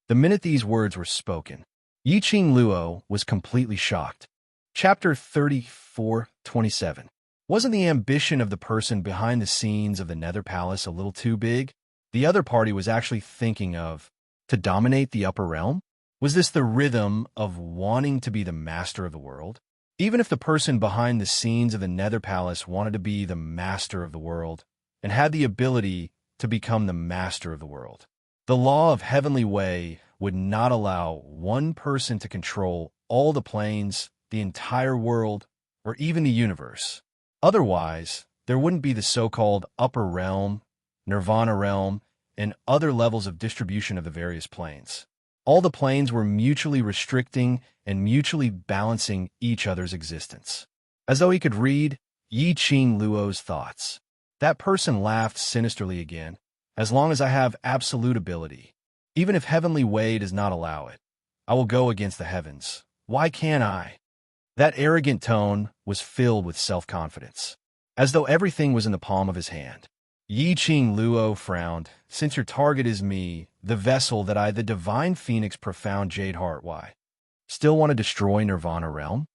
Speaker 1: The minute these words were spoken, Yi-Ching Luo was completely shocked. Chapter 34:27. Wasn't the ambition of the person behind the scenes of the Nether Palace a little too big? The other party was actually thinking of, to dominate the upper realm? Was this the rhythm of wanting to be the master of the world? Even if the person behind the scenes of the Nether Palace wanted to be the master of the world and had the ability to become the master of the world, The law of heavenly way would not allow one person to control all the planes, the entire world, or even the universe. Otherwise, there wouldn't be the so-called upper realm, nirvana realm, and other levels of distribution of the various planes. All the planes were mutually restricting and mutually balancing each other's existence. As though he could read Yi Qing Luo's thoughts. That person laughed sinisterly again. As long as I have absolute ability, even if heavenly way does not allow it, I will go against the heavens. Why can't I? That arrogant tone was filled with self-confidence, as though everything was in the palm of his hand. Yi Qing Luo frowned. Since your target is me, the vessel that I, the divine phoenix, profound jade heart, why? Still want to destroy Nirvana realm?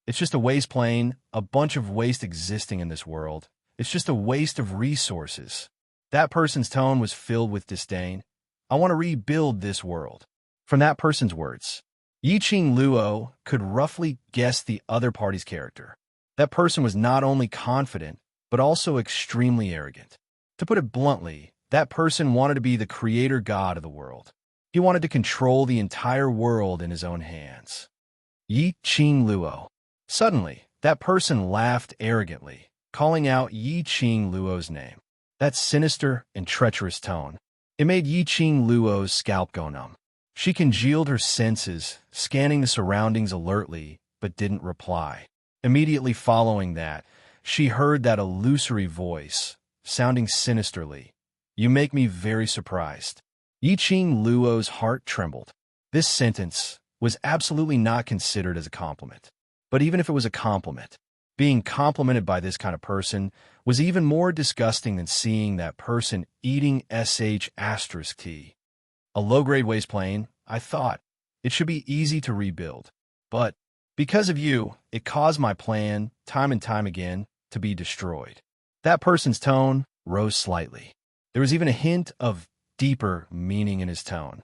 Speaker 1: It's just a waste plane, a bunch of waste existing in this world. It's just a waste of resources. That person's tone was filled with disdain. I want to rebuild this world. From that person's words, Yi Qing Luo could roughly guess the other party's character. That person was not only confident, but also extremely arrogant. To put it bluntly, that person wanted to be the creator god of the world. He wanted to control the entire world in his own hands. Yi Qing Luo. Suddenly, that person laughed arrogantly, calling out Yi Qing Luo's name. That sinister and treacherous tone, it made Yi Qing Luo's scalp go numb. She congealed her senses, scanning the surroundings alertly, but didn't reply. Immediately following that, she heard that illusory voice, sounding sinisterly. You make me very surprised. Yi Qing Luo's heart trembled. This sentence was absolutely not considered as a compliment. But even if it was a compliment, being complimented by this kind of person was even more disgusting than seeing that person eating **T. A low-grade waste plane, I thought. It should be easy to rebuild. But because of you, it caused my plan, time and time again, to be destroyed. That person's tone rose slightly. There was even a hint of deeper meaning in his tone.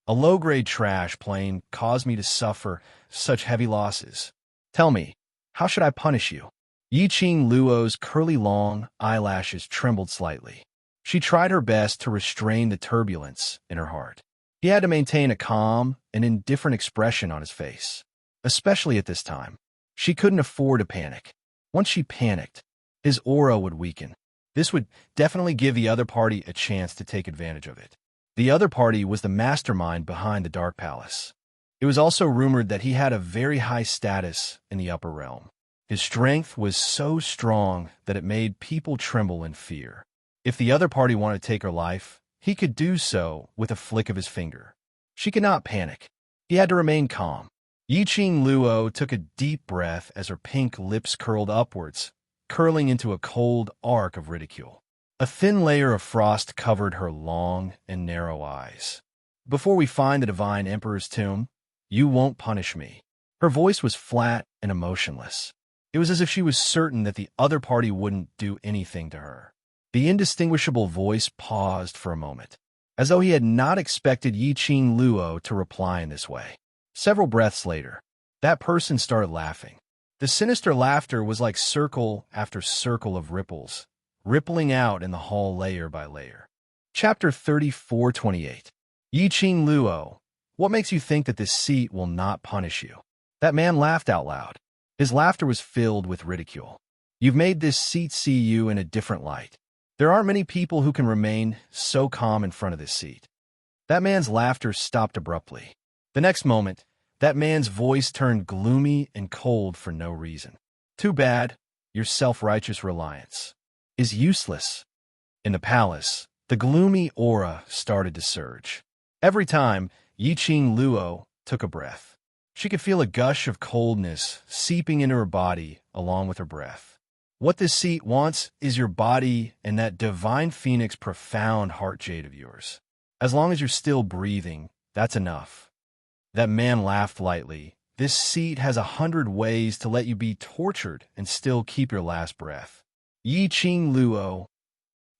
Speaker 1: A low-grade trash plane caused me to suffer such heavy losses. Tell me, how should I punish you? Yi Qing Luo's curly long eyelashes trembled slightly. She tried her best to restrain the turbulence in her heart. He had to maintain a calm and indifferent expression on his face, especially at this time. She couldn't afford to panic. Once she panicked, his aura would weaken. This would definitely give the other party a chance to take advantage of it. The other party was the mastermind behind the Dark Palace. It was also rumored that he had a very high status in the upper realm. His strength was so strong that it made people tremble in fear. If the other party wanted to take her life, he could do so with a flick of his finger. She could not panic. He had to remain calm. Yi Qing Luo took a deep breath as her pink lips curled upwards, curling into a cold arc of ridicule. A thin layer of frost covered her long and narrow eyes. Before we find the divine emperor's tomb, you won't punish me. Her voice was flat and emotionless. It was as if she was certain that the other party wouldn't do anything to her. The indistinguishable voice paused for a moment, as though he had not expected Yi Qing Luo to reply in this way. Several breaths later, that person started laughing. The sinister laughter was like circle after circle of ripples, rippling out in the hall layer by layer. Chapter 34:28. Yi Qing Luo, what makes you think that this seat will not punish you? That man laughed out loud. His laughter was filled with ridicule. You've made this seat see you in a different light. There aren't many people who can remain so calm in front of this seat. That man's laughter stopped abruptly. The next moment, that man's voice turned gloomy and cold for no reason. Too bad, your self-righteous reliance is useless. In the palace, the gloomy aura started to surge. Every time Yi Qing Luo took a breath, she could feel a gush of coldness seeping into her body along with her breath. What this seat wants is your body and that divine phoenix profound heart jade of yours. As long as you're still breathing, that's enough. That man laughed lightly. This seat has 100 ways to let you be tortured and still keep your last breath. Yi Qing Luo.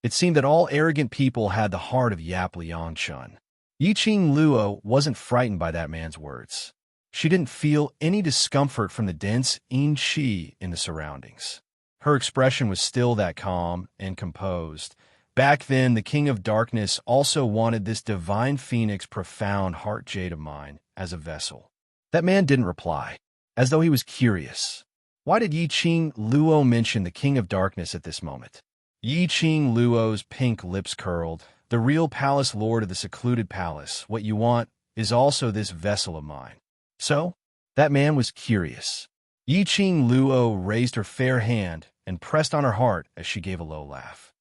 Speaker 1: It seemed that all arrogant people had the heart of Yap Liangchun. Yi Qing Luo wasn't frightened by that man's words. She didn't feel any discomfort from the dense yin qi in the surroundings. Her expression was still that calm and composed, Back then, the King of Darkness also wanted this divine phoenix profound heart jade of mine as a vessel. That man didn't reply, as though he was curious. Why did Yi Qing Luo mention the King of Darkness at this moment? Yi Qing Luo's pink lips curled. The real palace lord of the secluded palace, what you want, is also this vessel of mine. So, that man was curious. Yi Qing Luo raised her fair hand and pressed on her heart as she gave a low laugh.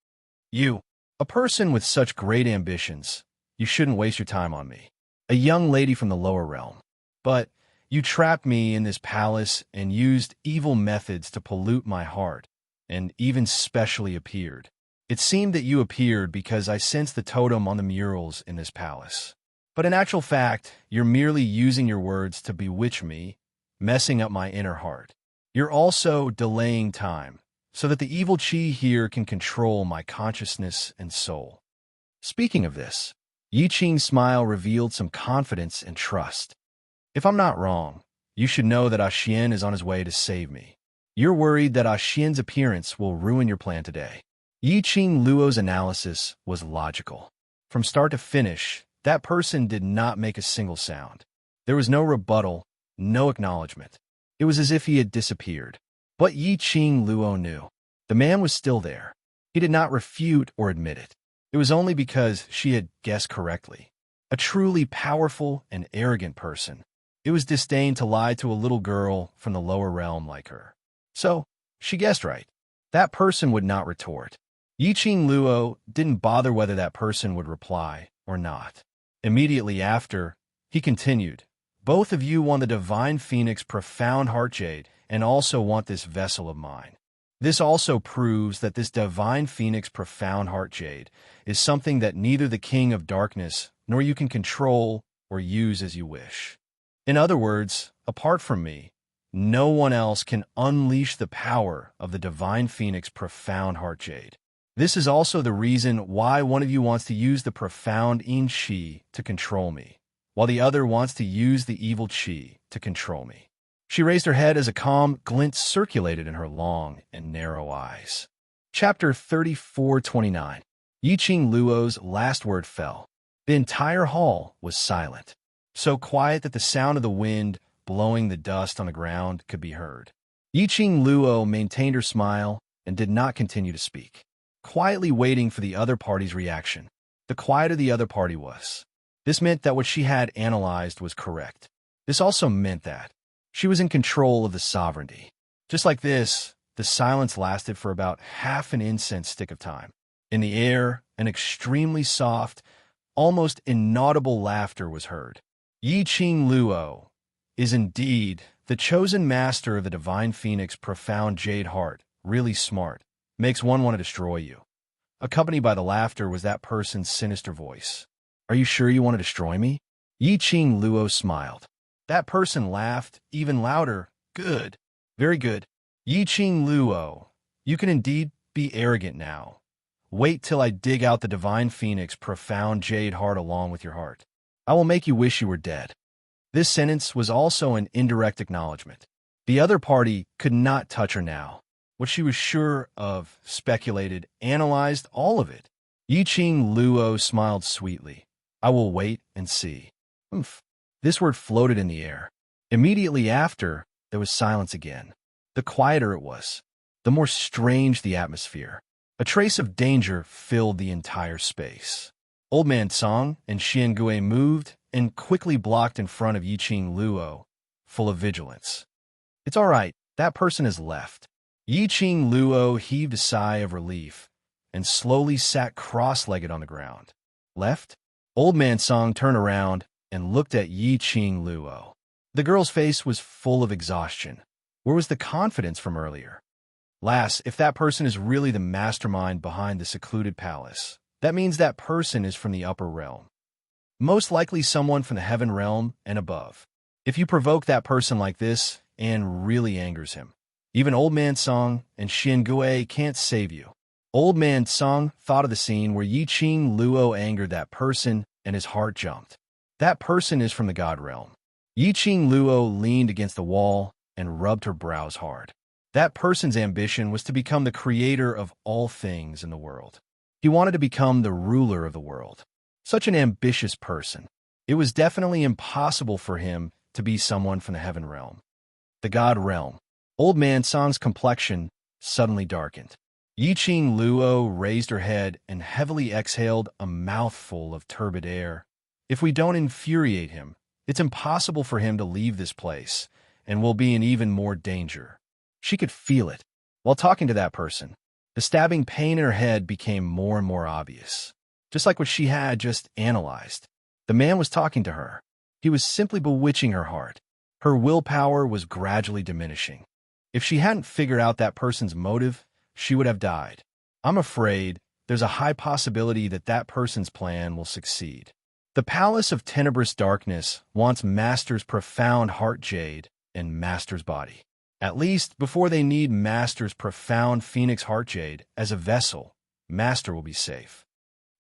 Speaker 1: You, a person with such great ambitions, you shouldn't waste your time on me. A young lady from the lower realm. But you trapped me in this palace and used evil methods to pollute my heart, and even specially appeared. It seemed that you appeared because I sensed the totem on the murals in this palace. But in actual fact, you're merely using your words to bewitch me, messing up my inner heart. You're also delaying time, so that the evil chi here can control my consciousness and soul. Speaking of this, Yi Qing's smile revealed some confidence and trust. If I'm not wrong, you should know that Xian is on his way to save me. You're worried that Xian's appearance will ruin your plan today. Yi Qing Luo's analysis was logical. From start to finish, that person did not make a single sound. There was no rebuttal, no acknowledgement. It was as if he had disappeared. But Yi Qing Luo knew. The man was still there. He did not refute or admit it. It was only because she had guessed correctly. A truly powerful and arrogant person. It was disdain to lie to a little girl from the lower realm like her. So, she guessed right. That person would not retort. Yi Qing Luo didn't bother whether that person would reply or not. Immediately after, he continued, both of you want the divine phoenix profound heart jade and also want this vessel of mine. This also proves that this divine phoenix profound heart jade is something that neither the King of Darkness nor you can control or use as you wish. In other words, apart from me, no one else can unleash the power of the divine phoenix profound heart jade. This is also the reason why one of you wants to use the profound yin qi to control me, while the other wants to use the evil qi to control me. She raised her head as a calm glint circulated in her long and narrow eyes. Chapter 34:29. Yi Qing Luo's last word fell. The entire hall was silent, so quiet that the sound of the wind blowing the dust on the ground could be heard. Yi Qing Luo maintained her smile and did not continue to speak, quietly waiting for the other party's reaction. The quieter the other party was, this meant that what she had analyzed was correct. This also meant that she was in control of the sovereignty. Just like this, the silence lasted for about half an incense stick of time. In the air, an extremely soft, almost inaudible laughter was heard. Yi Qing Luo is indeed the chosen master of the divine phoenix profound jade heart, really smart, makes one want to destroy you. Accompanied by the laughter was that person's sinister voice. Are you sure you want to destroy me? Yi Qing Luo smiled. That person laughed even louder. Good. Very good. Yi Qing Luo, you can indeed be arrogant now. Wait till I dig out the divine phoenix profound jade heart along with your heart. I will make you wish you were dead. This sentence was also an indirect acknowledgement. The other party could not touch her now. What she was sure of, speculated, analyzed all of it. Yi Qing Luo smiled sweetly. I will wait and see. Oomph. This word floated in the air. Immediately after, there was silence again. The quieter it was, the more strange the atmosphere. A trace of danger filled the entire space. Old Man Song and Xian Gui moved and quickly blocked in front of Yi Qing Luo, full of vigilance. It's all right, that person has left. Yi Qing Luo heaved a sigh of relief and slowly sat cross-legged on the ground. Left? Old Man Song turned around and looked at Yi Qing Luo. The girl's face was full of exhaustion. Where was the confidence from earlier? Lass, if that person is really the mastermind behind the secluded palace, that means that person is from the upper realm. Most likely someone from the heaven realm and above. If you provoke that person like this and really angers him, even Old Man Song and Xian Gui can't save you. Old Man Song thought of the scene where Yi Qing Luo angered that person and his heart jumped. That person is from the god realm. Yi Qing Luo leaned against the wall and rubbed her brows hard. That person's ambition was to become the creator of all things in the world. He wanted to become the ruler of the world. Such an ambitious person. It was definitely impossible for him to be someone from the heaven realm. The god realm. Old man Song's complexion suddenly darkened. Yiqing Luo raised her head and heavily exhaled a mouthful of turbid air. If we don't infuriate him, it's impossible for him to leave this place, and we'll be in even more danger. She could feel it. While talking to that person, the stabbing pain in her head became more and more obvious. Just like what she had just analyzed. The man was talking to her. He was simply bewitching her heart. Her willpower was gradually diminishing. If she hadn't figured out that person's motive, she would have died. I'm afraid there's a high possibility that that person's plan will succeed. The Palace of Tenebrous Darkness wants Master's profound heart jade and Master's body. At least before they need Master's profound phoenix heart jade as a vessel, Master will be safe.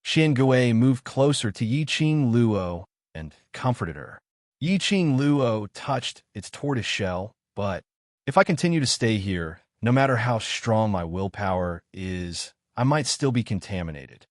Speaker 1: Xian Gui moved closer to Yiqing Luo and comforted her. Yiqing Luo touched its tortoise shell, but if I continue to stay here, no matter how strong my willpower is, I might still be contaminated.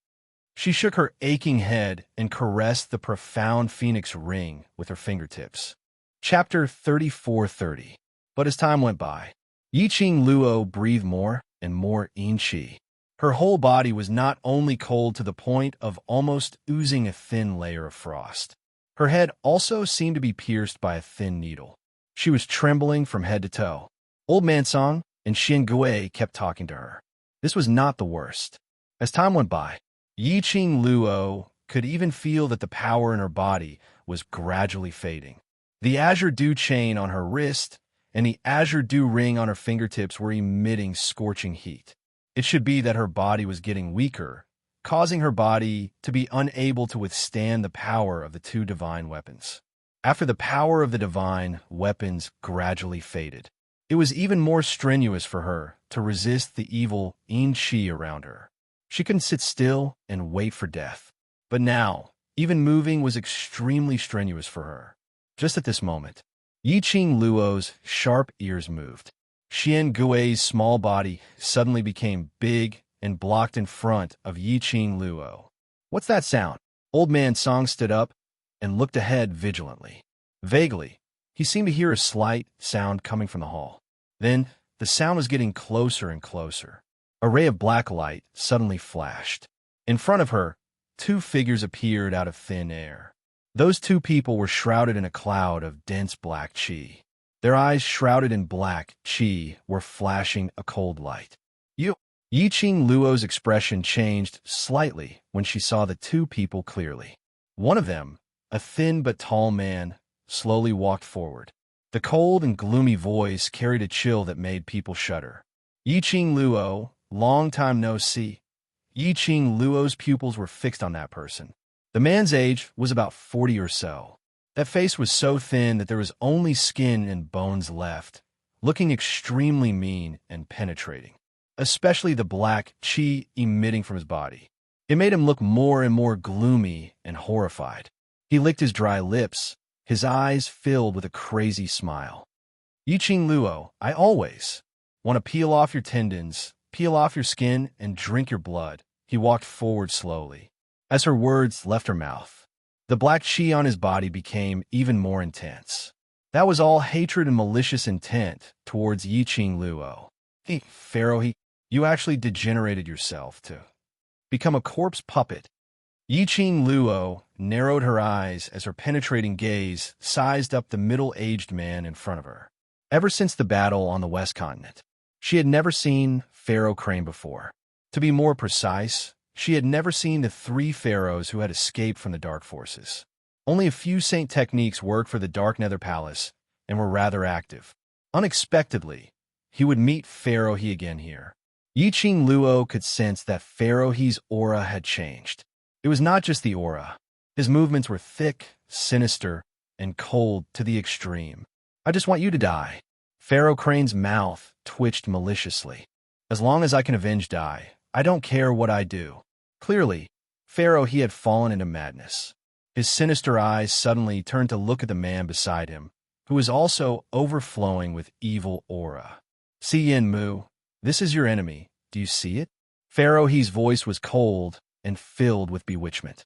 Speaker 1: She shook her aching head and caressed the profound phoenix ring with her fingertips. Chapter 34:30. But as time went by, Yiqing Luo breathed more and more yin-qi. Her whole body was not only cold to the point of almost oozing a thin layer of frost. Her head also seemed to be pierced by a thin needle. She was trembling from head to toe. Old Man Song and Xian Gui kept talking to her. This was not the worst. As time went by, Yiqing Luo could even feel that the power in her body was gradually fading. The azure dew chain on her wrist and the azure dew ring on her fingertips were emitting scorching heat. It should be that her body was getting weaker, causing her body to be unable to withstand the power of the two divine weapons. After the power of the divine weapons gradually faded, it was even more strenuous for her to resist the evil yin-qi around her. She couldn't sit still and wait for death. But now, even moving was extremely strenuous for her. Just at this moment, Yiqing Luo's sharp ears moved. Xian Gui's small body suddenly became big and blocked in front of Yiqing Luo. What's that sound? Old Man Song stood up and looked ahead vigilantly. Vaguely, he seemed to hear a slight sound coming from the hall. Then, the sound was getting closer and closer. A ray of black light suddenly flashed. In front of her, two figures appeared out of thin air. Those two people were shrouded in a cloud of dense black qi. Their eyes, shrouded in black qi, were flashing a cold light. Yiqing Luo's expression changed slightly when she saw the two people clearly. One of them, a thin but tall man, slowly walked forward. The cold and gloomy voice carried a chill that made people shudder. Yiqing Luo, long time no see. Yiqing Luo's pupils were fixed on that person. The man's age was about 40 or so. That face was so thin that there was only skin and bones left, looking extremely mean and penetrating, especially the black qi emitting from his body. It made him look more and more gloomy and horrified. He licked his dry lips, his eyes filled with a crazy smile. Yiqing Luo, I always want to peel off your tendons, peel off your skin, and drink your blood. He walked forward slowly. As her words left her mouth, the black qi on his body became even more intense. That was all hatred and malicious intent towards Yiqing Luo. Pharaoh, you actually degenerated yourself to become a corpse puppet. Yiqing Luo narrowed her eyes as her penetrating gaze sized up the middle-aged man in front of her. Ever since the battle on the West Continent, she had never seen Pharaoh Crane before. To be more precise, she had never seen the three pharaohs who had escaped from the Dark Forces. Only a few Saint techniques worked for the Dark Nether Palace and were rather active. Unexpectedly, he would meet Pharaoh He again here. Yiqing Luo could sense that Pharaoh He's aura had changed. It was not just the aura. His movements were thick, sinister, and cold to the extreme. I just want you to die. Pharaoh Crane's mouth twitched maliciously. As long as I can avenge Dai, I don't care what I do. Clearly, Pharaoh He had fallen into madness. His sinister eyes suddenly turned to look at the man beside him, who was also overflowing with evil aura. Si Yin Mu, this is your enemy. Do you see it? Pharaoh He's voice was cold and filled with bewitchment.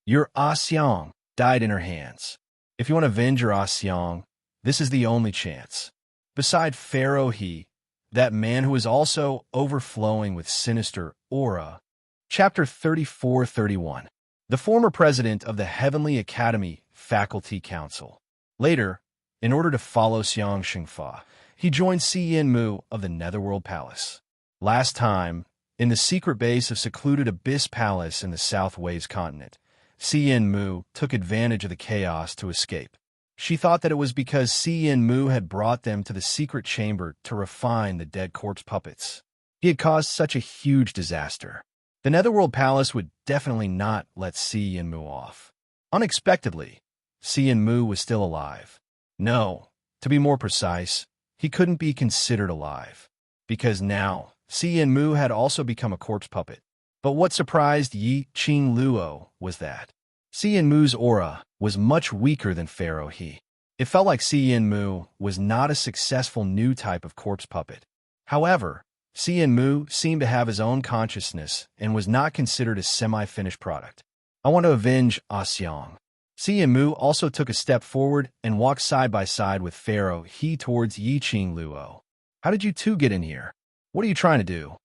Speaker 1: Your Xiang died in her hands. If you want to avenge your Xiang, this is the only chance. Beside Pharaoh He, that man who is also overflowing with sinister aura. Chapter 34-31. The former president of the Heavenly Academy Faculty Council. Later, in order to follow Xiang Xingfa, he joined Si Yinmu of the Netherworld Palace. Last time, in the secret base of secluded Abyss Palace in the South Waves continent, Si Yinmu took advantage of the chaos to escape. She thought that it was because Si Yinmu had brought them to the secret chamber to refine the dead corpse puppets. He had caused such a huge disaster. The Netherworld Palace would definitely not let Si Yinmu off. Unexpectedly, Si Yinmu was still alive. No, to be more precise, he couldn't be considered alive, because now Si Yinmu had also become a corpse puppet. But what surprised Yi Qing Luo was that Si Yinmu's aura was much weaker than Pharaoh He. It felt like Si Yinmu was not a successful new type of corpse puppet. However, Si Yinmu seemed to have his own consciousness and was not considered a semi-finished product. I want to avenge Xiang. Si Yinmu also took a step forward and walked side by side with Pharaoh He towards Yi Qing Luo. How did you two get in here? What are you trying to do?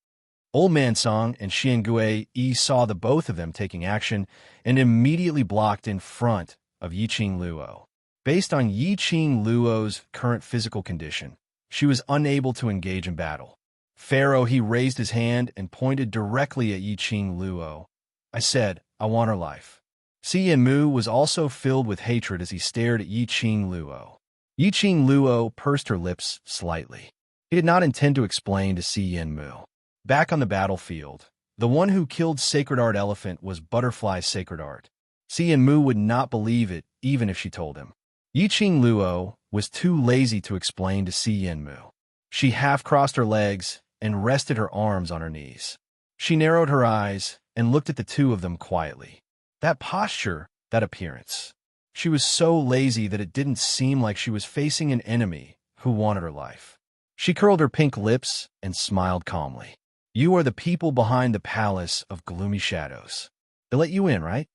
Speaker 1: Old Man Song and Xiangui Yi saw the both of them taking action and immediately blocked in front of Yi Qing Luo. Based on Yi Qing Luo's current physical condition, she was unable to engage in battle. Pharaoh He raised his hand and pointed directly at Yi Qing Luo. I said, I want her life. Si Yinmu was also filled with hatred as he stared at Yi Qing Luo. Yi Qing Luo pursed her lips slightly. He did not intend to explain to Si Yinmu. Back on the battlefield, the one who killed Sacred Art Elephant was Butterfly's Sacred Art. Si Yinmu would not believe it even if she told him. Yi Qing Luo was too lazy to explain to Si Yinmu. She half-crossed her legs and rested her arms on her knees. She narrowed her eyes and looked at the two of them quietly. That posture, that appearance. She was so lazy that it didn't seem like she was facing an enemy who wanted her life. She curled her pink lips and smiled calmly. You are the people behind the palace of gloomy shadows. They let you in, right?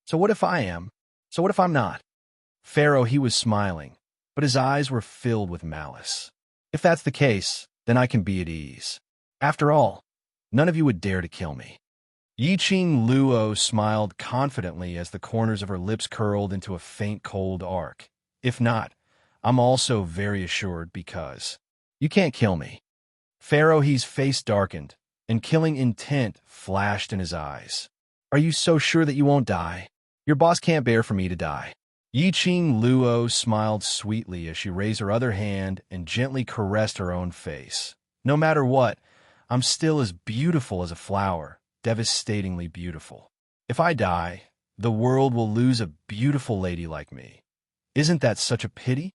Speaker 1: So what if I am? So what if I'm not? Pharaoh He was smiling, but his eyes were filled with malice. If that's the case, then I can be at ease. After all, none of you would dare to kill me. Yi Qing Luo smiled confidently as the corners of her lips curled into a faint cold arc. If not, I'm also very assured because you can't kill me. Pharaoh He's face darkened, and killing intent flashed in his eyes. Are you so sure that you won't die? Your boss can't bear for me to die. Yi Qing Luo smiled sweetly as she raised her other hand and gently caressed her own face. No matter what, I'm still as beautiful as a flower, devastatingly beautiful. If I die, the world will lose a beautiful lady like me. Isn't that such a pity?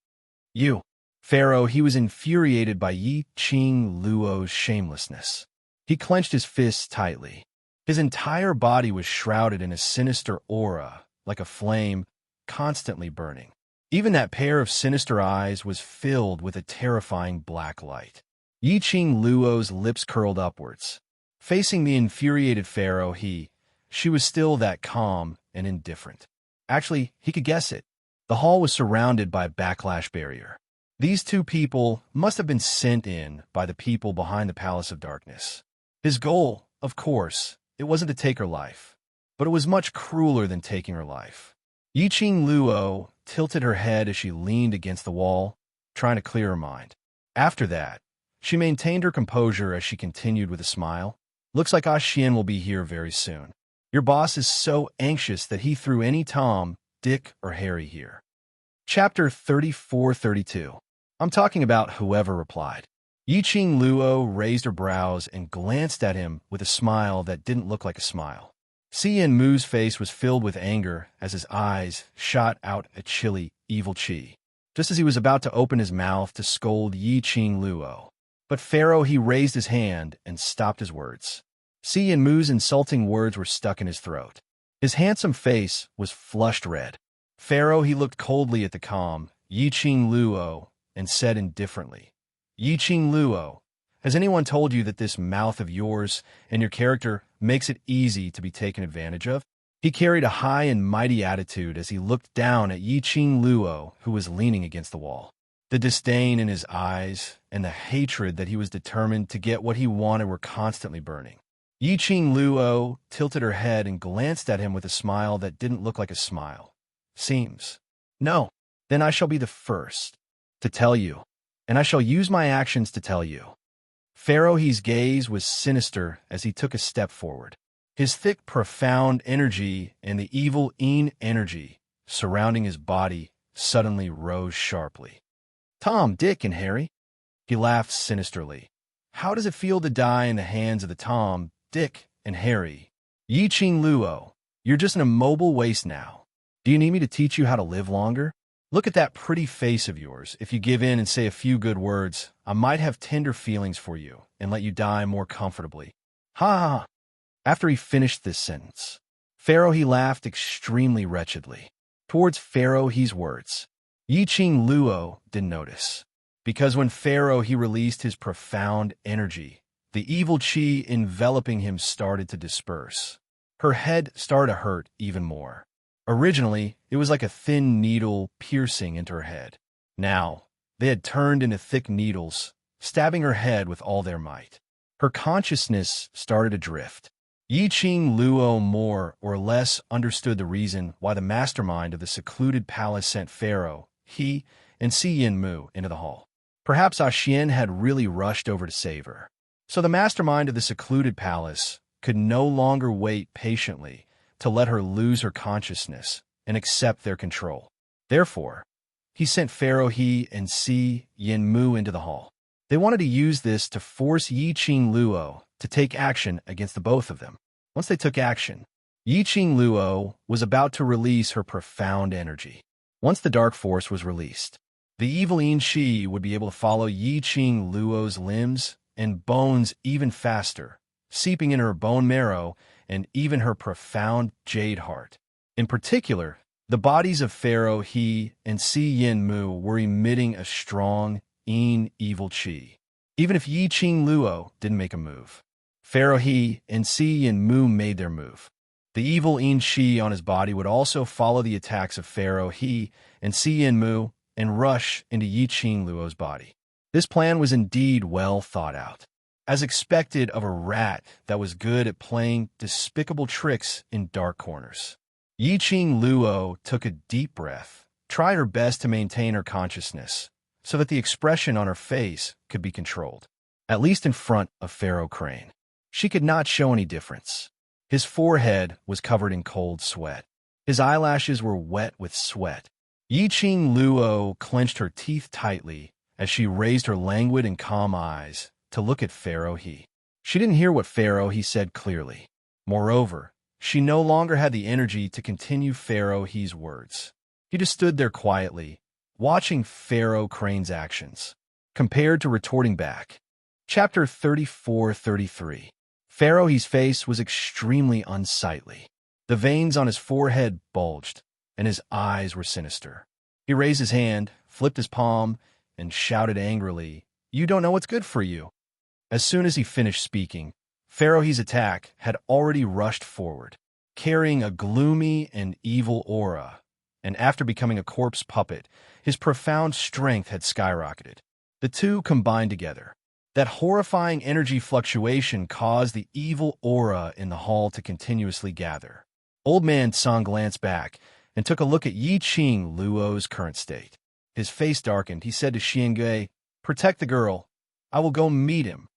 Speaker 1: You. Pharaoh He was infuriated by Yi Qing Luo's shamelessness. He clenched his fists tightly. His entire body was shrouded in a sinister aura, like a flame, constantly burning. Even that pair of sinister eyes was filled with a terrifying black light. Yi Qing Luo's lips curled upwards. Facing the infuriated Pharaoh she was still that calm and indifferent. Actually, he could guess it. The hall was surrounded by a backlash barrier. These two people must have been sent in by the people behind the Palace of Darkness. His goal, of course, it wasn't to take her life, but it was much crueler than taking her life. Yi Qing Luo tilted her head as she leaned against the wall, trying to clear her mind. After that, she maintained her composure as she continued with a smile. Looks like Xian will be here very soon. Your boss is so anxious that he threw any Tom, Dick, or Harry here. Chapter 34-32. I'm talking about whoever replied. Yi Qing Luo raised her brows and glanced at him with a smile that didn't look like a smile. Si Yinmu's face was filled with anger as his eyes shot out a chilly, evil chi, just as he was about to open his mouth to scold Yi Qing Luo. But Pharaoh he raised his hand and stopped his words. Si Yinmu's insulting words were stuck in his throat. His handsome face was flushed red. Pharaoh he looked coldly at the calm Yi Qing Luo and said indifferently, Yi Qing Luo, has anyone told you that this mouth of yours and your character makes it easy to be taken advantage of. He carried a high and mighty attitude as he looked down at Yiqing Luo, who was leaning against the wall. The disdain in his eyes and the hatred that he was determined to get what he wanted were constantly burning. Yiqing Luo tilted her head and glanced at him with a smile that didn't look like a smile. Seems. No. Then I shall be the first to tell you, and I shall use my actions to tell you. Pharaoh's gaze was sinister as he took a step forward. His thick, profound energy and the evil energy surrounding his body suddenly rose sharply. Tom, Dick, and Harry. He laughed sinisterly. How does it feel to die in the hands of the Tom, Dick, and Harry? Yiqing Luo, you're just an immobile waste now. Do you need me to teach you how to live longer? Look at that pretty face of yours. If you give in and say a few good words, I might have tender feelings for you and let you die more comfortably. Ha ha ha. After he finished this sentence, he laughed extremely wretchedly. Towards Pharaoh's words, Yiqing Luo didn't notice, because when he released his profound energy, the evil chi enveloping him started to disperse. Her head started to hurt even more. Originally, it was like a thin needle piercing into her head. Now, they had turned into thick needles, stabbing her head with all their might. Her consciousness started to drift. Yiqing Luo more or less understood the reason why the mastermind of the secluded palace sent Pharaoh, he, and Si Yinmu into the hall. Perhaps Xian had really rushed over to save her. So the mastermind of the secluded palace could no longer wait patiently to let her lose her consciousness and accept their control. Therefore, he sent Pharaoh and Si Yinmu into the hall. They wanted to use this to force Yiqing Luo to take action against the both of them. Once they took action, Yiqing Luo was about to release her profound energy. Once the dark force was released, the evil Shi would be able to follow Yiqing Luo's limbs and bones even faster, seeping into her bone marrow and even her profound jade heart. In particular, the bodies of Pharaoh, and Si Yinmu were emitting a strong, evil chi. Even if Yiqing Luo didn't make a move, Pharaoh and Si Yinmu made their move. The evil chi on his body would also follow the attacks of Pharaoh and Si Yinmu and rush into Yiqing Luo's body. This plan was indeed well thought out, as expected of a rat that was good at playing despicable tricks in dark corners. Yiqing Luo took a deep breath, tried her best to maintain her consciousness, so that the expression on her face could be controlled. At least in front of Pharaoh Crane, she could not show any difference. His forehead was covered in cold sweat. His eyelashes were wet with sweat. Yiqing Luo clenched her teeth tightly as she raised her languid and calm eyes to look at Pharaoh. She didn't hear what Pharaoh said clearly. Moreover, she no longer had the energy to continue Pharaoh's words. He just stood there quietly, watching Pharaoh Crane's actions, compared to retorting back. Chapter 34-33. Pharaoh's face was extremely unsightly. The veins on his forehead bulged, and his eyes were sinister. He raised his hand, flipped his palm, and shouted angrily, "You don't know what's good for you." As soon as he finished speaking, Pharaoh's attack had already rushed forward, carrying a gloomy and evil aura, and after becoming a corpse puppet, his profound strength had skyrocketed. The two combined together. That horrifying energy fluctuation caused the evil aura in the hall to continuously gather. Old Man Song glanced back and took a look at Yiqing Luo's current state. His face darkened. He said to Xiangui, "Protect the girl. I will go meet him."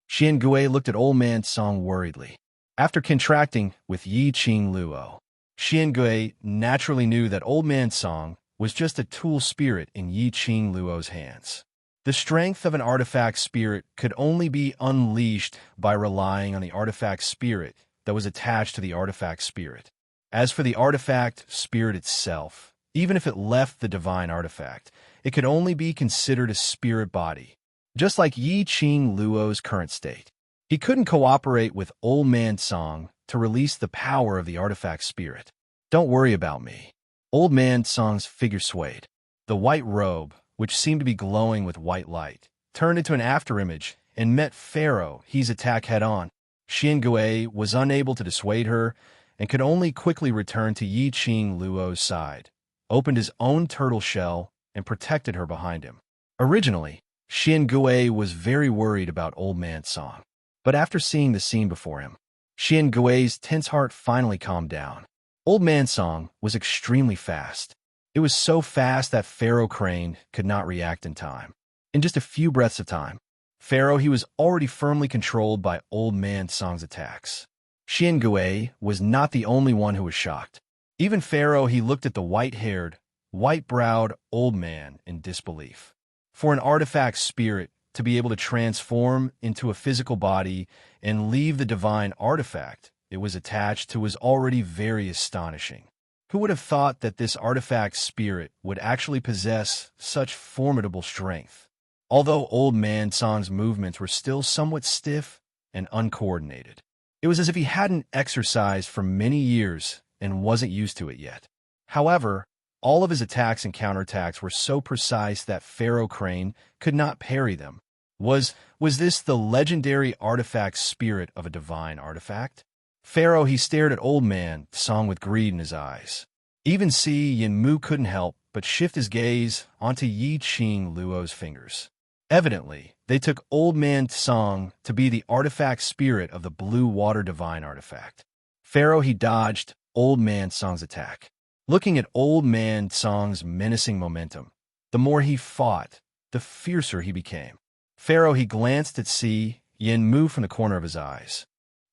Speaker 1: Xiangui looked at Old Man Song worriedly. After contracting with Yiqing Luo, Xiangui naturally knew that Old Man Song was just a tool spirit in Yiqing Luo's hands. The strength of an artifact spirit could only be unleashed by relying on the artifact spirit that was attached to the artifact spirit. As for the artifact spirit itself, even if it left the divine artifact, it could only be considered a spirit body, just like Yiqing Luo's current state. He couldn't cooperate with Old Man Song to release the power of the artifact spirit. "Don't worry about me." Old Man Song's figure swayed. The white robe, which seemed to be glowing with white light, turned into an afterimage and met Pharaoh's attack head-on. Xiangui was unable to dissuade her and could only quickly return to Yi Qing Luo's side, opened his own turtle shell, and protected her behind him. Originally, Xiangui was very worried about Old Man Song, but after seeing the scene before him, Xiangui's tense heart finally calmed down. Old Man Song was extremely fast. It was so fast that Pharaoh Crane could not react in time. In just a few breaths of time, Pharaoh he was already firmly controlled by Old Man Song's attacks. Xiangui was not the only one who was shocked. Even Pharaoh he looked at the white-haired, white-browed old man in disbelief. For an artifact spirit to be able to transform into a physical body and leave the divine artifact it was attached to was already very astonishing. Who would have thought that this artifact spirit would actually possess such formidable strength? Although Old Man Song's movements were still somewhat stiff and uncoordinated, it was as if he hadn't exercised for many years and wasn't used to it yet. However, all of his attacks and counterattacks were so precise that Pharaoh Crane could not parry them. Was this the legendary artifact spirit of a divine artifact? Pharaoh he stared at Old Man Song with greed in his eyes. Even Si Yinmu couldn't help but shift his gaze onto Yi Qing Luo's fingers. Evidently, they took Old Man Song to be the artifact spirit of the blue water divine artifact. Pharaoh he dodged Old Man Song's attack. Looking at Old Man Song's menacing momentum, the more he fought, the fiercer he became. Pharaoh he glanced at Si Yinmu from the corner of his eyes.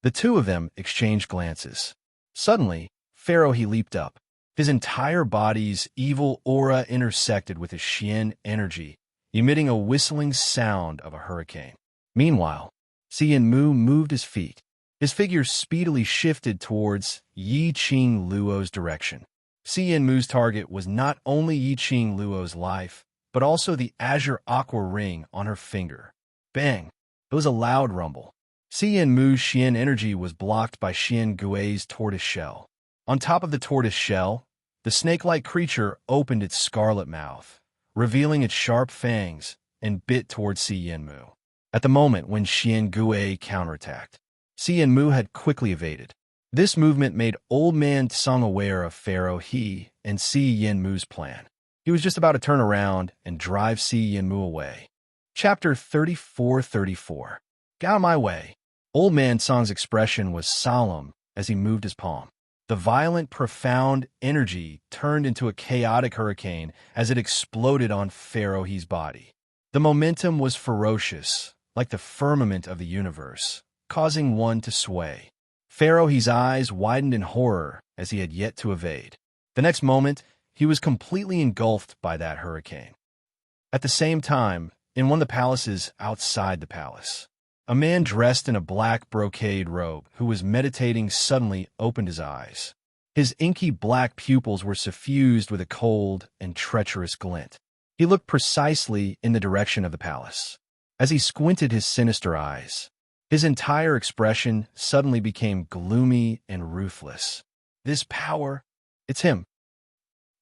Speaker 1: The two of them exchanged glances. Suddenly, Pharaoh he leaped up. His entire body's evil aura intersected with his Xian energy, emitting a whistling sound of a hurricane. Meanwhile, Si Yinmu moved his feet. His figure speedily shifted towards Yi Qing Luo's direction. Si Yinmu's target was not only Yi Qing Luo's life, but also the azure aqua ring on her finger. Bang! It was a loud rumble. Si Yinmu's Xian energy was blocked by Xiangui's tortoise shell. On top of the tortoise shell, the snake-like creature opened its scarlet mouth, revealing its sharp fangs, and bit towards Si Yinmu. At the moment when Xiangui counterattacked, Si Yinmu had quickly evaded. This movement made Old Man Song aware of Pharaoh he and Si Yinmu's plan. He was just about to turn around and drive Si Yinmu away. Chapter 34:34. Get out of my way. Old Man Song's expression was solemn as he moved his palm. The violent, profound energy turned into a chaotic hurricane as it exploded on Pharaoh he's body. The momentum was ferocious, like the firmament of the universe, causing one to sway. Pharaoh he's eyes widened in horror as he had yet to evade. The next moment, he was completely engulfed by that hurricane. At the same time, in one of the palaces outside the palace, a man dressed in a black brocade robe who was meditating suddenly opened his eyes. His inky black pupils were suffused with a cold and treacherous glint. He looked precisely in the direction of the palace. As he squinted his sinister eyes, his entire expression suddenly became gloomy and ruthless. This power, it's him.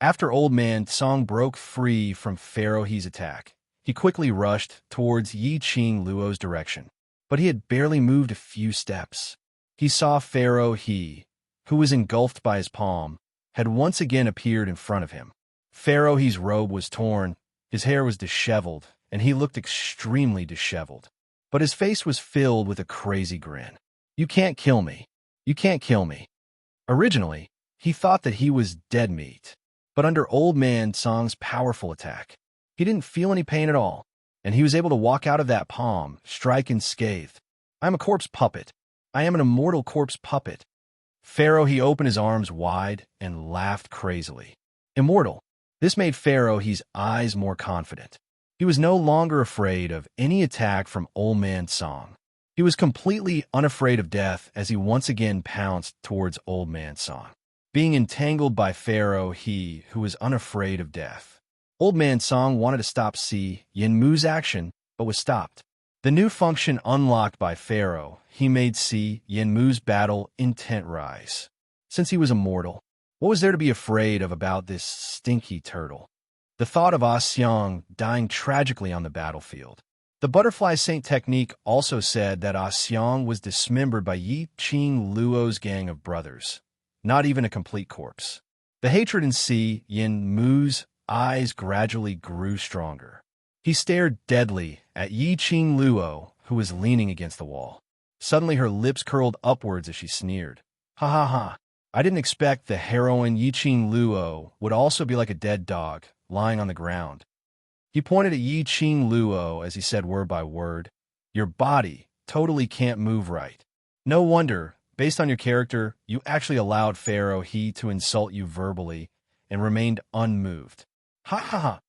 Speaker 1: After Old Man Song broke free from Pharaoh he's attack, he quickly rushed towards Yi Qing Luo's direction. But he had barely moved a few steps. He saw Pharaoh he, who was engulfed by his palm, had once again appeared in front of him. Pharaoh he's robe was torn, his hair was disheveled, and he looked extremely disheveled. But his face was filled with a crazy grin. You can't kill me. You can't kill me. Originally, he thought that he was dead meat. But under Old Man Song's powerful attack, he didn't feel any pain at all, and he was able to walk out of that palm, strike unscathed. I am a corpse puppet. I am an immortal corpse puppet. Pharaoh he opened his arms wide and laughed crazily. Immortal. This made Pharaoh he's eyes more confident. He was no longer afraid of any attack from Old Man Song. He was completely unafraid of death as he once again pounced towards Old Man Song. Being entangled by Pharaoh he who was unafraid of death. Old Man Song wanted to stop Si Yinmu's action, but was stopped. The new function unlocked by Pharaoh, he made Si Yinmu's battle intent rise. Since he was immortal, what was there to be afraid of about this stinky turtle? The thought of Ah Xiang dying tragically on the battlefield, the The butterfly saint technique also said that Ah Xiang was dismembered by Yi Qing Luo's gang of brothers, not even a complete corpse. The hatred in Si Yin Mu's eyes gradually grew stronger. He stared deadly at Yi Qing Luo, who was leaning against the wall. Suddenly her lips curled upwards as she sneered. Ha ha ha. I didn't expect the heroine Yi Qing Luo would also be like a dead dog, lying on the ground. He pointed at Yi Qing Luo as he said word by word, "Your body totally can't move right. No wonder, based on your character, you actually allowed Pharaoh He to insult you verbally and remained unmoved." Ha ha ha.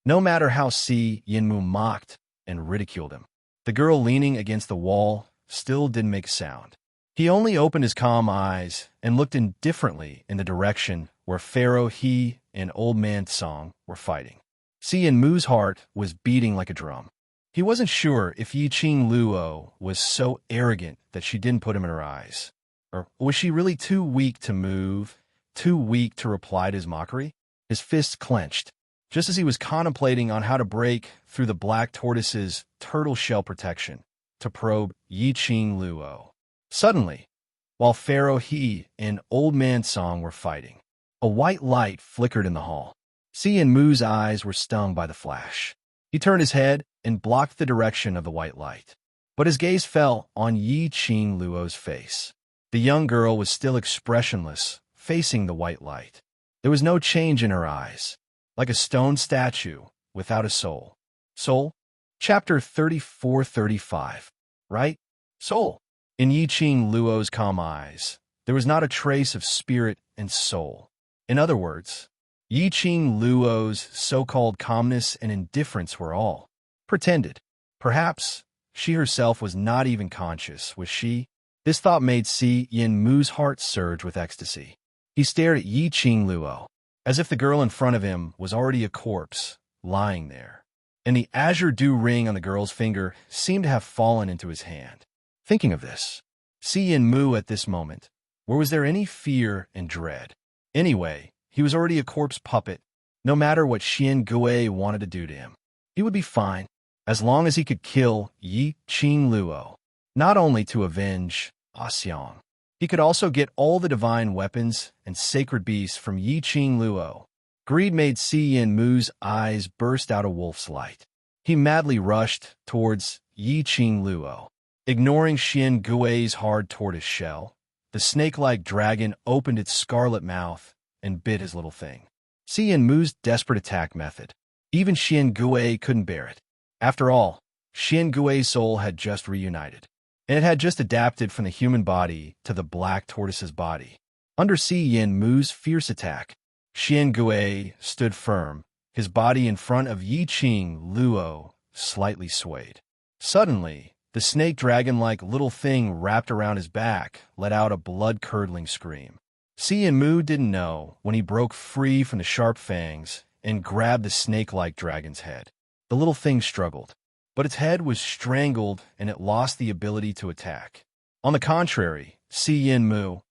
Speaker 1: No matter how Si Yinmu mocked and ridiculed him, the girl leaning against the wall still didn't make a sound. He only opened his calm eyes and looked indifferently in the direction where Pharaoh He and Old Man Song were fighting. Si Yinmu's heart was beating like a drum. He wasn't sure if Yi Qing Luo was so arrogant that she didn't put him in her eyes. Or was she really too weak to move, too weak to reply to his mockery? His fists clenched, just as he was contemplating on how to break through the black tortoise's turtle shell protection to probe Yi Qing Luo. Suddenly, while Pharaoh He and Old Man Song were fighting, a white light flickered in the hall. Si Yinmu's eyes were stung by the flash. He turned his head and blocked the direction of the white light. But his gaze fell on Yi Qing Luo's face. The young girl was still expressionless, facing the white light. There was no change in her eyes, like a stone statue without a soul. Soul? Chapter 34-35. Right? Soul. In Yi Qing Luo's calm eyes, there was not a trace of spirit and soul. In other words, Yi Qing Luo's so-called calmness and indifference were all pretended. Perhaps she herself was not even conscious, was she? This thought made Si Yinmu's heart surge with ecstasy. He stared at Yi Qing Luo, as if the girl in front of him was already a corpse, lying there. And the azure dew ring on the girl's finger seemed to have fallen into his hand. Thinking of this, Si Yinmu at this moment, where was there any fear and dread? Anyway, he was already a corpse puppet, no matter what Xian Gui wanted to do to him. He would be fine, as long as he could kill Yi Qing Luo, not only to avenge Ah Xiang. He could also get all the divine weapons and sacred beasts from Yi Qing Luo. Greed made Si Yinmu's eyes burst out a wolf's light. He madly rushed towards Yi Qing Luo. Ignoring Xian Gui's hard tortoise shell, the snake-like dragon opened its scarlet mouth and bit his little thing. Si Yinmu's desperate attack method. Even Xian Gui couldn't bear it. After all, Xian Gui's soul had just reunited, and it had just adapted from the human body to the black tortoise's body. Under Si Yinmu's fierce attack, Xian Gui stood firm, his body in front of Yi Qing Luo slightly swayed. Suddenly, the snake dragon-like little thing wrapped around his back let out a blood-curdling scream. Si Yinmu didn't know when he broke free from the sharp fangs and grabbed the snake-like dragon's head. The little thing struggled, but its head was strangled and it lost the ability to attack. On the contrary, Si Yinmu,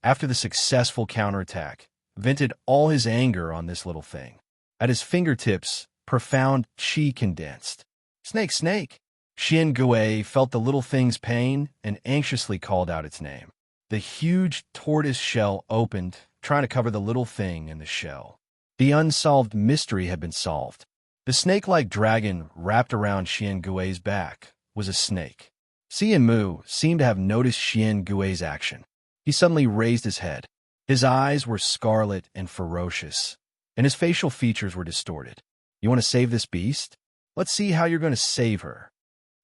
Speaker 1: after the successful counterattack, vented all his anger on this little thing. At his fingertips, profound qi condensed. "Snake, snake!" Xian Gui felt the little thing's pain and anxiously called out its name. The huge tortoise shell opened, trying to cover the little thing in the shell. The unsolved mystery had been solved. The snake-like dragon wrapped around Xian Gui's back was a snake. Si Yinmu seemed to have noticed Xian Gui's action. He suddenly raised his head. His eyes were scarlet and ferocious, and his facial features were distorted. "You want to save this beast? Let's see how you're going to save her."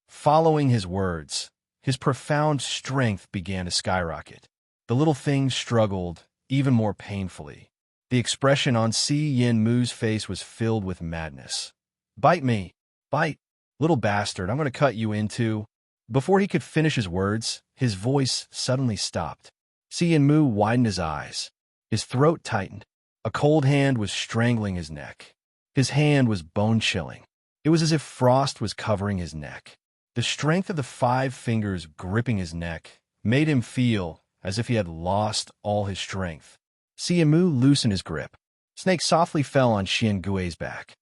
Speaker 1: Following his words, his profound strength began to skyrocket. The little thing struggled even more painfully. The expression on Si Yinmu's face was filled with madness. "Bite me! Bite! Little bastard, I'm going to cut you into—" Before he could finish his words, his voice suddenly stopped. Si Yinmu widened his eyes. His throat tightened. A cold hand was strangling his neck. His hand was bone-chilling. It was as if frost was covering his neck. The strength of the 5 fingers gripping his neck made him feel as if he had lost all his strength. Si Yinmu loosened his grip. Snake softly fell on Xian Gui's back.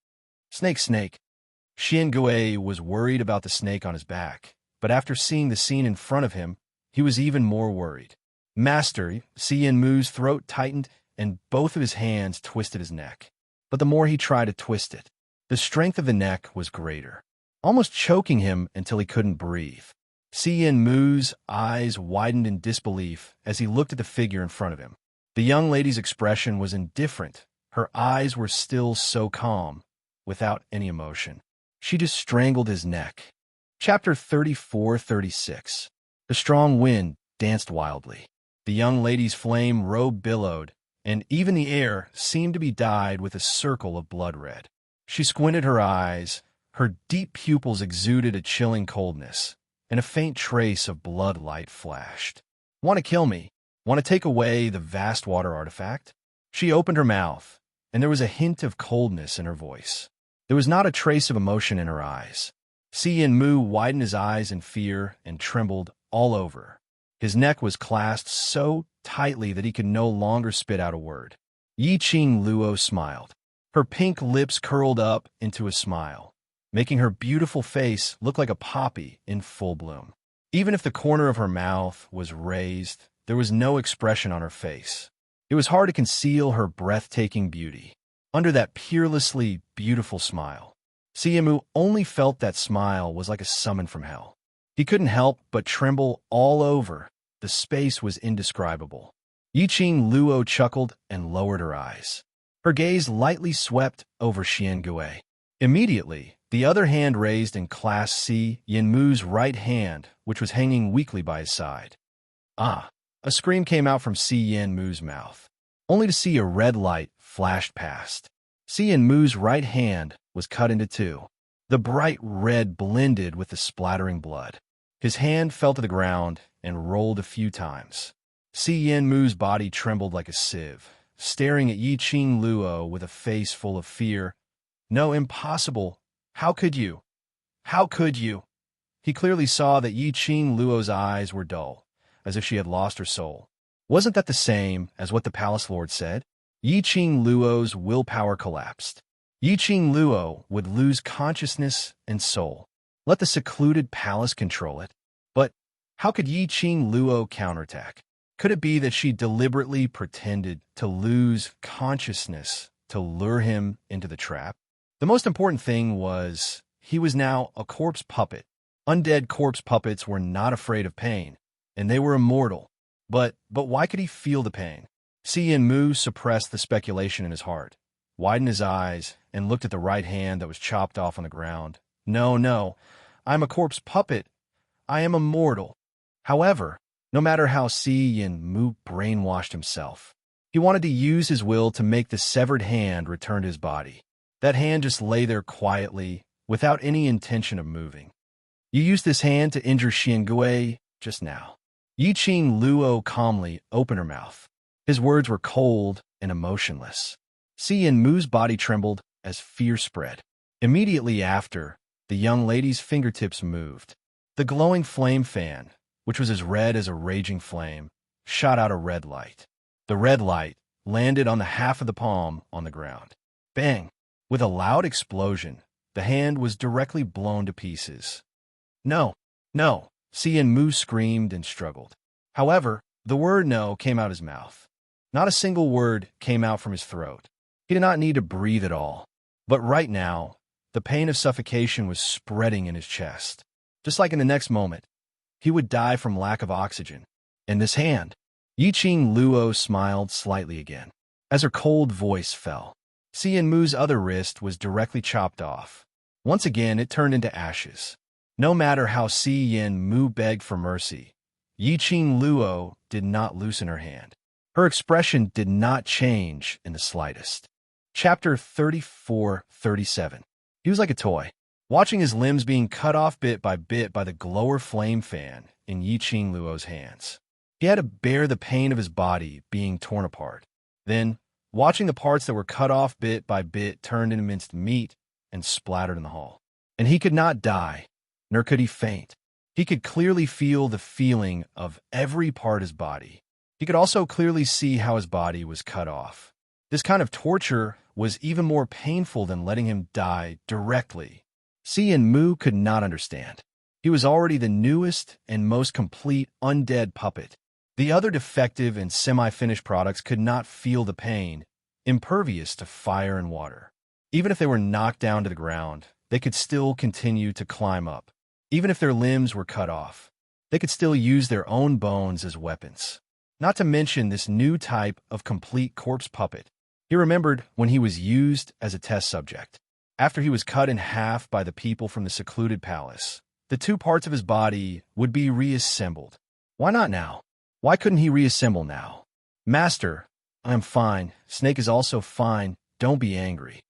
Speaker 1: "Snake, snake, Xiangui was worried about the snake on his back, but after seeing the scene in front of him, he was even more worried. Master, Xianmu's throat tightened and both of his hands twisted his neck. But the more he tried to twist it, the strength of the neck was greater, almost choking him until he couldn't breathe. Xianmu's eyes widened in disbelief as he looked at the figure in front of him. The young lady's expression was indifferent. Her eyes were still so calm, without any emotion. She just strangled his neck. Chapter 34-36. The strong wind danced wildly. The young lady's flame robe billowed, and even the air seemed to be dyed with a circle of blood red. She squinted her eyes. Her deep pupils exuded a chilling coldness, and a faint trace of blood light flashed. "Want to kill me? Want to take away the vast water artifact?" She opened her mouth, and there was a hint of coldness in her voice. There was not a trace of emotion in her eyes. Xianmu widened his eyes in fear and trembled all over. His neck was clasped so tightly that he could no longer spit out a word. Yiqing Luo smiled. Her pink lips curled up into a smile, making her beautiful face look like a poppy in full bloom. Even if the corner of her mouth was raised, there was no expression on her face. It was hard to conceal her breathtaking beauty under that peerlessly beautiful smile. Xianmu only felt that smile was like a summon from hell. He couldn't help but tremble all over. The space was indescribable. Yiqing Luo chuckled and lowered her eyes. Her gaze lightly swept over Xiangui. Immediately, the other hand raised and clasped Xianmu's right hand, which was hanging weakly by his side. "Ah!" A scream came out from Xianmu's mouth, only to see a red light flashed past. Xianmu's right hand was cut into two. The bright red blended with the splattering blood. His hand fell to the ground and rolled a few times. Xianmu's body trembled like a sieve, staring at Yiqing Luo with a face full of fear. "No, impossible. How could you? How could you?" He clearly saw that Yiqing Luo's eyes were dull, as if she had lost her soul. Wasn't that the same as what the palace lord said? Yiqing Luo's willpower collapsed. Yiqing Luo would lose consciousness and soul. Let the secluded palace control it. But how could Yiqing Luo counterattack? Could it be that she deliberately pretended to lose consciousness to lure him into the trap? The most important thing was he was now a corpse puppet. Undead corpse puppets were not afraid of pain, and they were immortal. But why could he feel the pain? Xianmu suppressed the speculation in his heart, widened his eyes, and looked at the right hand that was chopped off on the ground. No, I'm a corpse puppet. I am immortal. However, no matter how Xianmu brainwashed himself, he wanted to use his will to make the severed hand return to his body. That hand just lay there quietly, without any intention of moving. "You used this hand to injure Xiangui just now." Yiqing Luo calmly opened her mouth. His words were cold and emotionless. Xianmu's body trembled as fear spread. Immediately after, the young lady's fingertips moved. The glowing flame fan, which was as red as a raging flame, shot out a red light. The red light landed on the half of the palm on the ground. Bang! With a loud explosion, the hand was directly blown to pieces. No! Xianmu screamed and struggled. However, the word no came out his mouth. Not a single word came out from his throat. He did not need to breathe at all. But right now, the pain of suffocation was spreading in his chest. Just like in the next moment, he would die from lack of oxygen. And this hand? Yiqing Luo smiled slightly again, as her cold voice fell. Xianmu's other wrist was directly chopped off. Once again, it turned into ashes. No matter how Xianmu begged for mercy, Yiqing Luo did not loosen her hand. Her expression did not change in the slightest. Chapter 34-37. He was like a toy, watching his limbs being cut off bit by the glower flame fan in Yiqing Luo's hands. He had to bear the pain of his body being torn apart. Then, watching the parts that were cut off bit by bit turned into minced meat and splattered in the hall. And he could not die, nor could he faint. He could clearly feel the feeling of every part of his body. He could also clearly see how his body was cut off. This kind of torture was even more painful than letting him die directly. Si Mu could not understand. He was already the newest and most complete undead puppet. The other defective and semi-finished products could not feel the pain, impervious to fire and water. Even if they were knocked down to the ground, they could still continue to climb up. Even if their limbs were cut off, they could still use their own bones as weapons. Not to mention this new type of complete corpse puppet. He remembered when he was used as a test subject. After he was cut in half by the people from the secluded palace, the two parts of his body would be reassembled. Why not now? Why couldn't he reassemble now? Master, I am fine. Snake is also fine. Don't be angry.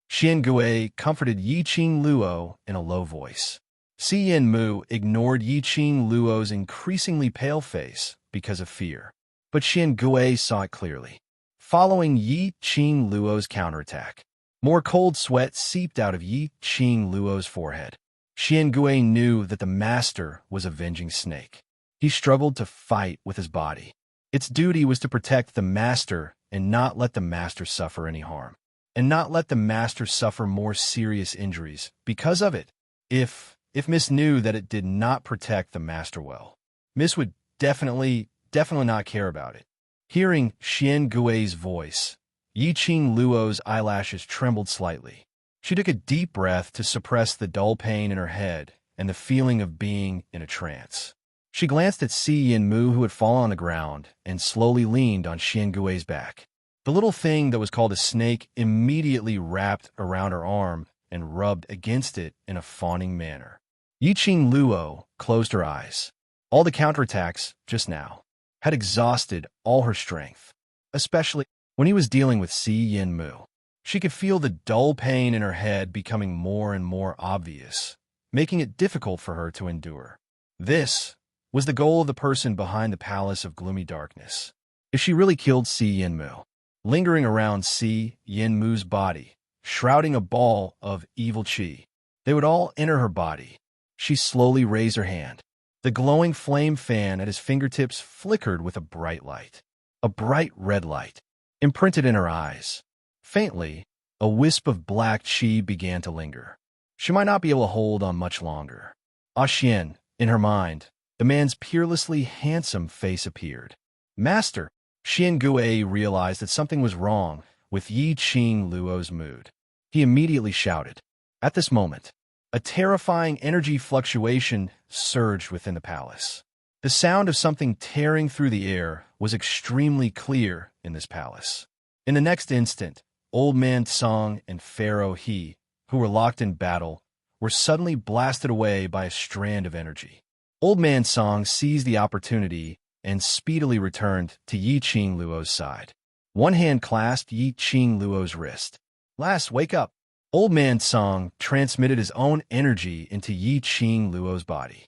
Speaker 1: Xian Gui comforted Yi Qing Luo in a low voice. Si Mu ignored Yi Qing Luo's increasingly pale face because of fear. But Xian Gui saw it clearly. Following Yi Qing Luo's counterattack, more cold sweat seeped out of Yi Qing Luo's forehead. Xian Gui knew that the master was avenging Snake. He struggled to fight with his body. Its duty was to protect the master and not let the master suffer any harm, and not let the master suffer more serious injuries because of it. If Miss knew that it did not protect the master well, Miss would definitely not care about it. Hearing Xian Gui's voice, Yi Qing Luo's eyelashes trembled slightly. She took a deep breath to suppress the dull pain in her head and the feeling of being in a trance. She glanced at Si Mu, who had fallen on the ground, and slowly leaned on Xian Gui's back. The little thing that was called a snake immediately wrapped around her arm and rubbed against it in a fawning manner. Yi Qing Luo closed her eyes. All the counterattacks, just now, had exhausted all her strength, especially when he was dealing with Si Mu. She could feel the dull pain in her head becoming more and more obvious, making it difficult for her to endure. This was the goal of the person behind the palace of gloomy darkness. If she really killed Si Mu, lingering around Si Mu's body, shrouding a ball of evil qi, they would all enter her body. She slowly raised her hand. The glowing flame fan at his fingertips flickered with a bright light. A bright red light, imprinted in her eyes. Faintly, a wisp of black qi began to linger. She might not be able to hold on much longer. Ah Xian, in her mind, the man's peerlessly handsome face appeared. Master! Xian Gui realized that something was wrong with Yi Qing Luo's mood. He immediately shouted. At this moment, a terrifying energy fluctuation surged within the palace. The sound of something tearing through the air was extremely clear in this palace. In the next instant, Old Man Song and Pharaoh He, who were locked in battle, were suddenly blasted away by a strand of energy. Old Man Song seized the opportunity and speedily returned to Yi Qing Luo's side. One hand clasped Yi Qing Luo's wrist. Lass, wake up! Old Man Song transmitted his own energy into Yi Qing Luo's body.